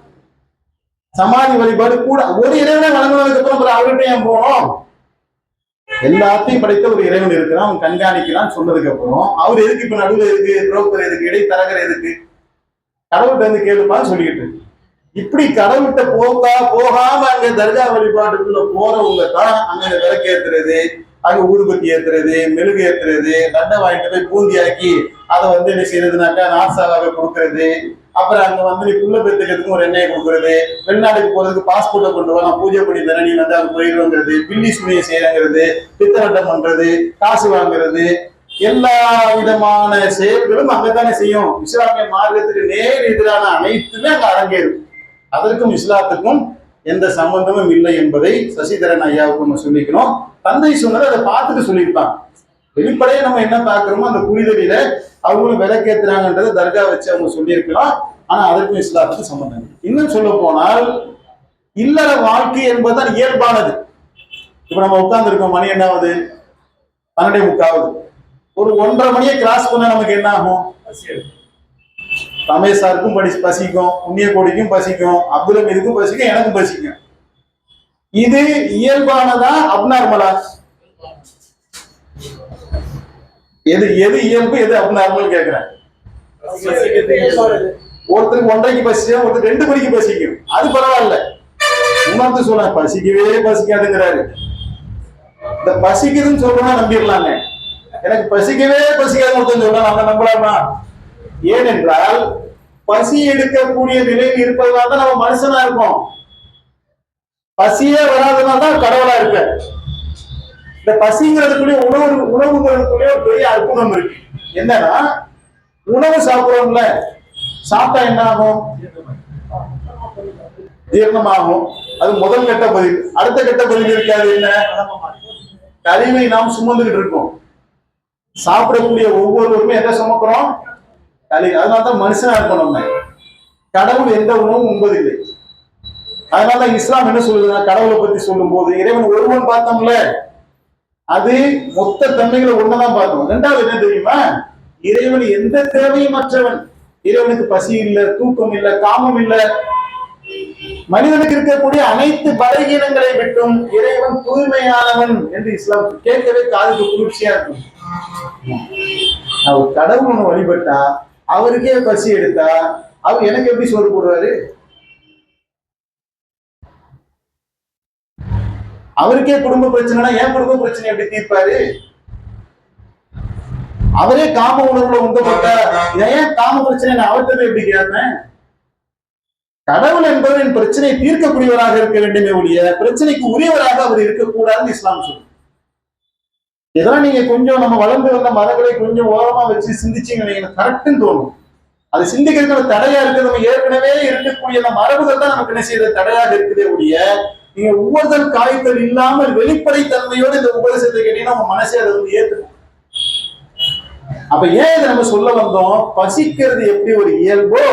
சமாதி வழிபாடு கூட ஒரு இறைவனை வழங்குவதற்கு அப்புறம் அவர்கிட்ட ஏன் போனோம்? எல்லாத்தையும் படைத்த ஒரு இறைவன் இருக்கிறான், அவன் கண்காணிக்கிறான் சொன்னதுக்கு அப்புறம் அவர் எதுக்கு இப்ப நடுவில் எதுக்கு, புரோக்கர் எதுக்கு, இடைத்தரகர் எதுக்கு? கடவுள்கிட்ட வந்து கேளுப்பான்னு சொல்லிக்கிட்டு இப்படி கடவுள்கிட்ட போகாம அங்க தர்கா வழிபாட்டுக்குள்ள போறவங்க தான் அங்க விளக்கு ஏத்துறது, அங்க ஊதுபத்தி ஏத்துறது, மெழுகு ஏத்துறது, லட்டை வாங்கிட்டு போய் பூந்தியாக்கி அதை வந்து என்ன செய்யறதுனாக்கா நாசாவாக கொடுக்கறது. அப்புறம் அங்க வந்து நீ புள்ள பெத்துக்கிறதுக்கு ஒரு எண்ணெயை கொடுக்கறது, வெளிநாட்டுக்கு போறதுக்கு பாஸ்போர்ட்டை கொண்டு வர பூஜை பண்ணி தர நீ வந்து அங்க போயிடுங்கிறது, பில்லி சுனியை செய்யறங்கிறது, பித்தவட்டம் பண்றது, காசு வாங்குறது, எல்லா விதமான செயல்களும் அங்கத்தானே செய்யும். இஸ்லாமிய மார்க்கத்துக்கு நேர் எதிரான அனைத்துமே அங்க அரங்கேறும். அதற்கும் இஸ்லாத்துக்கும் எந்த சம்பந்தமும் இல்லை என்பதை சசிதரன் ஐயாவுக்கு நம்ம சொல்லிக்கணும். தந்தை சொன்னதை அதை பார்த்துட்டு சொல்லியிருப்பாங்க. வெளிப்படையே நம்ம என்ன பார்க்கிறோமோ அந்த புரிதலில அவங்களும் விளக்கேற்றுறாங்கன்றதை தர்கா வச்சு அவங்க சொல்லியிருக்கலாம். ஆனா அதற்கும் இஸ்லாத்துக்கும் சம்பந்தம் இல்லை. இன்னும் சொல்ல போனால் இல்லற வாழ்க்கை என்பதுதான் இயல்பானது. இப்ப நம்ம உட்கார்ந்து இருக்கோம், மணி என்னாவது? 12:45. ஒரு 1:30 மணியை கிராஸ் பண்ண நமக்கு என்ன ஆகும்? ரமேஷ் சாருக்கும் பசிக்கும், உன்னிய கோடிக்கும் பசிக்கும், அப்துல் மீதுக்கும் பசிக்கும், எனக்கும் பசிக்கும். இது இயல்பானதா அப்நார்மலா? எது எது இயல்பு, எது அப்நார்மல் கேட்கிறேன். ஒருத்தருக்கு 1:30க்கு பசிக்கும், ஒருத்தருக்கு 2 மணிக்கு பசிக்கும், அது பரவாயில்ல. இன்னொருத்தர் சொல்ல பசிக்கவே பசிக்காதுங்கிறாரு. இந்த பசிக்குதுன்னு சொல்றோம்னா நம்பிடலாங்க. எனக்கு பசிக்கவே பசிக்காது ஒருத்தன் சொல்ல நம்ம நம்பலாமா? ஏனென்றால் பசி எடுக்கக்கூடிய நிலையில் இருப்பதனால தான் நம்ம மனுஷனா இருக்கோம். பசியே வராதனால தான் கடவுளா இருக்க. இந்த பசிங்கிறதுக்குள்ளே உணவுங்கிறதுக்குள்ளே ஒரு பெரிய அற்புதம் இருக்கு. என்னன்னா, உணவு சாப்பிடுறோம்ல, சாப்பிட்டா என்ன ஆகும்? ஜீரணமாகும். அது முதல் கட்ட பதில். அடுத்த கட்ட பதில் இருக்காது. என்ன? கழிவை நாம் சுமந்துகிட்டு இருக்கோம். சாப்பிடக்கூடிய ஒவ்வொருவருமே எதை சுமக்கிறோம்? கழிவு. அதனாலதான் மனுஷனா இருக்கணும். நம்ம கடவுள் எந்த உணவும் உண்பதில்லை. அதனால இஸ்லாம் என்ன சொல்லுதுன்னா, கடவுளை பத்தி சொல்லும் போது இறைவன் ஒருவன் பார்த்தோம்ல, அது மொத்த தன்மைகளை ஒண்ணுதான் பார்த்தோம். ரெண்டாவது என்ன தெரியுமா? இறைவன் எந்த தேவையும் மற்றவன். இறைவனுக்கு பசி இல்லை, தூக்கம் இல்லை, காமம் இல்லை. மனிதனுக்கு இருக்கக்கூடிய அனைத்து பலகீனங்களை விட்டும் இறைவன் தூய்மையானவன் என்று இஸ்லாம் கேட்கவே காதுக்கு குளிர்ச்சியா இருக்கும். அவர் கடவுள் ஒண்ணு வழிபட்டா, அவருக்கே பசி எடுத்தா, அவர் எனக்கு எப்படி சோறு போடுவாரு? அவருக்கே குடும்ப பிரச்சனைனா என் குடும்ப பிரச்சனை எப்படி தீர்ப்பாரு? அவரே காம உணர்வுல உந்தப்பட்டா ஏன் காம பிரச்சனை அவர்கிட்ட எப்படி கேட்பேன்? கடவுள் என்பவரின் பிரச்சனை தீர்க்கக்கூடியவராக இருக்க வேண்டுமே ஒழிய பிரச்சனைக்கு உரியவராக அவர் இருக்கக்கூடாதுன்னு இஸ்லாம் சொல்லுது. இதெல்லாம் நீங்க கொஞ்சம் நம்ம வளர்ந்து வந்த மதங்களை கொஞ்சம் ஓரமா வச்சு சிந்திச்சீங்க கரெக்ட்னு தோணும். அது சிந்திக்கிறதுக்கு தடையா இருக்குது. நம்ம ஏற்கனவே இருக்கக்கூடிய அந்த மரபுகள் தான் நமக்கு என்ன செய்யறது தடையாக இருக்குதே ஒழிய நீங்க ஒவ்வொருத்தர் காய்த்தல் இல்லாமல் வெளிப்படை தன்மையோடு இந்த உபதேசத்தை கேட்டீங்கன்னா உங்க மனசே அதை வந்து ஏத்துக்கும். அப்ப ஏன் இதை நம்ம சொல்ல வந்தோம்? பசிக்கிறது எப்படி ஒரு இயல்போ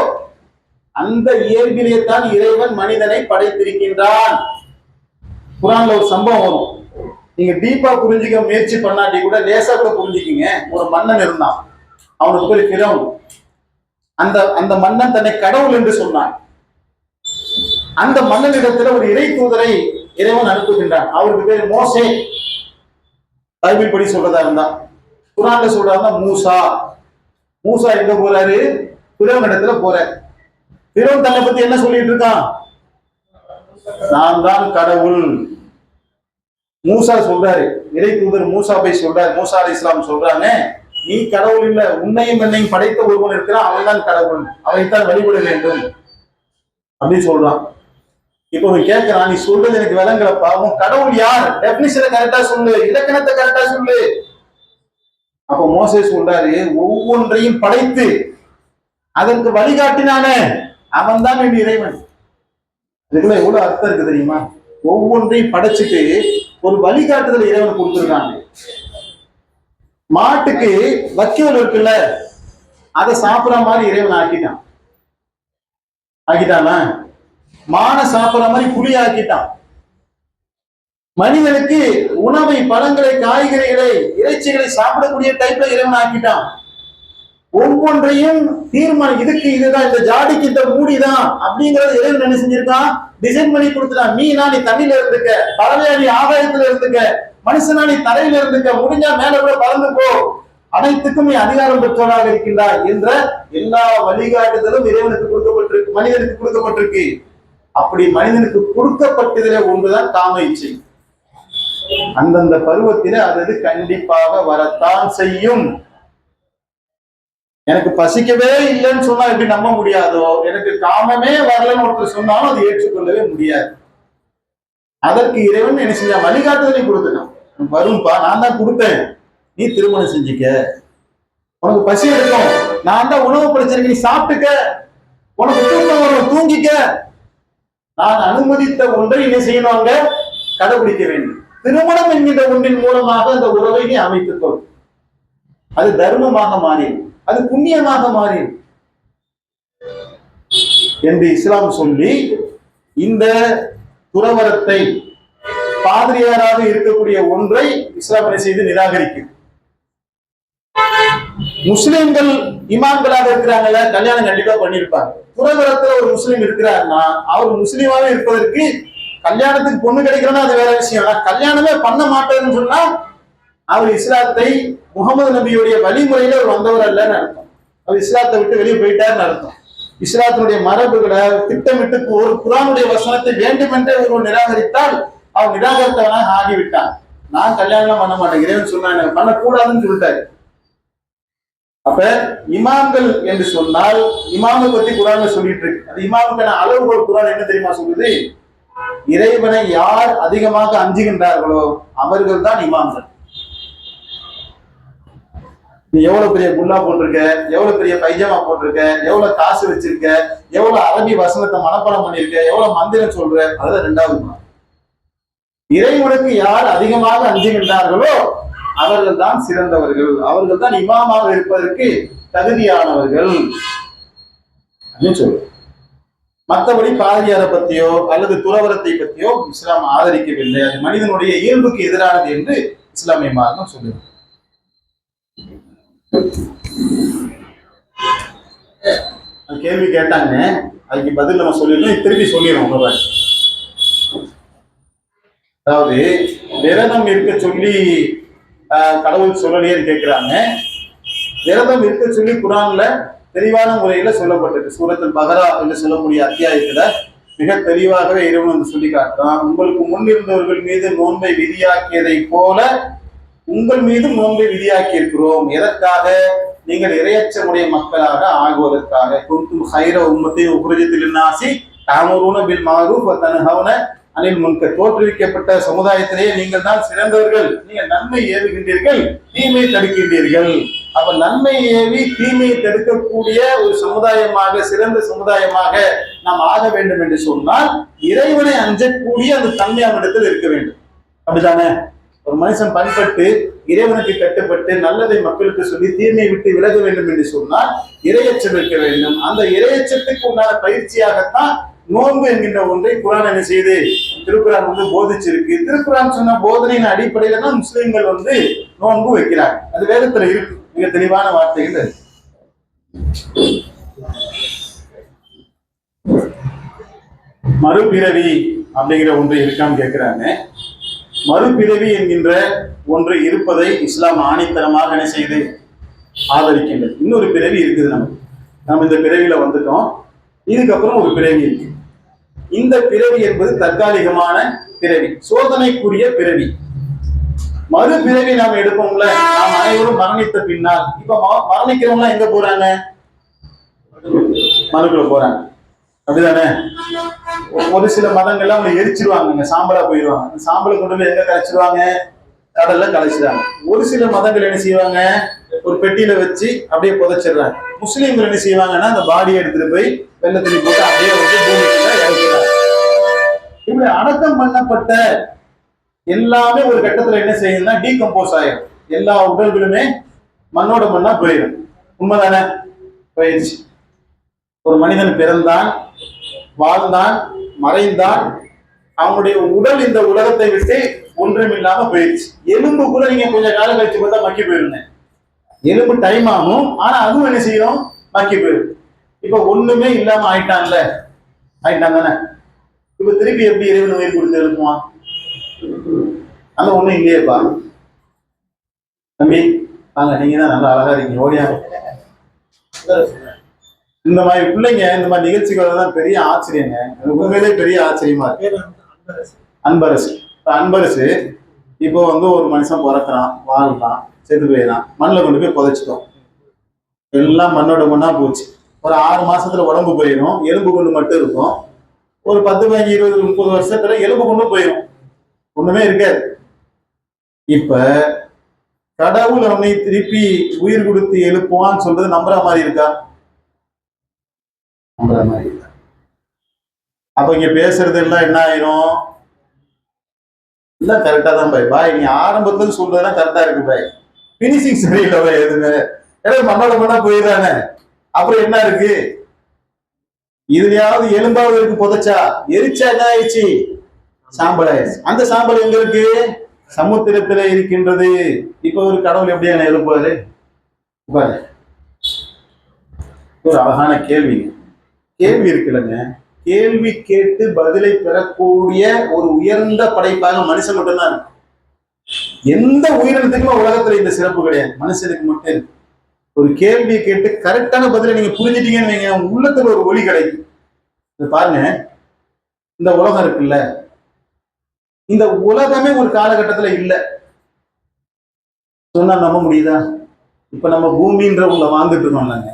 அந்த இயல்பிலே தான் இறைவன் மனிதனை படைத்திருக்கின்றான். குர்ஆன்ல ஒரு சம்பவம் வரும். நீங்க டீப்பா புரிஞ்சுக்க முயற்சி பண்ணாட்டி கூட லேசா கூட புரிஞ்சுக்கிங்க. ஒரு மன்னன் இருந்தான், அவனுக்கு பேர் ஃபிரௌன். அந்த மன்னன் தன்னை கடவுள் என்று சொன்னான். அந்த மன்னனிடத்துல ஒரு இறை தூதரை இறைவன் அனுப்புகின்றான். அவருக்கு பேர் மோசே. பைபிள் படி சொல்றதா இருந்தா, குர்ஆன்ல சொல்றாருன்னா மூசா. மூசா எங்க போறாரு? ஃபிரௌன் இடத்துல போறாரு. ஃபிரௌன் தன்னை பத்தி என்ன சொல்லிட்டு இருக்கான்? நான் தான் கடவுள். மூசா சொல்றாரு, இறை தூதர் மூசா போய் சொல்றாரு, மூசா அலைஹிஸ்ஸலாம் சொல்றாங்க, நீ கடவுள் இல்ல, உன்னையும் என்னையும் படைத்த ஒருவன் இருக்கிறான், அவன் தான் கடவுள், அவனைத்தான் வழிபட வேண்டும் அப்படின்னு சொல்றான். இப்போ கேட்கிறான், நீ சொல்றது எனக்கு விளங்கலப்பா, உன் கடவுள் யார்? டெபினிஷனை கரெக்டா சொல்லு, இலக்கணத்தை கரெக்டா சொல்லு. அப்ப மோசே சொல்றாரு, ஒவ்வொன்றையும் படைத்து அதற்கு வழிகாட்டினானே அவன் தான் என் இறைவன். இதுக்குள்ள எவ்வளவு அர்த்தம் இருக்கு தெரியுமா? ஒவ்வொன்றையும் படைச்சிட்டு ஒரு வழிகாட்டுதல் இறைவன் கொடுத்துருக்காங்க. மாட்டுக்கு வக்கியல் இருக்குல்ல, அதை சாப்பிடற மாதிரி இறைவன் ஆக்கிட்டானா? மான சாப்பிடற மாதிரி புளி ஆக்கிட்டான். மனிதனுக்கு உணவை, பழங்களை, காய்கறிகளை, இறைச்சிகளை சாப்பிடக்கூடிய டைப்ல இறைவன் ஆக்கிட்டான். ஒவ்வொன்றையும் தீர்மானம், இதுக்கு இதுதான், இந்த ஜாடிக்கு இந்த மூடிதான் அப்படிங்கறது இறைவன் என்ன செஞ்சிருக்கான்? டிசைன் பண்ணி கொடுத்துட்டான். மீனா நீ தண்ணியில இருந்துக்க, பறவையா நீ ஆகாயத்துல இருந்துக்க, மனுஷனா நீ தரையில இருந்துக்க, முடிஞ்சா மேல கூட பறந்து போ, அனைத்துக்கும் நீ அதிகாரம் பெற்றவராக இருக்கின்றாய் என்ற எல்லா வழிகாட்டுதலும் இறைவனுக்கு கொடுக்கப்பட்டிருக்கு, மனிதனுக்கு கொடுக்கப்பட்டிருக்கு. அப்படி மனிதனுக்கு கொடுக்கப்பட்டதிலே ஒன்றுதான் காம இச்சை. அந்தந்த பருவத்திலே அது கண்டிப்பாக வரத்தான் செய்யும். எனக்கு பசிக்கவே இல்லைன்னு சொன்னா எப்படி நம்ப முடியாதோ, எனக்கு காமமே வரலன்னு ஒருத்தர் சொன்னாலும் அது ஏற்றுக்கொள்ளவே முடியாது. அதற்கு இறைவன் என்ன செஞ்ச? வழிகாட்டுதலை கொடுத்துட்டான். வரும்பா, நான் தான் கொடுத்தேன், நீ திருமணம் செஞ்சுக்க. உனக்கு பசி எடுக்கும், நான் தான் உணவு பிரச்சனைக்கு நீ சாப்பிட்டுக்க. உனக்கு தூக்கம் வரும், தூங்கிக்க. நான் அனுமதித்த ஒன்றை என்ன செய்யணும், கடைபிடிக்க வேண்டும். திருமணம் என்கின்ற ஒன்றின் மூலமாக அந்த உறவை நீ அமைத்துக் கொள். அது தர்மமாக மாறிடும், அது புண்ணியமாக மாறிடும் என்று இஸ்லாம் சொல்லி இந்த துறவரத்தை பாதிரியாராக இருக்கக்கூடிய ஒன்றை இஸ்லாம் என்ன செய்து நிராகரிக்கும். முஸ்லிம்கள் இமாம்களாக இருக்கிறாங்கல்ல, கல்யாணம் கண்டிப்பா பண்ணிருப்பாங்க. துறவரத்துல ஒரு முஸ்லீம் இருக்கிறாருன்னா அவர் முஸ்லீமாவே இருப்பதற்கு கல்யாணத்துக்கு பொண்ணு கிடைக்கிறோம்னா அது வேற விஷயம். கல்யாணமே பண்ண மாட்டாருன்னு சொன்னா அவர் இஸ்லாத்தை முகமது நபியுடைய வழிமுறையில அவர் வந்தவர் அல்லன்னு அர்த்தம். அவர் இஸ்லாத்தை விட்டு வெளியே போயிட்டாருன்னு அர்த்தம். இஸ்லாத்தினுடைய மரபுகளை திட்டமிட்டு ஒரு குர்ஆனுடைய வசனத்தை வேண்டுமென்றே ஒருவர் நிராகரித்தால் அவர் நிராகரித்தவனாக ஆகிவிட்டான். நான் கல்யாணம் பண்ண மாட்டேன், இறைவன் சொன்னாங்க பண்ணக்கூடாதுன்னு சொல்லிட்டாரு. அப்ப இமாம்கள் என்று சொன்னால் இமாமை பத்தி குர்ஆன்ல சொல்லிட்டு இருக்கு. அது இமாமுக்கான அளவுகோல் குர்ஆன் என்ன தெரியுமா சொல்லுது? இறைவனை யார் அதிகமாக அஞ்சுகின்றார்களோ அவர்கள் தான் இமாம்கள். நீ எவ்வளவு பெரிய குல்லா போட்டிருக்க, எவ்வளவு பெரிய பைஜாமா போட்டிருக்க, எவ்வளவு காசு வச்சிருக்க, எவ்வளவு அரபி வசனத்தை மனப்பாடம் பண்ணிருக்க, எவ்வளவு மந்திரம் சொல்ற, அதுதான் இரண்டாவது குணம். இறைவனுக்கு யார் அதிகமாக அஞ்சுகின்றார்களோ அவர்கள் தான் சிறந்தவர்கள், அவர்கள் தான் இமாமாக இருப்பதற்கு தகுதியானவர்கள் அப்படின்னு சொல்லு. மற்றபடி பாதிரியாரை பத்தியோ அல்லது துறவரத்தை பத்தியோ இஸ்லாம் ஆதரிக்கவில்லை. அது மனிதனுடைய இயல்புக்கு எதிரானது என்று இஸ்லாமிய மார்க்கம் சொல்லுது. கேள்வி கேட்டாங்க, அதுக்கு பதில் நம்ம சொல்லிடணும், திருப்பி சொல்லிடுவோம். அதாவது விரதம் இருக்க சொல்லி கடவுள் சொல்லலையேன்னு கேட்கிறாங்க. விரதம் இருக்க சொல்லி குர்ஆன்ல தெளிவான முறையில சொல்லப்பட்டது. சூரத்துல் பகரா என்று சொல்லக்கூடிய அத்தியாயத்துல மிக தெளிவாகவே இறைவன் வந்து சொல்லி காட்டுறான். உங்களுக்கு முன்னிருந்தவர்கள் மீது நோன்பை விதியாக்கியதை போல உங்கள் மீது நோன்பை விதியாக்கி இருக்கிறோம். எதற்காக? நீங்கள் இறையச்சமுடைய மக்களாக ஆகுவதற்காக. குன்தும் ஹைர உம்மத்தின் உக்ரிஜத் லின்னாஸி தஅமுருன பில் மஅரூஃப் வ தன்ஹவுன அனில் முன்கர். தோற்றுவிக்கப்பட்ட சமுதாயத்திலேயே நீங்கள் தான் சிறந்தவர்கள். நீங்கள் நன்மை ஏவுகின்றீர்கள், தீமை தடுக்கின்றீர்கள். அப்ப நன்மை ஏவி தீமையை தடுக்கக்கூடிய ஒரு சமுதாயமாக, சிறந்த சமுதாயமாக நாம் ஆக வேண்டும் என்று சொன்னால் இறைவனை அஞ்சக்கூடிய அந்த தன்மை அவனிடத்தில் இருக்க வேண்டும். அப்படித்தானே? ஒரு மனுஷன் பண்பட்டு இறைவனுக்கு கட்டுப்பட்டு நல்லதை மக்களுக்கு சொல்லி தீமையை விட்டு விலக வேண்டும் என்று சொன்னால் இறையச்சம் இருக்க வேண்டும். அந்த இறையச்சத்துக்கு உண்டான பயிற்சியாகத்தான் நோன்பு என்கின்ற ஒன்றை குர்ஆன் என்ன செய்து திருக்குர்ஆன் வந்து போதிச்சிருக்கு. திருக்குர்ஆன் சொன்ன போதனையின் அடிப்படையில தான் முஸ்லிம்கள் வந்து நோன்பு வைக்கிறாங்க. அது வேதத்துல இருக்கு, மிக தெளிவான வார்த்தைகள் இருக்கு. மறுபிறவி அப்படிங்கிற ஒன்று இருக்கான்னு கேட்கிறாங்க. மறுபிறவி என்கின்ற ஒன்று இருப்பதை இஸ்லாம் ஆணித்தரமாக என்ன செய்து ஆதரிக்கின்றது. இன்னொரு பிறவி இருக்குது நமக்கு. நம்ம இந்த பிறவியில வந்துட்டோம், இதுக்கப்புறம் ஒரு பிறவி இருக்கு. இந்த பிறவி என்பது தற்காலிகமான பிறவி, சோதனைக்குரிய பிறவி. மறுபிறவி நாம் எடுப்போம்ல, நாம் அனைவரும் மரணித்த பின்னால், இப்ப மரணிக்கிறவங்க எங்க போறாங்க? மறுக்குள்ள போறாங்க. அப்படிதானே? ஒரு சில மதங்கள்ல அவங்க எரிச்சிருவாங்க, சாம்பலா போயிடுவாங்க. அந்த சாம்பலை கொண்டு போய் எங்க கலைச்சிருவாங்க? கடல்ல கலைச்சிடுவாங்க. ஒரு சில மதங்கள் என்ன செய்வாங்க? ஒரு பெட்டியில வச்சு அப்படியே புதைச்சிடுறாங்க. முஸ்லீம்கள் என்ன செய்வாங்கன்னா அந்த பாடியை எடுத்துட்டு போய் வெள்ளத்துல போட்டு அப்படியே வந்து பூமிக்குள்ள இறக்கிறாங்க. இப்படி அடக்கம் பண்ணப்பட்ட எல்லாமே ஒரு கட்டத்துல என்ன செய்யுதுன்னா டீகம்போஸ் ஆயிடும். எல்லா உடல்களுமே மண்ணோட மண்ணா போயிடும். உண்மைதானே? போயிடுச்சு. ஒரு மனிதன் பிறந்தான், வாழ்ந்தான், மறைந்தான், அவனுடைய உடல் இந்த உலகத்தை விட்டு ஒன்றும் இல்லாம போயிடுச்சு. எலும்பு கூட நீங்க கொஞ்சம் காலம் கழிச்சு பார்த்தா மக்கி போயிருங்க. எலும்பு டைம் ஆகும், ஆனா அதுவும் என்ன செய்யும்? மக்கி போயிடும். இப்ப ஒண்ணுமே இல்லாம ஆயிட்டான் தானே? இப்ப திருப்பி எப்படி இறைவன் உயிர் கொடுத்து எழுப்புவான்? அந்த ஒண்ணும் இல்லையேப்பா. தம்பி வாங்க, நீங்க தான் நல்லா அழகா இருக்கீங்க, ஓடியா. இந்த மாதிரி பிள்ளைங்க இந்த மாதிரி நிகழ்ச்சிகள் தான் பெரிய ஆச்சரியங்க. உண்மையிலே பெரிய ஆச்சரியமா இருக்கு. அன்பரசு அன்பரசு இப்போ வந்து ஒரு மனுஷன் பிறக்கிறான், வாழ்றான், செத்து போயிடறான், மண்ணில் கொண்டு போய் புதைச்சிட்டோம். எல்லாம் மண்ணோட மண்ணா போச்சு. ஒரு 6 மாசத்துல உடம்பு போயிடும், எலும்பு கொண்டு மட்டும் இருக்கும். ஒரு 10, 15, 20, 30 வருஷத்துல எலும்பு கொண்டு போயிடும், ஒண்ணுமே இருக்காது. இப்ப கடவுள் அவனை திருப்பி உயிர் கொடுத்து எழுப்புவான்னு சொல்றது நம்புற மாதிரி இருக்கா? நம்புற மாதிரி இருக்கா? அப்ப இங்க பேசுறது எல்லாம் என்ன ஆயிரும்? இல்ல கரெக்டா தான் பாய் நீ ஆரம்பத்துல சொல்றதெல்லாம் கரெக்டா இருக்கு பாய், பினிஷிங் சரியில்லை பாய். எதுவுமே மண்ணோட மண்ணா போயிடானே, அப்புறம் என்ன இருக்கு? இதுலயாவது எலும்பாவது இருக்கு, புதைச்சா எரிச்சா என்ன ஆயிடுச்சு? சாம்பல் ஆயிடுச்சு. அந்த சாம்பல் எங்க இருக்கு? சமுத்திரத்துல இருக்கின்றது. இப்ப ஒரு கடவுள் எப்படி என்ன எழுப்பாரு? ஒரு அழகான கேள்வி இருக்குல்லங்க. கேள்வி கேட்டு பதிலை பெறக்கூடிய ஒரு உயர்ந்த படைப்பாக மனுஷன் மட்டும்தான் இருக்கு. எந்த உயிரினத்துக்குமே உலகத்துல இந்த சிறப்பு கிடையாது, மனுஷனுக்கு மட்டும் இருக்கு. ஒரு கேள்வியை கேட்டு கரெக்டான பதிலை நீங்க புரிஞ்சுட்டீங்கன்னு வைங்க, உள்ளத்துல ஒரு ஒளி கிடைக்கும். இது பாருங்க, இந்த உலகம் இருக்குல்ல, இந்த உலகமே ஒரு காலகட்டத்துல இல்ல சொன்னா நம்ப முடியுதா? இப்ப நம்ம பூமின்ற உள்ள வாழ்ந்துட்டு இருக்கோம்லங்க,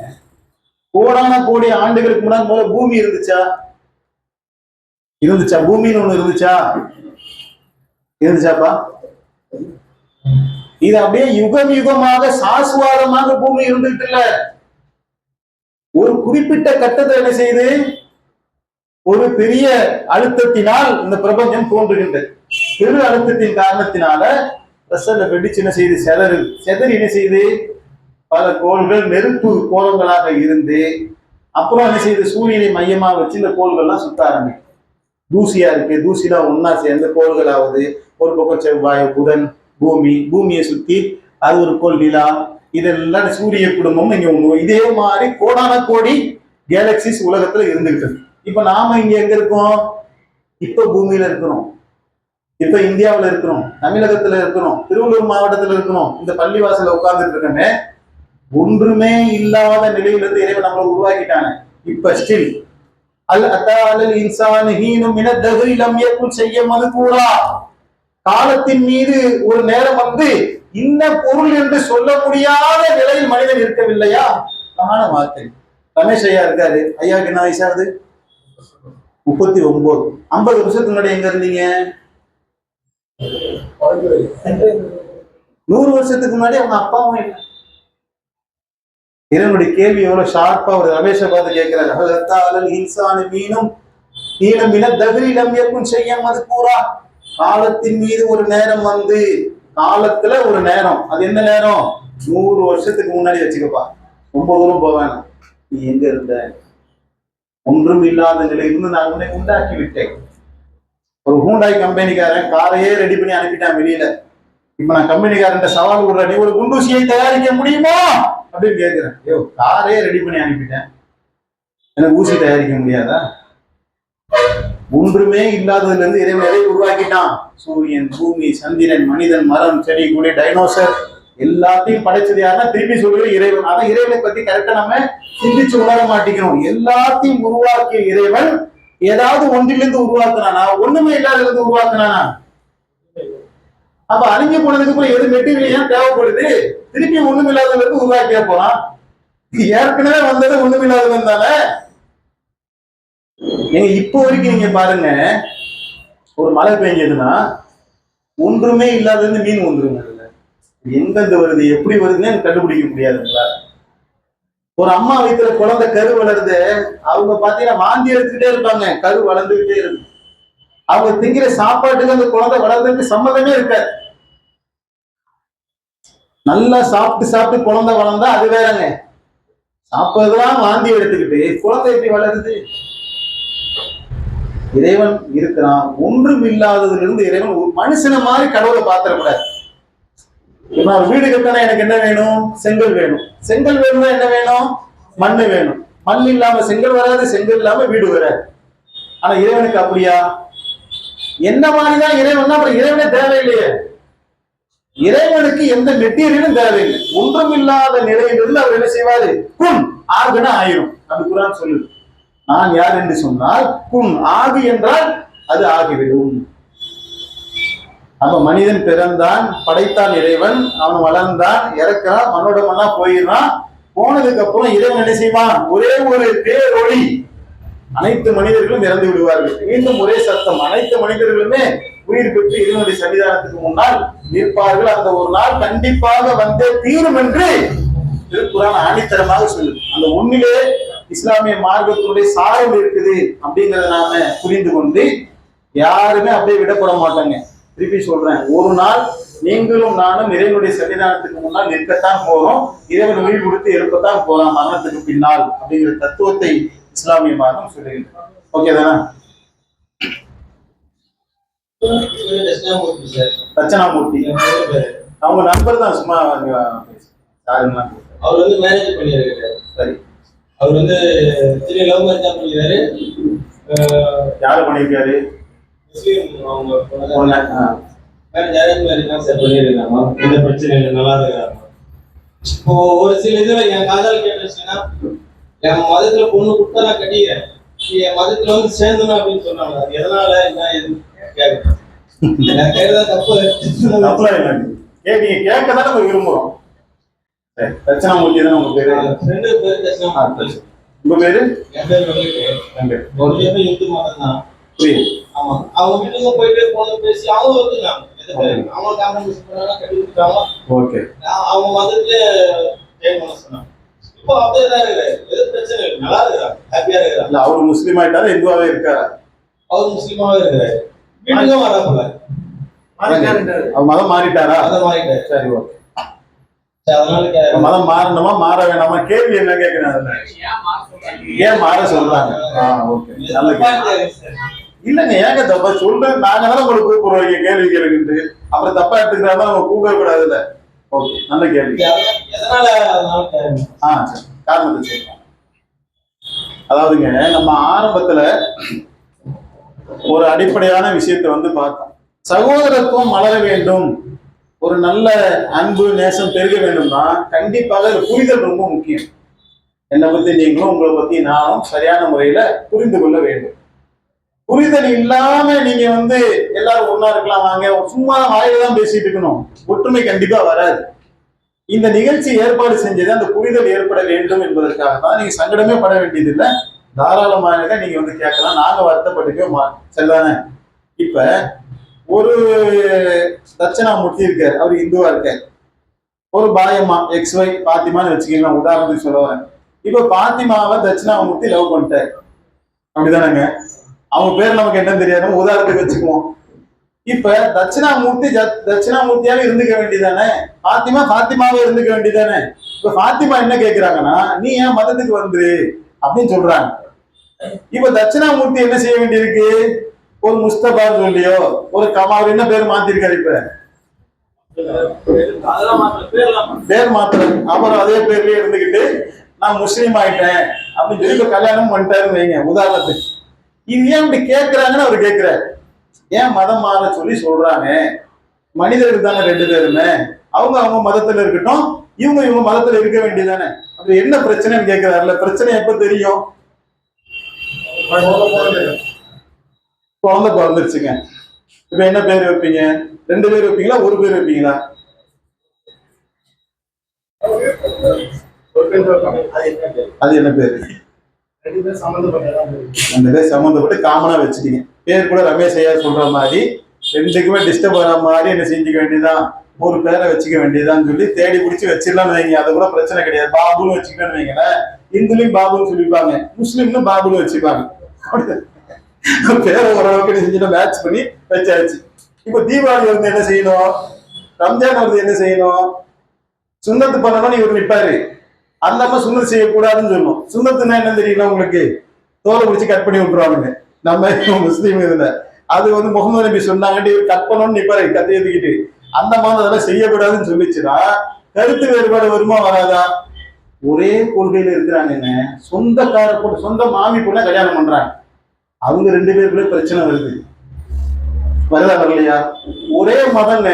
கோடான கோடி ஆண்டுகளுக்கு முன்னாடி முதல்ல பூமி இருந்துச்சா? பூமின்னு ஒண்ணு இருந்துச்சாப்பா? இது அப்படியே யுகம் யுகமாக சாஸ்வாரமாக பூமி இருந்துட்டு இல்ல, ஒரு குறிப்பிட்ட கட்டத்தை என்ன செய்யுது? ஒரு பெரிய அழுத்தத்தினால் இந்த பிரபஞ்சம் தோன்றுகின்றது. பெரு அழுத்தத்தின் காரணத்தினால வெடிச்சு என்ன செய்யுது? செதறி என்ன செய்யுது? பல கோள்கள் நெருப்பு கோலங்களாக இருந்து அப்புறம் என்ன செய்யுது? சூரியனை மையமா வச்சு இந்த கோள்கள்லாம் சுத்த ஆரம்பிக்கும். தூசியா இருக்கு, தூசிலாம் ஒன்னா சேர்ந்த கோள்களாவது, ஒரு பக்கம் செவ்வாய், புதன், பூமியை சுத்தி அது ஒரு கோள் நிலா, இதெல்லாம் சூரிய குடும்பம் இங்க ஒண்ணு. இதே மாதிரி கோடான கோடி கேலக்சிஸ் உலகத்துல இருந்துகிட்டு இருக்கு. இப்ப நாம இங்க எங்க இருக்கோம்? இப்ப பூமியில இருக்கிறோம், இப்ப இந்தியாவில இருக்கிறோம், தமிழகத்துல இருக்கிறோம், திருவள்ளூர் மாவட்டத்துல இருக்கிறோம், இந்த பள்ளிவாசல உட்கார்ந்துட்டு இருக்கோமே. ஒன்றுமே இல்லாத நிலையிலிருந்து இறைவன் நம்மளை உருவாக்கிட்டாங்க. இப்ப ஸ்டில் காலத்தின் மீது ஒரு நேரம் வந்து இன்ன பொருள் என்று சொல்ல முடியாத நிலையில் மனிதன் இருக்கவில்லையா? காண வார்த்தை. ரமேஷ் ஐயா இருக்காரு, ஐயாவுக்கு என்ன வயசாகுது? 39. 50 வருஷத்துக்கு முன்னாடி எங்க இருந்தீங்க? 100 வருஷத்துக்கு முன்னாடி அவங்க அப்பாவும் இல்லை. இறைவனுடைய கேள்வி எவ்வளவு ஷார்ப்பா ஒரு ரமேஷை பார்த்து கேட்கிறாரு. காலத்தின் மீது ஒரு நேரம் வந்து, காலத்துல ஒரு நேரம், அது என்ன நேரம்? 100 வருஷத்துக்கு முன்னாடி வச்சுக்கப்பா, ரொம்ப தூரம் போவேன். நீ எங்க இருந்த? ஒன்றும் இல்லாத நிலையிலிருந்து நான் உன்னை உண்டாக்கி விட்டேன். ஒரு ஹூண்டாய் கம்பெனிக்காரன் காரையே ரெடி பண்ணி அனுப்பிட்டான் வெளியில. இப்ப நான் கம்பெனிக்காரன் சவால் விடுறேன், நீ ஒரு குண்டூசியை தயாரிக்க முடியுமா அப்படின்னு கேட்கிறேன். ஐயோ, காரையே ரெடி பண்ணி அனுப்பிட்டேன், எனக்கு ஊசி தயாரிக்க முடியாதா? ஒன்றுமே இல்லாததுல இருந்து இறைவன் எதை உருவாக்கிட்டான்? சூரியன், பூமி, சந்திரன், மனிதன், மரம், செடி, கொடி, டைனோசர் எல்லாத்தையும் படைச்சது யாருன்னா திருப்பி சொல்லுற இறைவன். ஆனா இறைவனை பத்தி கரெக்டா நம்ம சிந்திச்சு உணர மாட்டேங்கிறோம். எல்லாத்தையும் உருவாக்கிய இறைவன் ஏதாவது ஒன்றிலிருந்து உருவாக்குனானா? ஒண்ணுமே இல்லாததுல இருந்து உருவாக்குனானா? அப்ப அழிஞ்சு போனதுக்கு அப்புறம் எது மெட்டீரியல் தேவைப்படுது? திருப்பி ஒண்ணுமில்லாததுல இருந்து உருவாக்கிய போறான். ஏற்கனவே வந்தது ஒண்ணுமில்லாதது தானே. நீங்க இப்போ வரைக்கும் நீங்க பாருங்க, ஒரு மழை பெஞ்சதுன்னா ஒன்றுமே இல்லாதது மீன் வந்துருங்க. எங்கிருந்து வருது, எப்படி வருதுன்னு எனக்கு கண்டுபிடிக்க முடியாதுங்களா? ஒரு அம்மா வீட்டுல குழந்தை கரு வளருது, அவங்க பாத்தீங்கன்னா வாந்தி எடுத்துக்கிட்டே இருப்பாங்க, கரு வளர்ந்துகிட்டே இருக்கும். அவங்க திங்கிற சாப்பாட்டுக்கு அந்த குழந்தை வளர்றதுக்கு சம்மதமே இருக்காது. நல்லா சாப்பிட்டு சாப்பிட்டு குழந்தை வளர்ந்தா அது வேறங்க. சாப்பிட்றதுலாம் வாந்தி எடுத்துக்கிட்டு குழந்தை எப்படி வளருது? இறைவன் இருக்கிறான். ஒன்றும் இல்லாததுல இருந்து இறைவன் ஒரு மனுஷனை மாதிரி கடவுளை பாத்திரக்கூடாது. இப்ப நான் வீடு கட்டினா எனக்கு என்ன வேணும்? செங்கல் வேணும். செங்கல் வேணும்னா என்ன வேணும்? மண்ணு வேணும். மண் இல்லாம செங்கல் வராது, செங்கல் இல்லாம வீடு வராது. ஆனா இறைவனுக்கு அப்படியா? என்ன மாதிரிதான் இறைவன், அப்புறம் இறைவனே தேவையில்லையே. இறைவனுக்கு எந்த மெட்டீரியலும் தேவையில்லை. ஒன்றும் இல்லாத நிலையிலிருந்து அவர் என்ன செய்வாரு? குன் ஆகுனா ஆயிரும். அது குர்ஆன் சொல்லுது. நான் யார் என்று சொன்னால் குன் ஆகு என்றால் அது ஆகிவிடும். அப்ப மனிதன் பிறந்தான், படைத்தான் இறைவன், அவன் வளர்ந்தான், இறக்கிறான், மண்ணோட மண்ணா போயிடுறான். போனதுக்கு அப்புறம் இறைவன் என்ன செய்வான்? ஒரே ஒரு பேரொளி, அனைத்து மனிதர்களும் இறந்து விடுவார்கள். மீண்டும் ஒரே சத்தம், அனைத்து மனிதர்களுமே உயிர் பெற்று இறைவனுடைய சன்னிதானத்துக்கு முன்னால் நிற்பார்கள். அந்த ஒரு நாள் கண்டிப்பாக வந்தே தீரும் என்று திருக்குறான் ஆணித்தரமாக சொல்லுது. அந்த ஒண்ணிலே இஸ்லாமிய மார்க்கத்தினுடைய சாரம் இருக்குது அப்படிங்கறத நாம புரிந்து கொண்டு யாருமே அப்படியே விடப்பட மாட்டாங்க. திருப்பி சொல்றேன், ஒரு நாள் நீங்களும் நானும் இறைவனுடைய சன்னிதானத்துக்கு முன்னால் நிற்கத்தான் போறோம். இறைவன் உயிர் கொடுத்து எழுப்பத்தான் போறோம் மரணத்துக்கு பின்னால் அப்படிங்கிற தத்துவத்தை இஸ்லாமிய மார்க்கம் சொல்லுகிறது. ஓகே தானே? தட்சணாமூர்த்தி அவங்க நண்பர் தான். சும்மா யாருன்னா அவர் வந்து மேரேஜ் பண்ணியிருக்காரு. சரி, அவர் வந்து சின்ன லவ் மேரேஜ் தான் பண்ணிருக்காரு. யாரு பண்ணிருக்காரு? முஸ்லீம் அவங்க மேரேஜ் அரேஞ்ச் மேரேஜ் தான் சார் பண்ணியிருக்காங்க. எந்த பிரச்சனை இல்லை, நல்லா இருக்காங்க. இப்போ ஒரு சில இதுல என் காதல் கேட்டுச்சுன்னா, என் மதத்துல பொண்ணு கொடுத்தா நான் கட்டிக்கிறேன், என் மதத்துல வந்து சேர்ந்தணும் அப்படின்னு சொன்னாங்க. அது எதனால என்ன எதுன்னு கேட்குறேன். நான் கேட்கறதா தப்பு தப்புலாம் இல்லை. நீங்க கேட்கதான் நம்ம விரும்புறோம். தட்சணாமூர்த்தி தானே உங்க பேரு? ரெண்டு பேர் தட்சணாமூர்த்தி. உங்க பேரு? என் பேர் வந்து இந்து மதம் தான். புரியுது. ஆமா, அவங்க வீட்டுக்கு போயிட்டு போன பேசி அவங்க வந்துருக்காங்க. அவங்க காம்ப்ரமைஸ் பண்ணாங்க, கட்டி கொடுத்துட்டாங்க. ஓகே, அவங்க மதத்துல ஜெயம் பண்ண சொன்னாங்க. இப்போ அப்படியே தான் இருக்கு, எது பிரச்சனை இல்லை, நல்லா இருக்கிறாங்க, ஹாப்பியா இருக்கிறாங்க. இல்ல அவரு முஸ்லீம் ஆயிட்டாரா இந்துவாவே இருக்காரா? அவர் முஸ்லீமாவே இருக்கிறாரு. வீட்டுக்கும் வராப்புல அவர் மதம் மாறிட்டாரா? மதம் மாறிட்டாரு. சரி, ஓகே. அதனால மதம் மாறணுமா மாற வேணாமா கேள்வி என்ன கேட்கிறேன். அதுல ஏன் மாற சொல்றாங்க? ஓகே, நல்ல கேள்வி. இல்லங்க, ஏங்க தப்பா சொல்றேன்? நாங்க தானே உங்களுக்கு கூப்பிடுறோம் கேள்வி கேளுக்கிட்டு. அப்புறம் தப்பா எடுத்துக்கிறாங்க நம்ம கூப்பிடவே கூடாதுல்ல. ஓகே, நல்ல கேள்வி. எதனால சரி, காரணத்தை சொல்றேன். அதாவதுங்க, நம்ம ஆரம்பத்துல ஒரு அடிப்படையான விஷயத்தை வந்து பார்த்தோம். சகோதரத்துவம் மலர வேண்டும், ஒரு நல்ல அன்பு நேசம் பெருக வேண்டும்னா கண்டிப்பாக புரிதல் ரொம்ப முக்கியம். என்னை பத்தி நீங்களும் உங்களை பத்தி நானும் சரியான முறையில புரிந்து கொள்ள வேண்டும். புரிதல் இல்லாம நீங்க வந்து எல்லாரும் ஒன்னா இருக்கலாம் வாங்க, சும்மா வாயில தான் பேசிட்டு இருக்கணும், ஒற்றுமை கண்டிப்பா வராது. இந்த நிகழ்ச்சி ஏற்பாடு செஞ்சது அந்த புரிதல் ஏற்பட வேண்டும் என்பதற்காக தான். நீங்க சங்கடமே பட வேண்டியது இல்லை, தாராளமாக நீங்க வந்து கேட்கலாம், நாங்க வருத்தப்பட்டுக்கவே மாட்டோம். சரிதானே? இப்ப ஒரு தட்சணாமூர்த்தி இருக்காரு, அவர் இந்துவா இருக்காரு. ஒரு பாயம்மா XY பாத்திமான்னு வச்சுக்கலாம், உதாரணத்துக்கு சொல்ல வரேன். இப்ப பாத்திமாவை தட்சிணாமூர்த்தி லவ் பண்ணிட்டாரு, அப்படிதானங்க? அவங்க பேர் நமக்கு என்ன தெரியாது, உதாரணத்துக்கு வச்சுக்குவோம். இப்ப தட்சிணாமூர்த்தியாவே இருந்துக்க வேண்டியதானே, பாத்திமாவே இருந்துக்க வேண்டியதானே. இப்ப பாத்திமா என்ன கேக்குறாங்கன்னா, நீ ஏன் மதத்துக்கு வந்துரு அப்படின்னு சொல்றாங்க. இப்ப தட்சிணாமூர்த்தி என்ன செய்ய வேண்டியிருக்கு? ஒரு முஸ்தபா சொல்லியோ ஒரு கமார் என்ன பேர் மாத்திருக்காரு, இப்ப பேர் மாத்திரம். அப்புறம் அதே பேர்லயே இருந்துகிட்டு நான் முஸ்லீம் ஆயிட்டேன் அப்படின்னு சொல்லி இப்ப கல்யாணம் பண்ணிட்டாருன்னு வைங்க உதாரணத்துக்கு. இது ஏன் இப்படி கேட்கிறாங்கன்னு அவர் கேட்கிறாரு. ஏன் மதம் மாற சொல்லி சொல்றாங்க? மனிதர்கள் தானே ரெண்டு பேருமே, அவங்க மதத்துல இருக்கட்டும், இவங்க மதத்துல இருக்க வேண்டியதானே. அது என்ன பிரச்சனைன்னு கேட்கிறாருல. பிரச்சனை எப்ப தெரியும்? குழந்தை பிறந்துருச்சுங்க. இப்ப என்ன பேர் வைப்பீங்க? ரெண்டு பேர் வைப்பீங்களா, ஒரு பேர் வைப்பீங்களா? அது என்ன பேரு? ரெண்டு பேர் சம்மந்தப்பட்டு காமனா வச்சுட்டீங்க. பேர் கூட ரமேஷ் ஐயா சொல்ற மாதிரி ரெண்டுக்குமே டிஸ்டர்ப் ஆகிற மாதிரி என்ன செஞ்சுக்க வேண்டியதான், ஒரு பேரை வச்சுக்க வேண்டியதான்னு சொல்லி தேடி பிடிச்சி வச்சிடலாம்னு வைங்க. அது கூட பிரச்சனை கிடையாது. பாபுன்னு வச்சுக்கிட்டேன்னு வைங்களேன். இந்துலையும் பாபுன்னு சொல்லிப்பாங்க, முஸ்லீம்னு பாபுன்னு வச்சுப்பாங்க. பேரை ஓரளவுக்கு செஞ்சுட்டு மேட்ச் பண்ணி வச்சாச்சு. இப்ப தீபாவளி வந்து என்ன செய்யணும், ரம்ஜான் வந்து என்ன செய்யணும், சுண்ணத்து பண்ணணும்னு இவர் நிற்பாரு. அந்த அம்மா சுண்ணத்து செய்யக்கூடாதுன்னு சொல்லணும். சுண்ணத்துன்னா என்ன தெரியல உங்களுக்கு? தோலை பிடிச்சி கட் பண்ணி விட்டுருவாங்க. நம்ம முஸ்லீம் இதுல அது வந்து முகமது நபி சொன்னாங்கட்டு இவர் கட் பண்ணணும்னு நிற்பாரு கத்தி எடுத்துக்கிட்டு. அந்த மாதிரி அதெல்லாம் செய்யக்கூடாதுன்னு சொல்லிச்சுன்னா கருத்து வேறுபாடு வருமா வராதா? ஒரே கொள்கையில இருக்கிறாங்க. சொந்த மாமி பொண்ண கல்யாணம் பண்றாங்க, அவங்க ரெண்டு பேருக்குள்ள பிரச்சனை வருது. வருதா வரலையா? ஒரே மதங்க,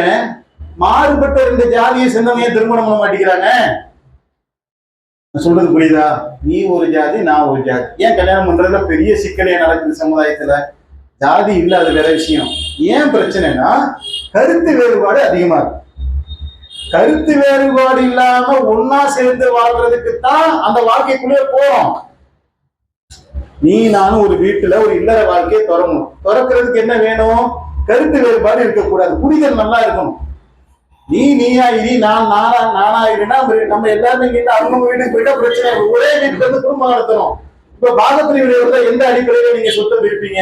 மாறுபட்ட ரெண்டு ஜாதியை சேர்ந்தவங்க திருமணம் பண்ண மாட்டேங்கிறாங்க. சொல்றது புரியுதா? நீ ஒரு ஜாதி, நான் ஒரு ஜாதி, ஏன் கல்யாணம் பண்றதுல பெரிய சிக்கலே நடக்குது சமுதாயத்துல. ஜாதி இல்ல, அது வேற விஷயம். ஏன் பிரச்சனைனா கருத்து வேறுபாடு அதிகமா இருக்கு. கருத்து வேறுபாடு இல்லாம ஒன்னா சேர்ந்து வாழ்றதுக்கு தான் அந்த வாழ்க்கைக்குள்ளே போறோம். நீ நானும் ஒரு வீட்டுல ஒரு இல்லற வாழ்க்கையை திறக்கறதுக்கு என்ன வேணும்? கருத்து வேறுபாடு இருக்கக்கூடாது, புரிதல் நல்லா இருக்கணும். நீ நீயாயிரி, நான் நானாயிரினா நம்ம எல்லாருமே இங்க அவங்க வீட்டுக்கு போயிட்டா பிரச்சனை. ஒரே வீட்டுல இருந்து குடும்பம் நடத்தணும். இப்ப பாகப்பிரிவினையோட எந்த அடிப்படையில நீங்க சொத்தை பிரிப்பீங்க?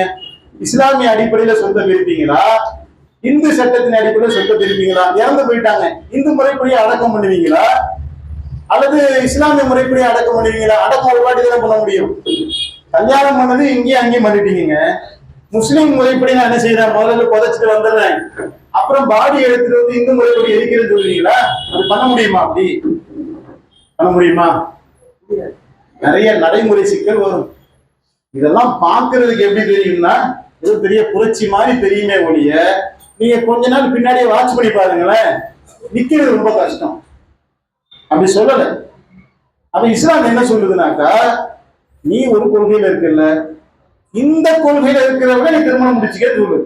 இஸ்லாமிய அடிப்படையில சொத்தை பிரிப்பீங்களா, இந்து சட்டத்தின் அடிப்படையில் சொத்தை பிரிப்பீங்களா? இறந்து போயிட்டாங்க, இந்து முறைப்படி அடக்கம் பண்ணுவீங்களா அல்லது இஸ்லாமிய முறைப்படி அடக்கம் பண்ணுவீங்களா? அடக்கம் ஒரு வாட்டி தானே பண்ண முடியும். கல்யாணம் பண்ணது இங்கேயும் அங்கேயும் பண்ணிட்டீங்க. முஸ்லீம் முறைப்படி நான் என்ன செய்யறேன், முதல்ல புதைச்சிட்டு வந்துடுறேன், அப்புறம் பாடி எடுத்துட்டு வந்து இந்து முறைப்படி எரிக்கிறேன்னு சொல்லுவீங்களா? அது பண்ண முடியுமா? அப்படி பண்ண முடியுமா? நிறைய நடைமுறை சிக்கல் வரும். இதெல்லாம் பார்க்கறதுக்கு எப்படி தெரியும்னா இது பெரிய புரட்சி மாதிரி தெரியுமே ஒழிய, நீங்க கொஞ்ச நாள் பின்னாடியே வாட்ச் பண்ணி பாருங்களேன், நிக்கிறது ரொம்ப கஷ்டம். அப்படி சொல்லல. அப்ப இஸ்லாம் என்ன சொல்லுதுனாக்கா, நீ ஒரு கொள்கையில இருக்குல்ல, இந்த கொள்கையில இருக்கிறவங்க நீ திருமணம் முடிச்சுக்க சொல்லு,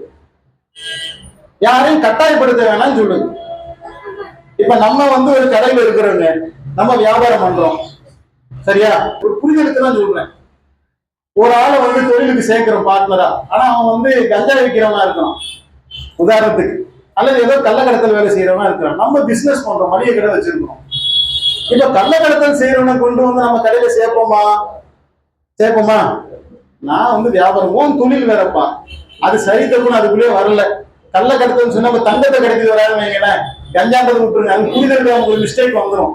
யாரையும் கட்டாயப்படுத்த வேணாம்னு சொல்லு. இப்ப நம்ம ஒரு கடையில இருக்கிறவங்க, நம்ம வியாபாரம் பண்றோம், சரியா? ஒரு புரிதலுக்கு தான் சொல்றேன். ஒரு ஆளை தொழிலுக்கு சேர்க்கிறோம் பார்ட்னரா, ஆனா அவன் கஞ்சா விற்கிறவனா இருக்கான் உதாரணத்துக்கு, அல்லது ஏதோ கள்ளக்கடத்தல் வேலை செய்யறவனா இருக்கிறான். நம்ம பிசினஸ் பண்றோம், மளிகை கடை வச்சிருக்கோம். இப்ப கள்ளக்கடத்தல் செய்யறவனை கொண்டு நம்ம கடையில சேர்ப்போமா? சேர்ப்போமா? நான் வியாபாரம், ஓன் தொழில் வேறப்பா, அது சரி தப்புன்னு அதுக்குள்ளே வரல. கள்ளக்கடத்தல் சொன்னா தங்கத்தை கடத்திட்டு வராதுன்னு வைங்களேன், கஞ்சாண்டதை விட்டுருங்க, அது புரிதல் அவங்க ஒரு மிஸ்டேக் வந்துடும்.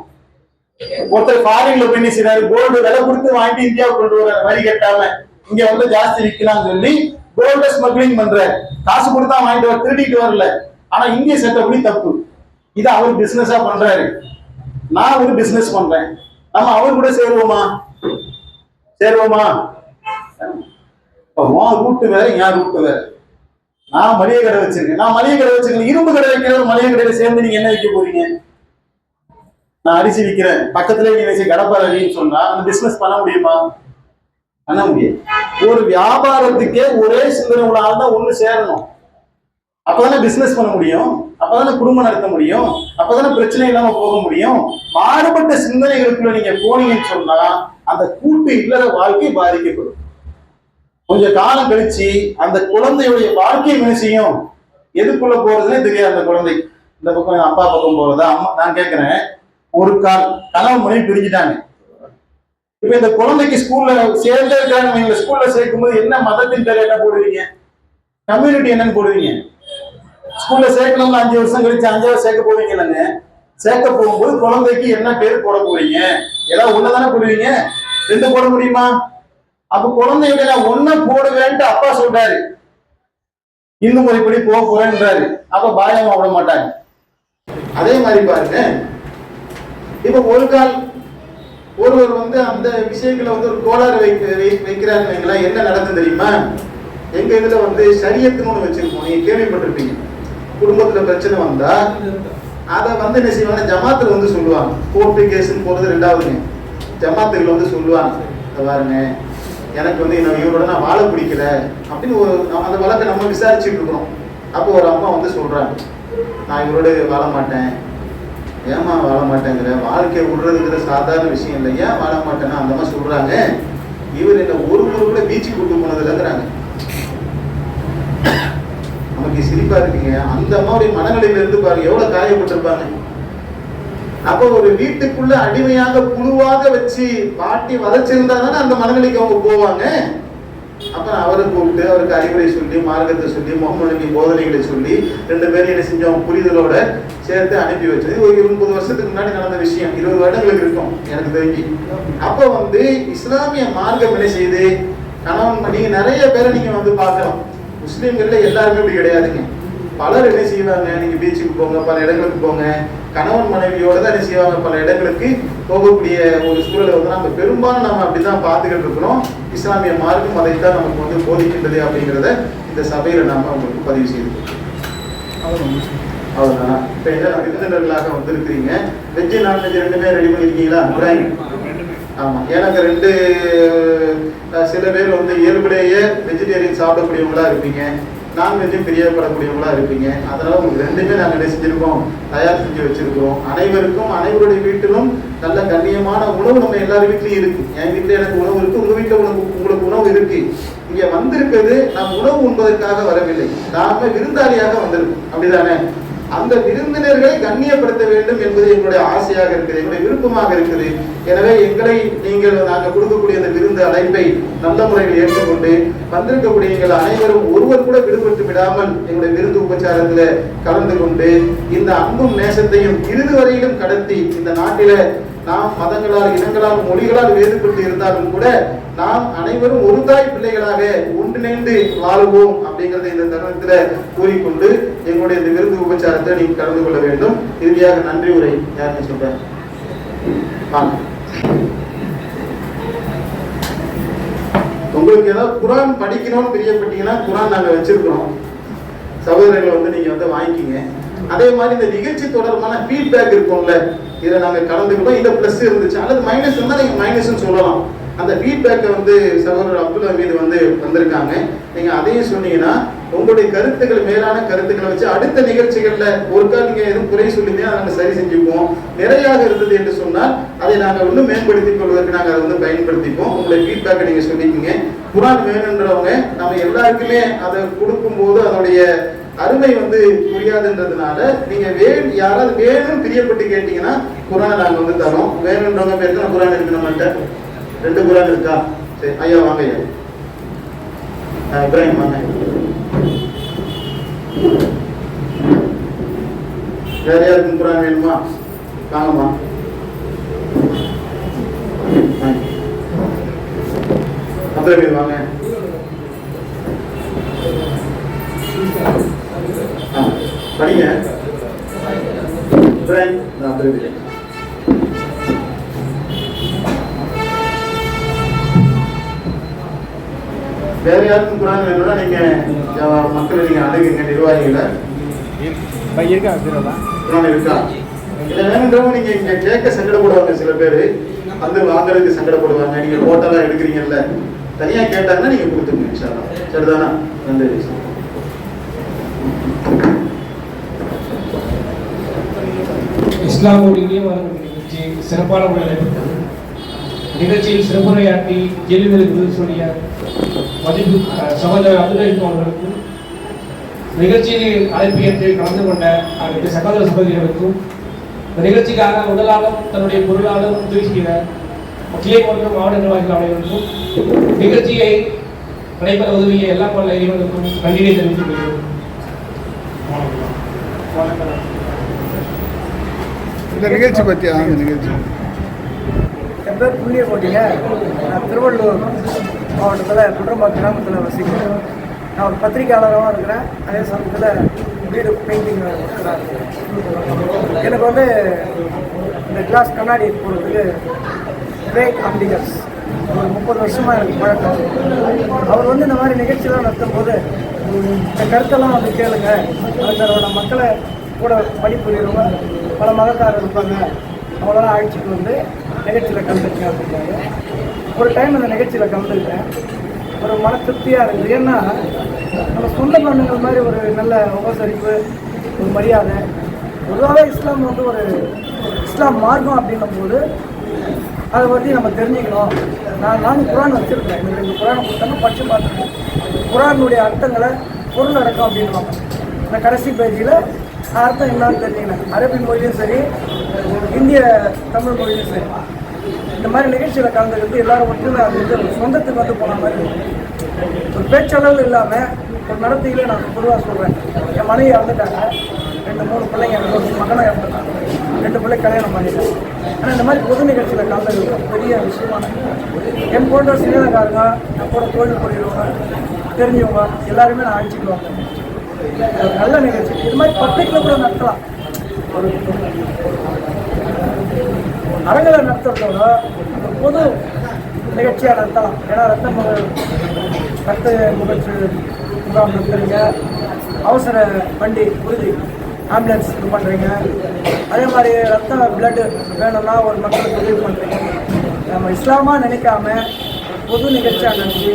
ஒருத்தர் ஃபாரின்ல போய் செய்யறாரு, கோல்டு விலை கொடுத்து வாங்கிட்டு இந்தியாவுக்கு கொண்டு வர, வரி கட்டாம இங்க ஜாஸ்தி விற்கலாம்னு சொல்லி கோல்டு ஸ்மக்லிங் பண்ற, காசு கொடுத்தா வாங்கிட்டு வர, திருடிட்டு வரல. ஆனா இந்திய சட்டப்படி தப்பு. இதை அவர் பிசினஸா பண்றாரு, நான் ஒரு பிசினஸ் பண்றேன். நம்ம அவர் கூட சேருவோமா? சேருவோமா? ரூட்டு வேற, என் ரூட்டு வேற. நான் மளிகை கடை வச்சிருக்கேன், நான் மளிகை கடை வச்சிருக்கேன், இரும்பு கடை வைக்கிறவர் மளிகை கடையில சேர்ந்து நீங்க என்ன விற்க போறீங்க? நான் அரிசி விற்கிறேன், பக்கத்துல நீங்க கடப்பாரின்னு சொன்னா அந்த பிசினஸ் பண்ண முடியுமா? பண்ண முடியாது. ஒரு வியாபாரத்துக்கே ஒரே சிந்தனை உள்ள ஆள் தான் ஒண்ணு சேரணும். அப்பதானே பிசினஸ் பண்ண முடியும், அப்பதானே குடும்பம் நடத்த முடியும், அப்பதானே பிரச்சனை இல்லாம போக முடியும். மாறுபட்ட சிந்தனைகளுக்குள்ள நீங்க போனீங்கன்னு சொன்னா அந்த கூட்டு இல்லற வாழ்க்கை பாதிக்கப்படும். கொஞ்ச காலம் கழிச்சு அந்த குழந்தையுடைய வாழ்க்கை என்ன செய்யும்? எதுக்குள்ள போறதுன்னே தெரியாது அந்த குழந்தை. இந்த பக்கம் அப்பா பக்கம் போறதா? அம்மா, நான் கேட்கிறேன், ஒரு கணவன் மனைவி பிரிஞ்சுட்டாங்க. இப்ப இந்த குழந்தைக்கு ஸ்கூல்ல சேர்ந்தே இருக்காங்க, ஸ்கூல்ல சேர்க்கும் போது என்ன மதத்தின் பேர் என்ன போடுவீங்க? கம்யூனிட்டி என்னன்னு போடுவீங்க? ஸ்கூல்ல சேர்க்கணும்னு 5 வருஷம் கழிச்சு 5ஆவது சேர்க்க போவீங்க இல்லைங்க. சேர்க்க போகும்போது குழந்தைக்கு என்ன பேர் போட போறீங்க? ஏதாவது ஒண்ணுதானே போடுவீங்க, 2 போட முடியுமா? அப்ப குழந்தையோட நான் ஒன்ன போடுவேன்ட்டு அப்பா சொல்றாரு, இந்து முறைப்படி போக போறேன்றாரு. அப்ப பாயமா விட மாட்டாங்க. அதே மாதிரி பாருங்க, இப்ப ஒரு கால் ஒருவர் அந்த விஷயங்களை ஒரு கோளாறு வைக்கிறாருன்னு வைங்களேன், என்ன நடக்கும் தெரியுமா? எங்க இதுல சரியத்துன்னு ஒண்ணு வச்சிருக்கோம், நீங்க கேள்விப்பட்டிருப்பீங்க. குடும்பத்துல பிரச்சனை வந்தா அதை என்ன செய்வாங்க, ஜமாத்துல சொல்லுவாங்க. கோர்ட்டு கேஸ்ன்னு போறது ரெண்டாவதுங்க. ஜமாத்துகள் சொல்லுவாங்க, பாருங்க எனக்கு இவரோட நான் வாழ பிடிக்கல அப்படின்னு அந்த வழக்கை நம்ம விசாரிச்சுட்டு இருக்கிறோம். அப்போ ஒரு அம்மா சொல்றாங்க, நான் இவரோட வாழ மாட்டேன். ஏமா வாழ மாட்டேங்கிற? வாழ்க்கையை விடுறதுங்கிற சாதாரண விஷயம் இல்லை, ஏன் வாழ மாட்டேன்னா அந்த மாதிரி சொல்றாங்க. இவர் என்ன ஒரு கூட பீச்சுக்கு கூட்டு போனது இல்லைங்கிறாங்க. நமக்கு சிரிப்பா இருக்குங்க. அந்த அம்மாவுடைய மனநிலையில இருந்து பாருங்க எவ்வளவு காயப்பட்டிருப்பாங்க. அப்ப ஒரு வீட்டுக்குள்ள அடிமையாக புழுவாக வச்சு பாட்டி வதச்சிருந்தா தானே அந்த மனநிலைக்கு அவங்க போவாங்க. அப்ப அவரை கூப்பிட்டு அவருக்கு அறிவுரை சொல்லி, மார்க்கத்தை சொல்லி, முகமது போதனைகளை சொல்லி 2 பேரும் என்ன செஞ்சோம், புரிதலோட சேர்த்து அனுப்பி வச்சது. ஒரு 20 வருஷத்துக்கு முன்னாடி நடந்த விஷயம், 20 வருடங்களுக்கு இருக்கும் எனக்கு தெரிஞ்சு. அப்ப இஸ்லாமிய மார்க்கம் என்ன செய்யுது, கணவன் நீங்க நிறைய பேரை நீங்க பார்க்கலாம். முஸ்லீம்கள்ல எல்லாருமே இப்படி கிடையாதுங்க. பலர் என்ன செய்வாங்க, நீங்க பீச்சுக்கு போங்க, பல இடங்களுக்கு போங்க, கணவன் மனைவியோட தான் என்ன செய்வாங்க, பல இடங்களுக்கு போகக்கூடிய ஒரு சூழலை நம்ம பெரும்பாலும் நம்ம அப்படிதான் பார்த்துக்கிட்டு இருக்கிறோம். இஸ்லாமிய மார்க்கம் அதைத்தான் நமக்கு போதிக்கின்றது அப்படிங்கிறத இந்த சபையில நாம உங்களுக்கு பதிவு செய்திருக்கோம். அவ்வளவுதான். இப்ப என்ன விருந்தினர்களாக இருக்கிறீங்க, வெஜ் நான்வெஜ் 2மே ரெடி பண்ணிருக்கீங்களா? ஆமா, எனக்கு 2 சில பேர் இயல்புலேயே வெஜிடேரியன் சாப்பிடக்கூடியவங்களா இருப்பீங்க, நான்வெஜ்ஜும் பிரியப்படக்கூடியவங்களா இருப்பீங்க. அதனால உங்களுக்கு ரெண்டுமே நாங்கள் என்ன செஞ்சிருக்கோம், தயார் செஞ்சு வச்சிருக்கிறோம். அனைவருக்கும் அனைவருடைய வீட்டிலும் நல்ல கண்ணியமான உணவு நம்ம எல்லார் வீட்லையும் இருக்கு. என் வீட்டில் எனக்கு உணவு இருக்கு, உங்க வீட்டில் உங்களுக்கு உணவு இருக்கு. இங்க வந்திருக்கிறது நாம் உணவு உண்பதற்காக வரவில்லை, நாம விருந்தாளியாக வந்திருக்கோம். அப்படிதானே? அந்த விருந்தினர்களை கண்ணியப்படுத்த வேண்டும் என்பது எங்களுடைய ஆசையாக இருக்குது, எங்களுடைய விருப்பமாக இருக்குது. எனவே நாங்கள் கொடுக்கக்கூடிய அந்த விருந்து அழைப்பை நல்ல முறையில் ஏற்றுக்கொண்டு வந்திருக்கக்கூடிய எங்கள் அனைவரும் ஒருவர் கூட விடுபட்டு விடாமல் எங்களுடைய விருந்து உபச்சாரத்தில் கலந்து கொண்டு இந்த அன்பும் நேசத்தையும் இறுதி வரையிலும் கடத்தி இந்த நாட்டில நாம் மதங்களால், இனங்களால், மொழிகளால் வேறுபட்டு இருந்தாலும் கூட நாம் அனைவரும் ஒரு தாய் பிள்ளைகளாக ஒன்றிணைந்து வாழுவோம் அப்படிங்கறத இந்த தருணத்தில் கூறிக்கொண்டு எங்களுடைய இந்த விருந்து உபச்சாரத்தை நீங்க கலந்து கொள்ள வேண்டும். இறுதியாக நன்றி உரை யாருன்னு சொல்றேன். உங்களுக்கு ஏதாவது குரான் படிக்கணும்னு பிரியப்பட்டீங்கன்னா குரான் நாங்க வச்சிருக்கிறோம், சகோதரர்கள் நீங்க வாங்கிக்கிங்க. அதே மாதிரி இந்த நிகழ்ச்சி தொடர்பான ஃபீட்பேக் இருக்கும்ல, இதை நாங்க கலந்துக்கிட்டோம், இந்த பிளஸ் இருந்துச்சு அல்லது மைனஸ் இருந்தா நீங்க மைனஸ் சொல்லலாம். அந்த ஃபீட்பேக்கை சகோதரர் அப்துல்லா மீது வந்திருக்காங்க. நீங்க அதையும் சொன்னீங்கன்னா உங்களுடைய கருத்துக்கள், மேலான கருத்துக்களை வச்சு அடுத்த நிகழ்ச்சிகள்ல ஒருக்கா நீங்க எதுவும் குறை சொல்லியிருந்தீங்க அதை நாங்க சரி செஞ்சுப்போம். நிறையாக இருந்தது என்று சொன்னால் அதை நாங்கள் இன்னும் மேம்படுத்திக் கொள்வதற்கு நாங்கள் அதை பயன்படுத்திப்போம். உங்களுடைய ஃபீட்பேக்கை நீங்க சொல்லிக்கீங்க. குரான் வேணுன்றவங்க நம்ம எல்லாருக்குமே அதை கொடுக்கும் போது அதனுடைய அருமை புரியாதுன்றதுனால நீங்க யாராவது வேணும் பிரியப்பட்டு கேட்டீங்கன்னா குரானை நாங்க தரோம். வேணுன்றவங்க பேருக்கு குரான் இருக்கு, நம்மகிட்ட 2 குரான் இருக்கா? சரி ஐயா வாங்க. ஐயா இப்ராஹிம் வாங்க. வேற யாருக்கும் குரான் வேணுமா? வாங்கம்மா. அப்துல் வாங்க. படிங்க. வேற யாருக்கும் குரான் வேணும்னா நீங்க மக்களை நீங்க அணுகுங்க, நிர்வாகிகளை. குரான் இருக்கா? இல்ல வேணுன்றவங்க நீங்க இங்க கேட்க சங்கடப்படுவாங்க. சில பேர் வாங்குறதுக்கு சங்கடப்படுவாங்க. நீங்க போட்டோலாம் எடுக்கிறீங்கல்ல, தனியா கேட்டாங்கன்னா நீங்க கொடுத்துருங்க. சரிதானா? நன்றி. இஸ்லாமோடு வழங்கும் நிகழ்ச்சி சிறப்பான முறையில் நடைபெற்றது. நிகழ்ச்சியில் சிறப்புரையாற்றி கேள்விகளுக்கு சொல்லிய மதிப்பு சகோதரர் அப்துல் அவர்களுக்கும், நிகழ்ச்சியில் அழைப்பு ஏற்று கலந்து கொண்ட அனைத்து சகோதர சகோதரிகளுக்கும், நிகழ்ச்சிக்காக உடலாலும் தன்னுடைய பொருளாலும் உதவி செய்த கிளை போன்ற மாவட்ட நிர்வாகிகள் அனைவருக்கும், நிகழ்ச்சியை நடைபெற உதவிய எல்லா பல இறைவனுக்கும் நன்றியை தெரிவித்துக் கொள்கிறோம். இந்த நிகழ்ச்சி பற்றி நிகழ்ச்சி என் பேர் புண்ணிய போட்டிங்க. நான் திருவள்ளூர் மாவட்டத்தில் குற்றம்பா கிராமத்தில் வசிக்கிறேன். நான் ஒரு பத்திரிகையாளராகவும் இருக்கிறேன், அதே சமயத்தில் வீடு பெயிண்டிங் எனக்கு இந்த கிளாஸ் கண்ணாடி போடுறதுக்கு கிரேட் அம்பிகர்ஸ் ஒரு 30 வருஷமாக எனக்கு பழக்கம். அவர் இந்த மாதிரி நிகழ்ச்சியெல்லாம் நடத்தும் போது இந்த கருத்தெல்லாம் கேளுங்க, அதோட மக்களை கூட படிப்புரியவங்க பல மதக்காரர் இருப்பாங்க, அவங்களெல்லாம் அழைச்சிட்டு நிகழ்ச்சியில் கலந்துருக்கேன் அப்படின்னாங்க. ஒரு டைம் அந்த நிகழ்ச்சியில் கலந்துருக்கேன். ஒரு மன திருப்தியாக இருக்குது. ஏன்னா நம்ம சொந்த பந்தங்கள் மாதிரி ஒரு நல்ல உபசரிப்பு, ஒரு மரியாதை. பொதுவாகவே இஸ்லாம் ஒரு இஸ்லாம் மார்க்கம் அப்படின்னும் போது அதை பற்றி நம்ம தெரிஞ்சுக்கணும். நானும் குரான் வச்சுருக்கேன். எனக்கு 2 குரானை கொடுத்தாங்க, படித்து பார்த்துருக்கேன். குரானுடைய அர்த்தங்களை பொருள் அடக்கம் அப்படின்வாங்க. இந்த கடைசி பேஜில் அர்த்தம் என்னன்னு தெரிஞ்சுக்கணும். அரபி மொழியும் சரி, இந்திய தமிழ் மொழியும் சரி. இந்த மாதிரி நிகழ்ச்சியில் கலந்துக்கிறது எல்லாரும் ஒற்றுமை அது சொந்தத்துக்கு போன மாதிரி ஒரு பேச்சளவு இல்லாமல் ஒரு நடத்தையில நான் பொதுவாக சொல்கிறேன். என் மனைவி இறந்துட்டாங்க, 2-3 பிள்ளைங்க, 2 மகனை இறந்துட்டாங்க, 2 பிள்ளை கல்யாணம் பண்ணிட்டேன். ஆனால் இந்த மாதிரி பொது நிகழ்ச்சியில் கலந்துக்கிறது பெரிய விஷயமான என் போன்ற சின்னக்காரங்க, என் கூட தொழில் புரியுறவங்க, தெரிஞ்சவங்க எல்லாருமே நான் அழைச்சிக்குவாங்க. ஒரு நல்ல நிகழ்ச்சி. இது மாதிரி பப்ளிக்கில் கூட நடத்தலாம். ஒரு அரங்களை நடத்துறதோட ஒரு பொது நிகழ்ச்சியாக நடத்தலாம். ஏன்னா ரத்த முகற்று முகாம் நடத்துறீங்க, அவசர வண்டி உறுதி ஆம்புலன்ஸ் இது பண்ணுறீங்க, அதே மாதிரி ரத்த பிளட்டு வேணும்னா ஒரு மக்களுக்கு உதவி பண்ணுறீங்க. நம்ம இஸ்லாமாக நினைக்காம பொது நிகழ்ச்சியாக நினச்சி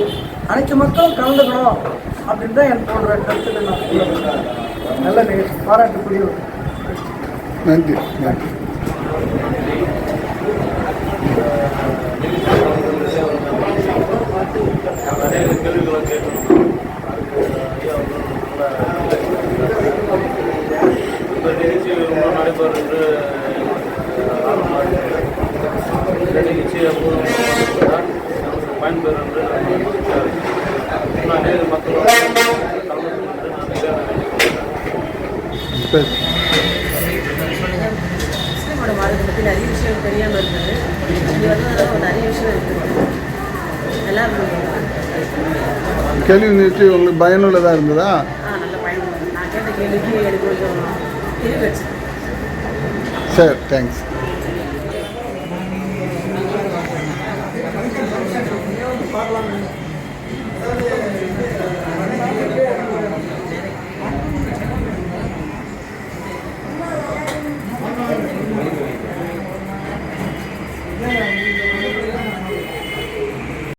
அனைத்து மக்களும் கலந்துக்கணும் அப்படின்னு தான் என் போன்ற கருத்துக்கள் நான் சொல்லுவேன். நல்ல நிகழ்ச்சி, பாராட்டுக்குரிய ஒரு நன்றி நன்றி. நிறைய கேள்விகளை கேட்கணும். இந்த நிகழ்ச்சி நடைபெறும் என்று இந்த நிகழ்ச்சியை பயன்பெறும் என்று நான் நேரு மக்களோட கலந்து கொண்டு நான் சரி. முஸ்லீமோட மாதத்தை பற்றி நிறைய விஷயம் தெரியாமல் இருந்தது. இது வந்து நிறைய விஷயம் இருக்குது. எல்லாரும் கேள்வி நிகழ்ச்சி உங்களுக்கு பயனுள்ளதாக இருந்ததா? நல்ல பயன். நான் கேட்ட கேள்விக்கு எனக்கு கொஞ்சம் தெரிய வச்சு. சரி, தேங்க்ஸ்.